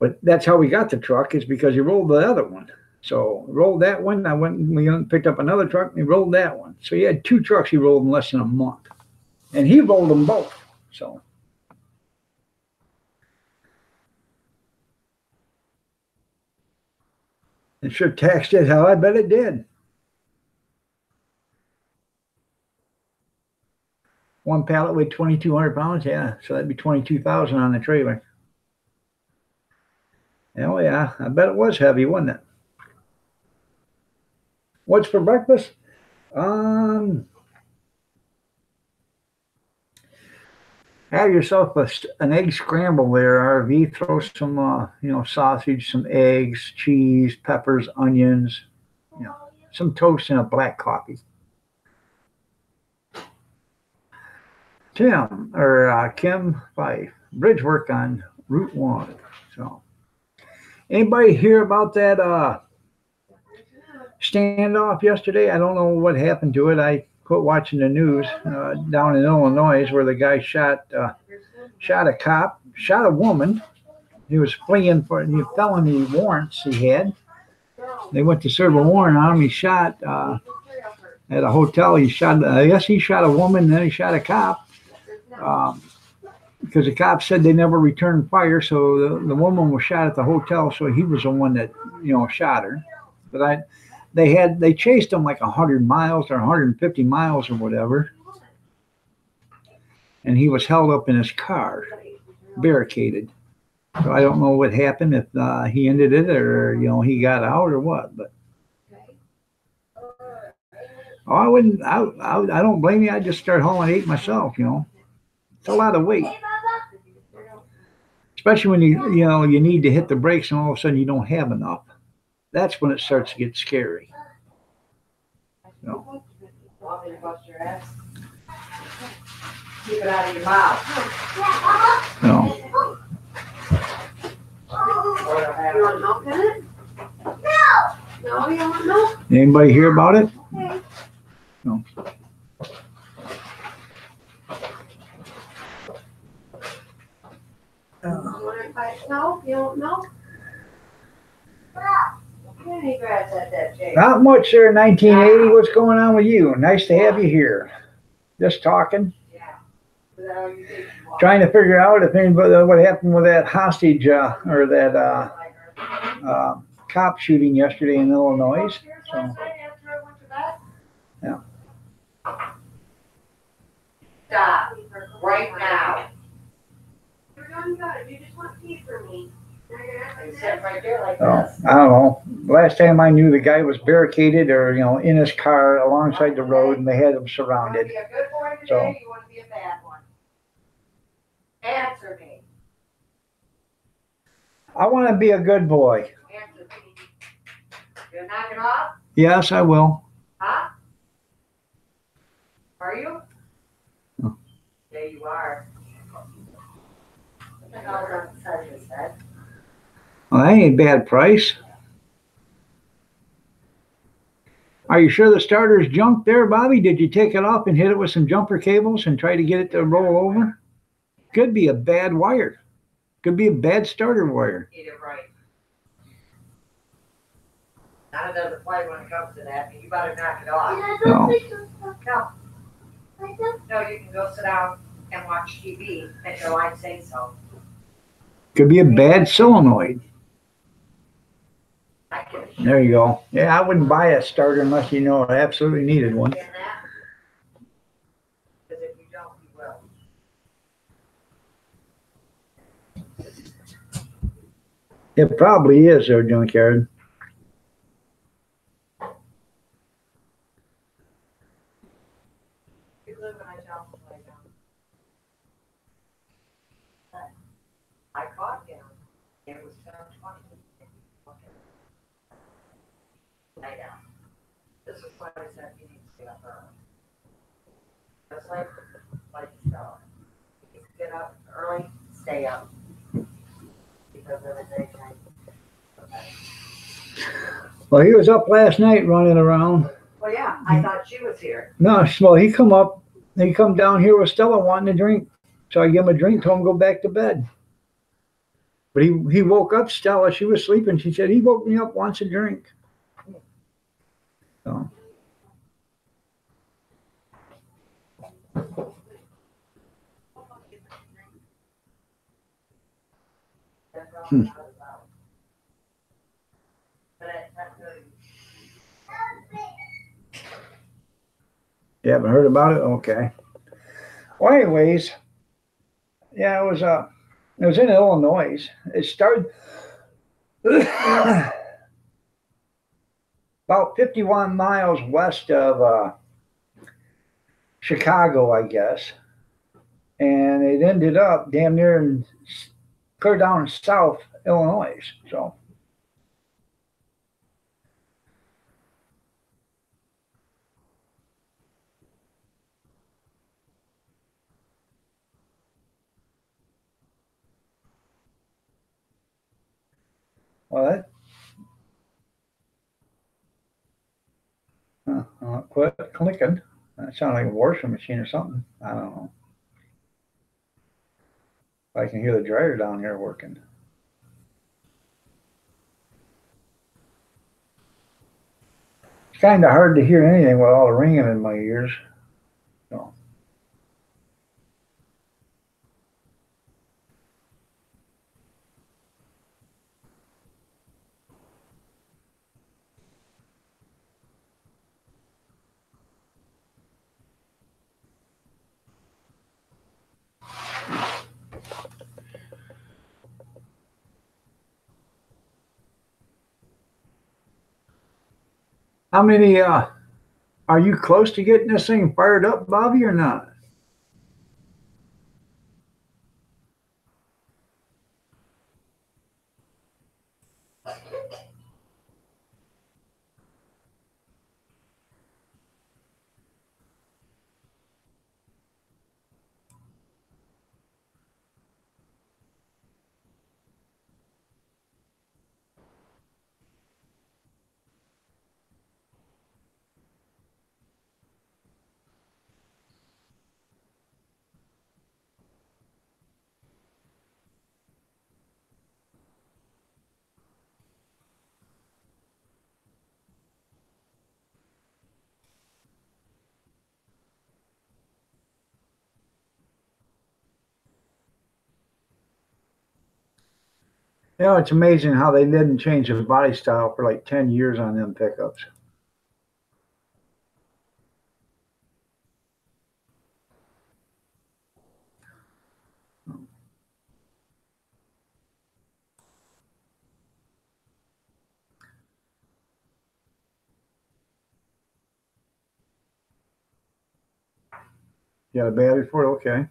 but that's how we got the truck, is because he rolled the other one. So rolled that one. I went and we picked up another truck, and he rolled that one. So he had 2 trucks he rolled in less than a month. And he rolled them both. So it sure taxed it hell. I bet it did. One pallet weighed 2,200 pounds. Yeah, so that'd be 22,000 on the trailer. Oh yeah, I bet it was heavy, wasn't it? What's for breakfast? Have yourself an egg scramble there, RV. Throw some, sausage, some eggs, cheese, peppers, onions, some toast, and a black coffee. Kim Fife, bridge work on Route 1. So, anybody hear about that standoff yesterday? I don't know what happened to it. I quit watching the news down in Illinois, where the guy shot a cop, shot a woman. He was fleeing for the felony warrants he had. They went to serve a warrant on him. He shot at a hotel. He shot a woman, then he shot a cop. Because the cops said they never returned fire, so the woman was shot at the hotel, so he was the one that shot her. But they chased him like 100 miles or 150 miles or whatever, and he was held up in his car, barricaded. So I don't know what happened, if he ended it or he got out or what. But I wouldn't. I don't blame you. I'd just start hauling 8 myself. It's a lot of weight, especially when you need to hit the brakes and all of a sudden you don't have enough. That's when it starts to get scary. Want me to bust your ass? Keep it out of your mouth. No. You want milk in it? No, you don't want milk? Anybody hear about it? No. No, you don't know? He grabs at that Jake. Not much there, 1980. What's going on with you? Nice to have you here. Just talking. Yeah. Trying to figure out if anybody, what happened with that hostage or that cop shooting yesterday in Illinois. So, yeah. Stop right now. You're doing good. You just want tea for me. You sit right there like So, this. I don't know. Last time I knew, the guy was barricaded or in his car alongside the road, and they had him You want to surrounded. be a good boy today, So- or you want to be a bad one? Answer me. I want to be a good boy. Answer me. You're knocking off? Yes, I will. Huh? Are you? No. Yeah, you are. What the hell is on the side of his head? Well, that ain't a bad price. Are you sure the starter's junk there, Bobby? Did you take it off and hit it with some jumper cables and try to get it to roll over? Could be a bad wire. Could be a bad starter wire. Get it right. None of it doesn't play when it comes to that, and you better knock it off. No. No, you can go sit down and watch TV until I say so. Could be a bad solenoid. I can There you go. Yeah, I wouldn't buy a starter unless you know I absolutely needed one. understand that. Because if you don't, you will. It probably is their junkyard. You live in a job play down. I caught him. It was 7:20. Lay down. This is why I said you need to get up early. Just like Stella. You need to get up early, stay up. Because of the daytime. Well, he was up last night running around. Well, yeah, I thought she was here. No, well, he come down here with Stella wanting a drink. So I give him a drink, told him to go back to bed. But he woke up Stella. She was sleeping. She said, he woke me up, wants a drink. So. Hmm. You haven't heard about it? Okay. Well, anyways, yeah, it was in Illinois. It started about 51 miles west of Chicago, I guess, and it ended up damn near clear down in South Illinois. So. Well, quit clicking. That sounded like a washing machine or something. I don't know. I can hear the dryer down here working. It's kind of hard to hear anything with all the ringing in my ears. So. How many, are you close to getting this thing fired up, Bobby, or not? You know, it's amazing how they didn't change the body style for like 10 years on them pickups. You got a battery for it? Okay.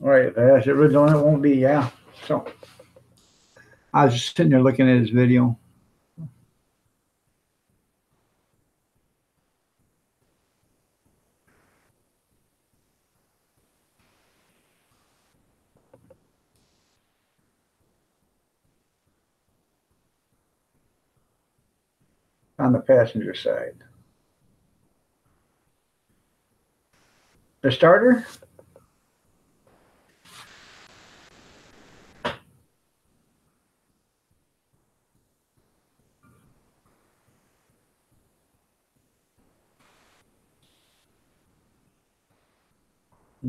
All right, if it has it written on it, won't be, yeah. So I was just sitting there looking at his video. On the passenger side. The starter?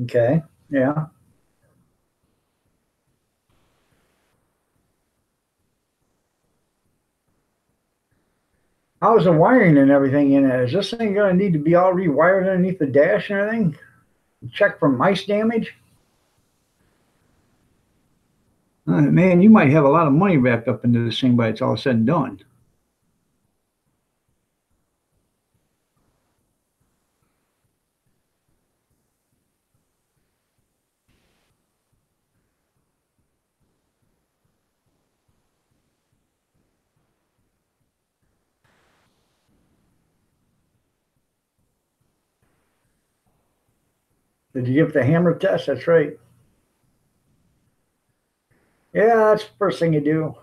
Okay. Yeah. How's the wiring and everything in it? Is this thing going to need to be all rewired underneath the dash and everything? Check for mice damage? Man, you might have a lot of money wrapped up into this thing by it's all said and done. Did you give the hammer test? That's right. Yeah, that's the first thing you do.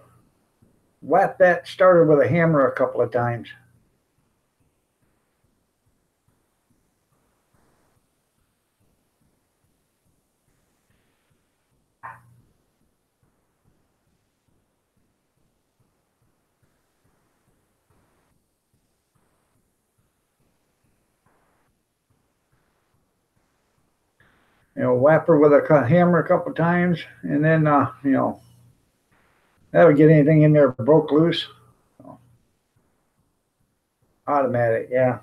Whap that starter with a hammer a couple of times. Whap her with a hammer a couple of times, and then, that would get anything in there broke loose. Automatic, yeah.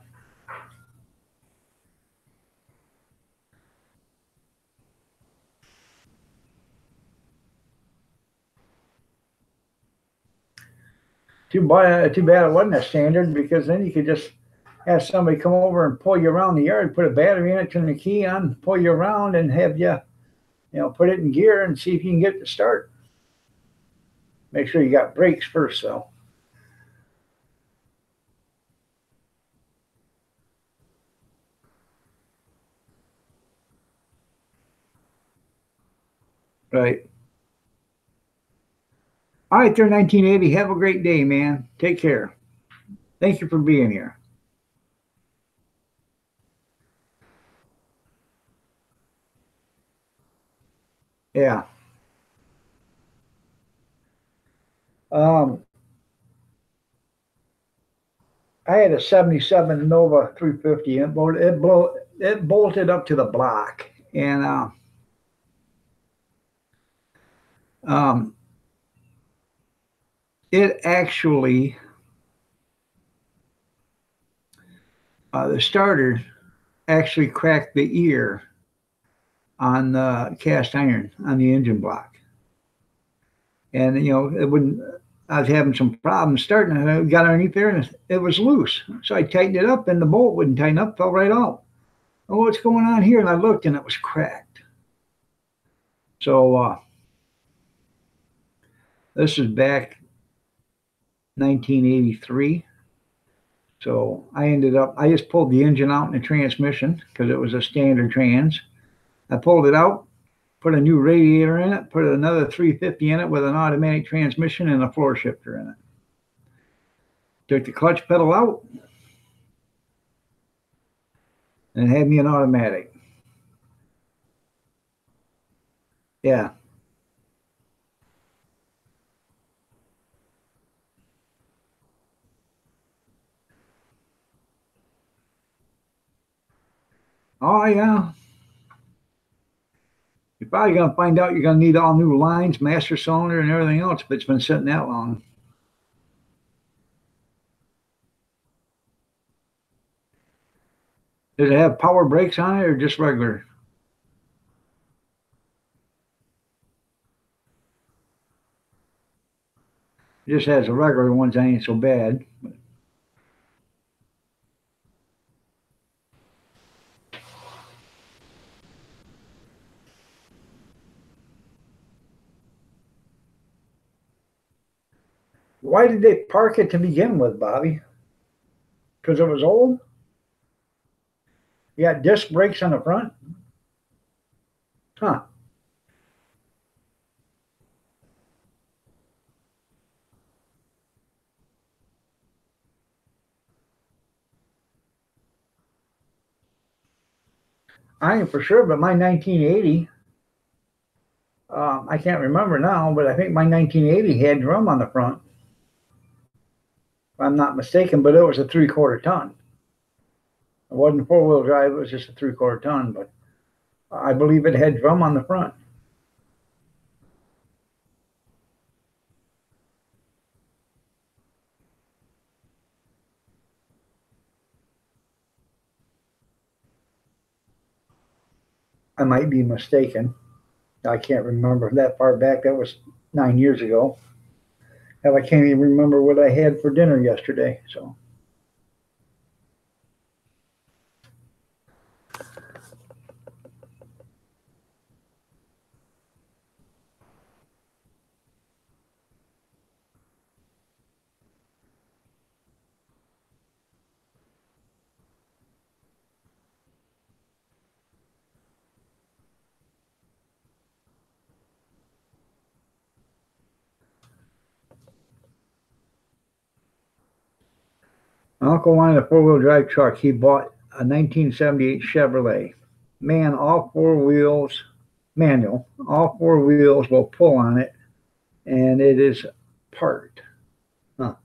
Too bad it wasn't a standard, because then you could just have somebody come over and pull you around the yard, put a battery in it, turn the key on, pull you around, and have you, put it in gear and see if you can get it to start. Make sure you got brakes first, though. Right. All right, there, 1980. Have a great day, man. Take care. Thank you for being here. Yeah. Um, I had a 77 Nova 350. It bolted up to the block. And um, it actually, the starter actually cracked the ear on the cast iron on the engine block. And, it wouldn't, I was having some problems starting, and I got underneath there and it was loose. So I tightened it up and the bolt wouldn't tighten up, fell right out. Oh, what's going on here? And I looked and it was cracked. So this is back 1983. So I just pulled the engine out and the transmission because it was a standard trans. I pulled it out, put a new radiator in it, put another 350 in it with an automatic transmission and a floor shifter in it. Took the clutch pedal out and had me an automatic. Yeah. Oh, yeah. You're probably going to find out you're going to need all new lines, master cylinder, and everything else if it's been sitting that long. Does it have power brakes on it or just regular? It just has the regular ones that ain't so bad. Why did they park it to begin with, Bobby? Because it was old? You got disc brakes on the front? Huh. I ain't for sure, but my 1980, I can't remember now, but I think my 1980 had drum on the front. If I'm not mistaken, but it was a 3/4 ton. It wasn't 4-wheel drive, it was just a 3/4 ton, but I believe it had drum on the front. I might be mistaken. I can't remember that far back. That was 9 years ago. Hell, I can't even remember what I had for dinner yesterday. So my uncle wanted a four-wheel drive truck. He bought a 1978 Chevrolet. Man, all four wheels, manual, all four wheels will pull on it, and it is parked. Huh.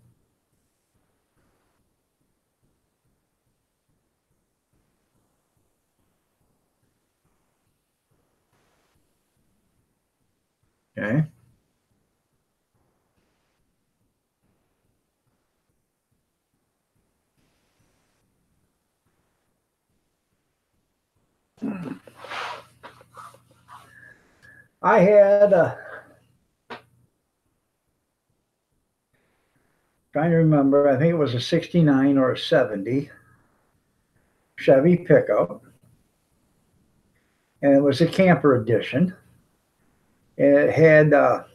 Okay. I had trying to remember, I think it was a 69 or a 70 Chevy pickup, and it was a camper edition. And it had, if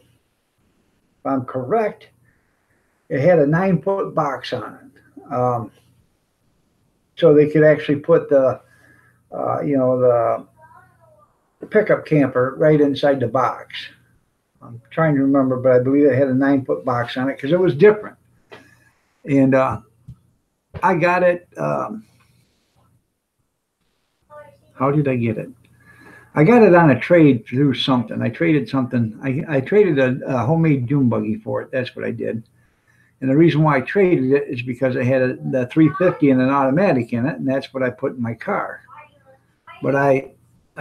I'm correct, it had a 9-foot box on it. So they could actually put the pickup camper right inside the box. I'm trying to remember, but I believe it had a 9-foot box on it because it was different. And I got it. How did I get it? I got it on a trade through something. I traded something. I traded a homemade dune buggy for it. That's what I did. And the reason why I traded it is because it had the 350 and an automatic in it, and that's what I put in my car. But I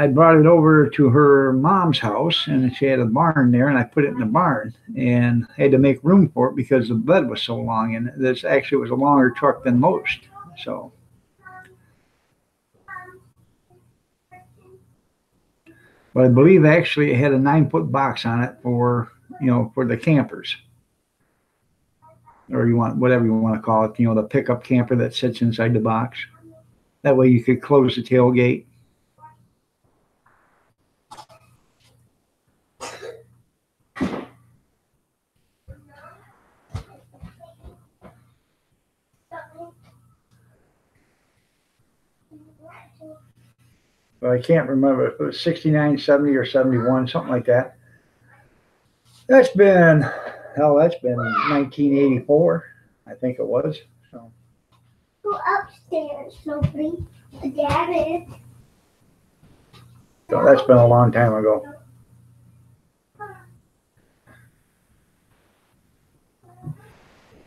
brought it over to her mom's house, and she had a barn there, and I put it in the barn and had to make room for it because the bed was so long, and this actually was a longer truck than most. So, but I believe actually it had a 9-foot box on it for the campers, or whatever you want to call it, the pickup camper that sits inside the box. That way you could close the tailgate. But I can't remember if it was 69, 70, or 71, something like that. That's been 1984, I think it was. So. Go upstairs, Sophie. Dad is. So that's been a long time ago.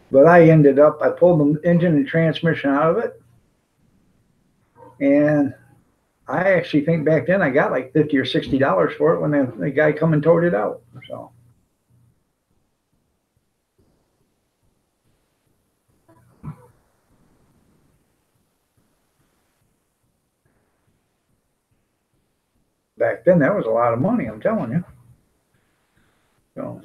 But I pulled the engine and transmission out of it. And I actually think back then I got like $50 or $60 for it when the guy come and towed it out. So. Back then, that was a lot of money, I'm telling you. So.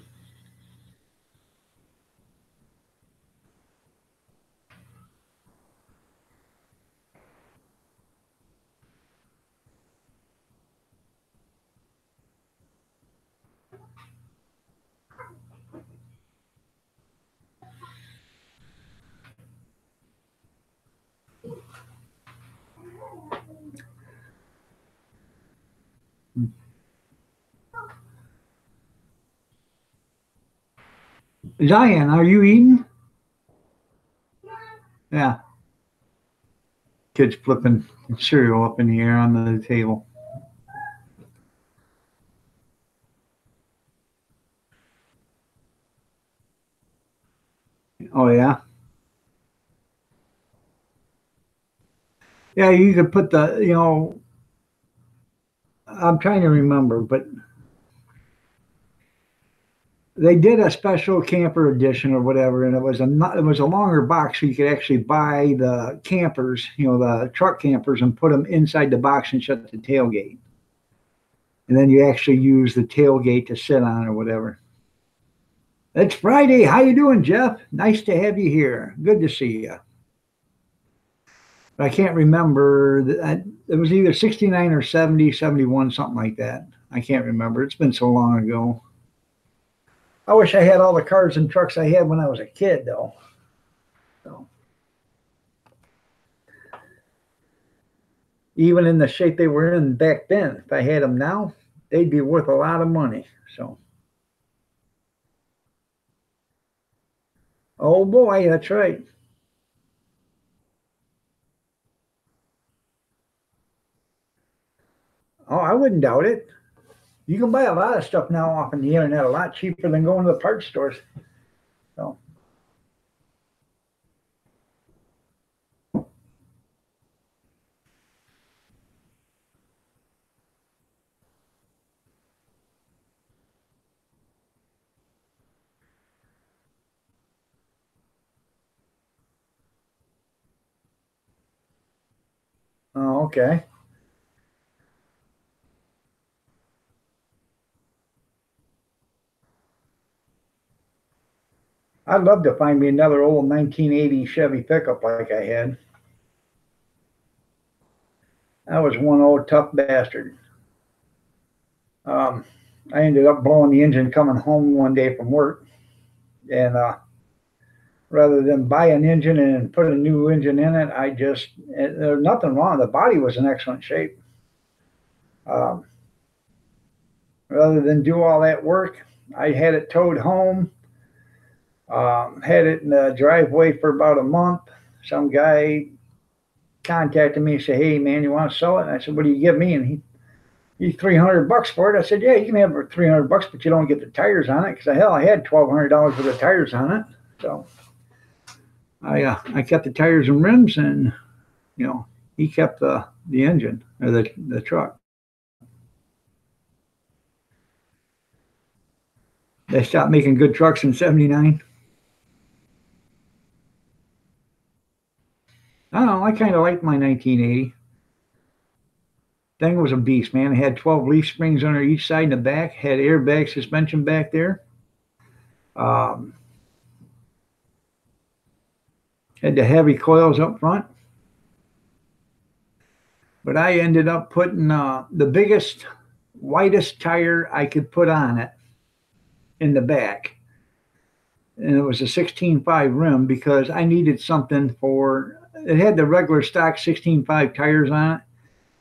Zion, are you eating? Yeah. Kids flipping cereal up in the air on the table. Oh, yeah? Yeah, you could put I'm trying to remember, but they did a special camper edition or whatever, and it was a longer box, so you could actually buy the campers, the truck campers, and put them inside the box and shut the tailgate. And then you actually use the tailgate to sit on or whatever. It's Friday. How you doing, Jeff? Nice to have you here. Good to see you. I can't remember. It was either 69 or 70, 71, something like that. I can't remember. It's been so long ago. I wish I had all the cars and trucks I had when I was a kid, though. So, even in the shape they were in back then, if I had them now, they'd be worth a lot of money. So, oh boy, that's right. Oh, I wouldn't doubt it. You can buy a lot of stuff now off on the internet a lot cheaper than going to the parts stores. So. Oh, okay. I'd love to find me another old 1980 Chevy pickup like I had. That was one old tough bastard. I ended up blowing the engine coming home one day from work. And rather than buy an engine and put a new engine in it, there's nothing wrong. The body was in excellent shape. Rather than do all that work, I had it towed home. Had it in the driveway for about a month. Some guy contacted me and said, "Hey man, you want to sell it?" And I said, "What do you give me?" And he's $300 for it. I said, "Yeah, you can have it for $300, but you don't get the tires on it." Because I had $1,200 worth of tires on it. So I kept the tires and rims, and he kept the engine or the truck. They stopped making good trucks in '79. I don't know. I kind of liked my 1980. Thing was a beast, man. It had 12 leaf springs under each side and the back. Had airbag suspension back there. Had the heavy coils up front. But I ended up putting the biggest, widest tire I could put on it in the back. And it was a 16.5 rim because I needed something it had the regular stock 16.5 tires on it.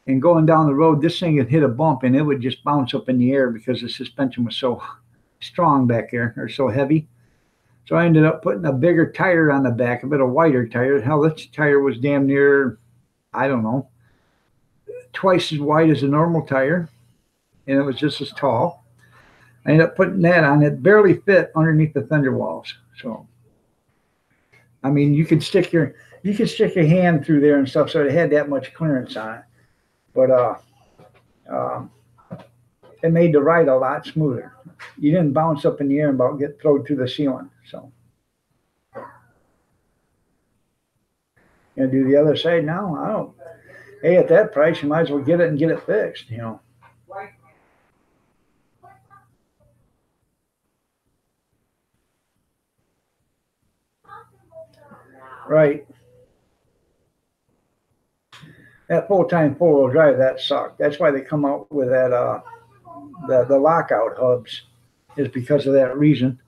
And going down the road, this thing would hit a bump and it would just bounce up in the air because the suspension was so strong back there, or so heavy. So I ended up putting a bigger tire on the back, a bit of wider tire. Hell, this tire was damn near, I don't know, twice as wide as a normal tire. And it was just as tall. I ended up putting that on. It barely fit underneath the fender walls. So, I mean, you could stick your hand through there and stuff, so it had that much clearance on it. But it made the ride a lot smoother. You didn't bounce up in the air and about get thrown through the ceiling. So, gonna do the other side now? I don't. Hey, at that price, you might as well get it and get it fixed. Right. That full-time four-wheel drive, that sucked. That's why they come out with that the lockout hubs, is because of that reason.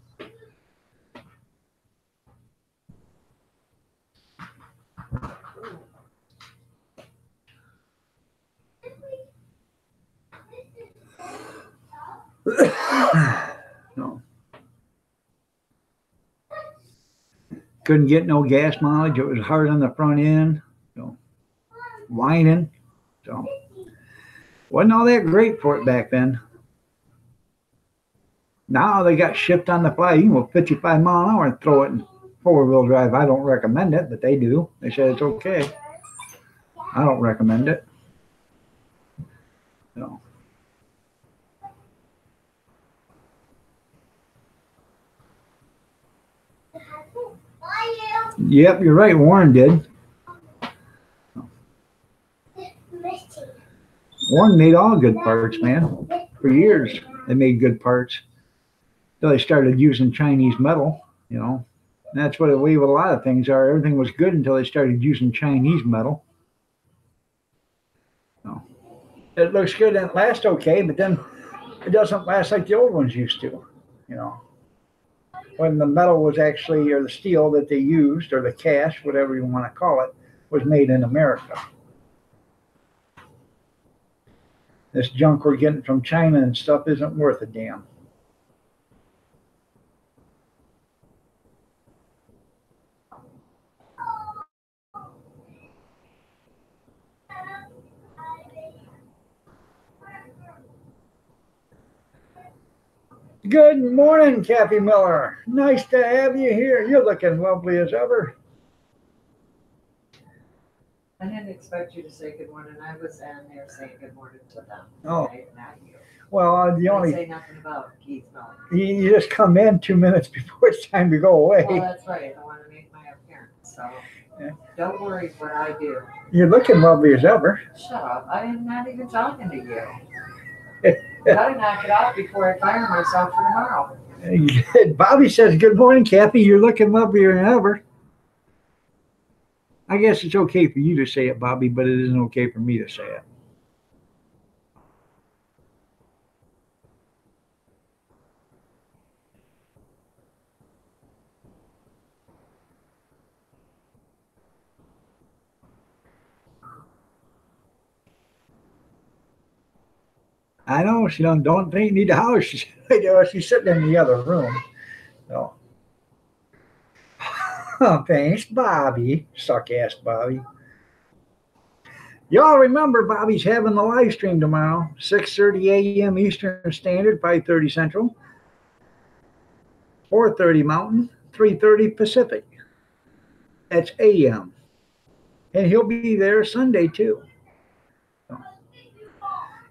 No. Couldn't get no gas mileage. It was hard on the front end. So, whining. So, wasn't all that great for it back then. Now they got shipped on the fly. You can go 55 mile an hour and throw it in four-wheel drive. I don't recommend it, but they do. They said it's okay. I don't recommend it. So, Yep, you're right. Warren did. Warren made all good parts, man. For years, they made good parts. Until they started using Chinese metal, you know. And that's what the way with a lot of things are. Everything was good until they started using Chinese metal. So, it looks good and it lasts okay, but then it doesn't last like the old ones used to, you know. When the metal was actually, or the steel that they used, or the cast, whatever you want to call it, was made in America. This junk we're getting from China and stuff isn't worth a damn. Good morning, Kathy Miller. Nice to have you here. You're looking lovely as ever. I didn't expect you to say good morning. I was down there saying good morning to them. Oh. Right? Not you. Well, the I only didn't say nothing about Keith Miller. you just come in 2 minutes before it's time to go away. Well, that's right. I want to make my appearance. So Yeah. don't worry what I do. You're looking lovely as ever. Shut up. I am not even talking to you. Gotta knock it off before I fire myself for tomorrow. Bobby says, good morning, Kathy. You're looking lovelier than ever. I guess it's okay for you to say it, Bobby, but it isn't okay for me to say it. I know she don't think need the house. She's sitting in the other room. So. Thanks, Bobby. Suck ass, Bobby. Y'all remember Bobby's having the live stream tomorrow, 6:30 a.m. Eastern Standard, 5:30 Central, 4:30 Mountain, 3:30 Pacific. That's a.m. And he'll be there Sunday too.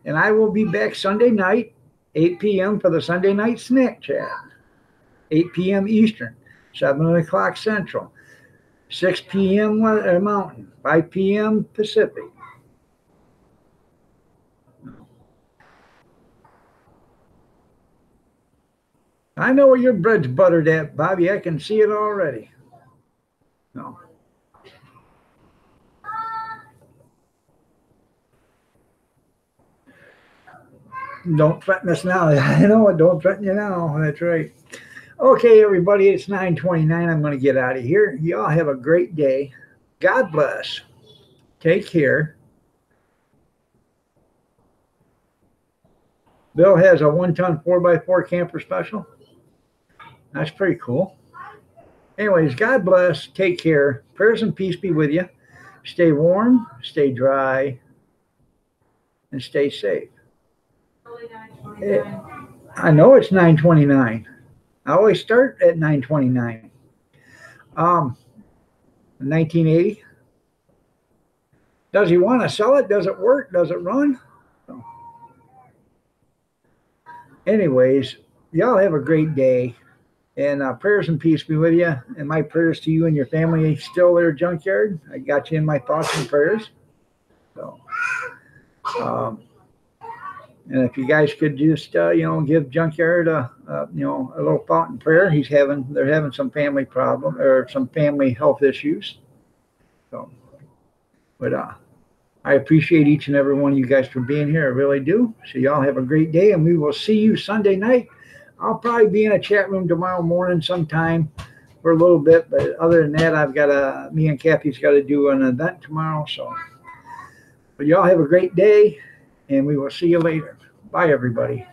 And I will be back Sunday night, 8 p.m. for the Sunday night snack chat. 8 p.m. Eastern, 7 o'clock Central, 6 p.m. Mountain, 5 p.m. Pacific. I know where your bread's buttered at, Bobby. I can see it already. No. Don't threaten us now. I know it. Don't threaten you now. That's right. Okay, everybody. It's 9:29. I'm going to get out of here. Y'all have a great day. God bless. Take care. Bill has a 1-ton 4x4 camper special. That's pretty cool. Anyways, God bless. Take care. Prayers and peace be with you. Stay warm, stay dry, and stay safe. I know it's 9:29. I always start at 9:29. 1980. Does he want to sell it? Does it work? Does it run? So. Anyways, y'all have a great day. And prayers and peace be with you. And my prayers to you and your family still there, Junkyard. I got you in my thoughts and prayers. So, and if you guys could just, give Junkyard a little thought and prayer. They're having some family problem or some family health issues. So, but I appreciate each and every one of you guys for being here. I really do. So y'all have a great day, and we will see you Sunday night. I'll probably be in a chat room tomorrow morning sometime for a little bit, but other than that, me and Kathy's got to do an event tomorrow. So, but y'all have a great day, and we will see you later. Bye, everybody.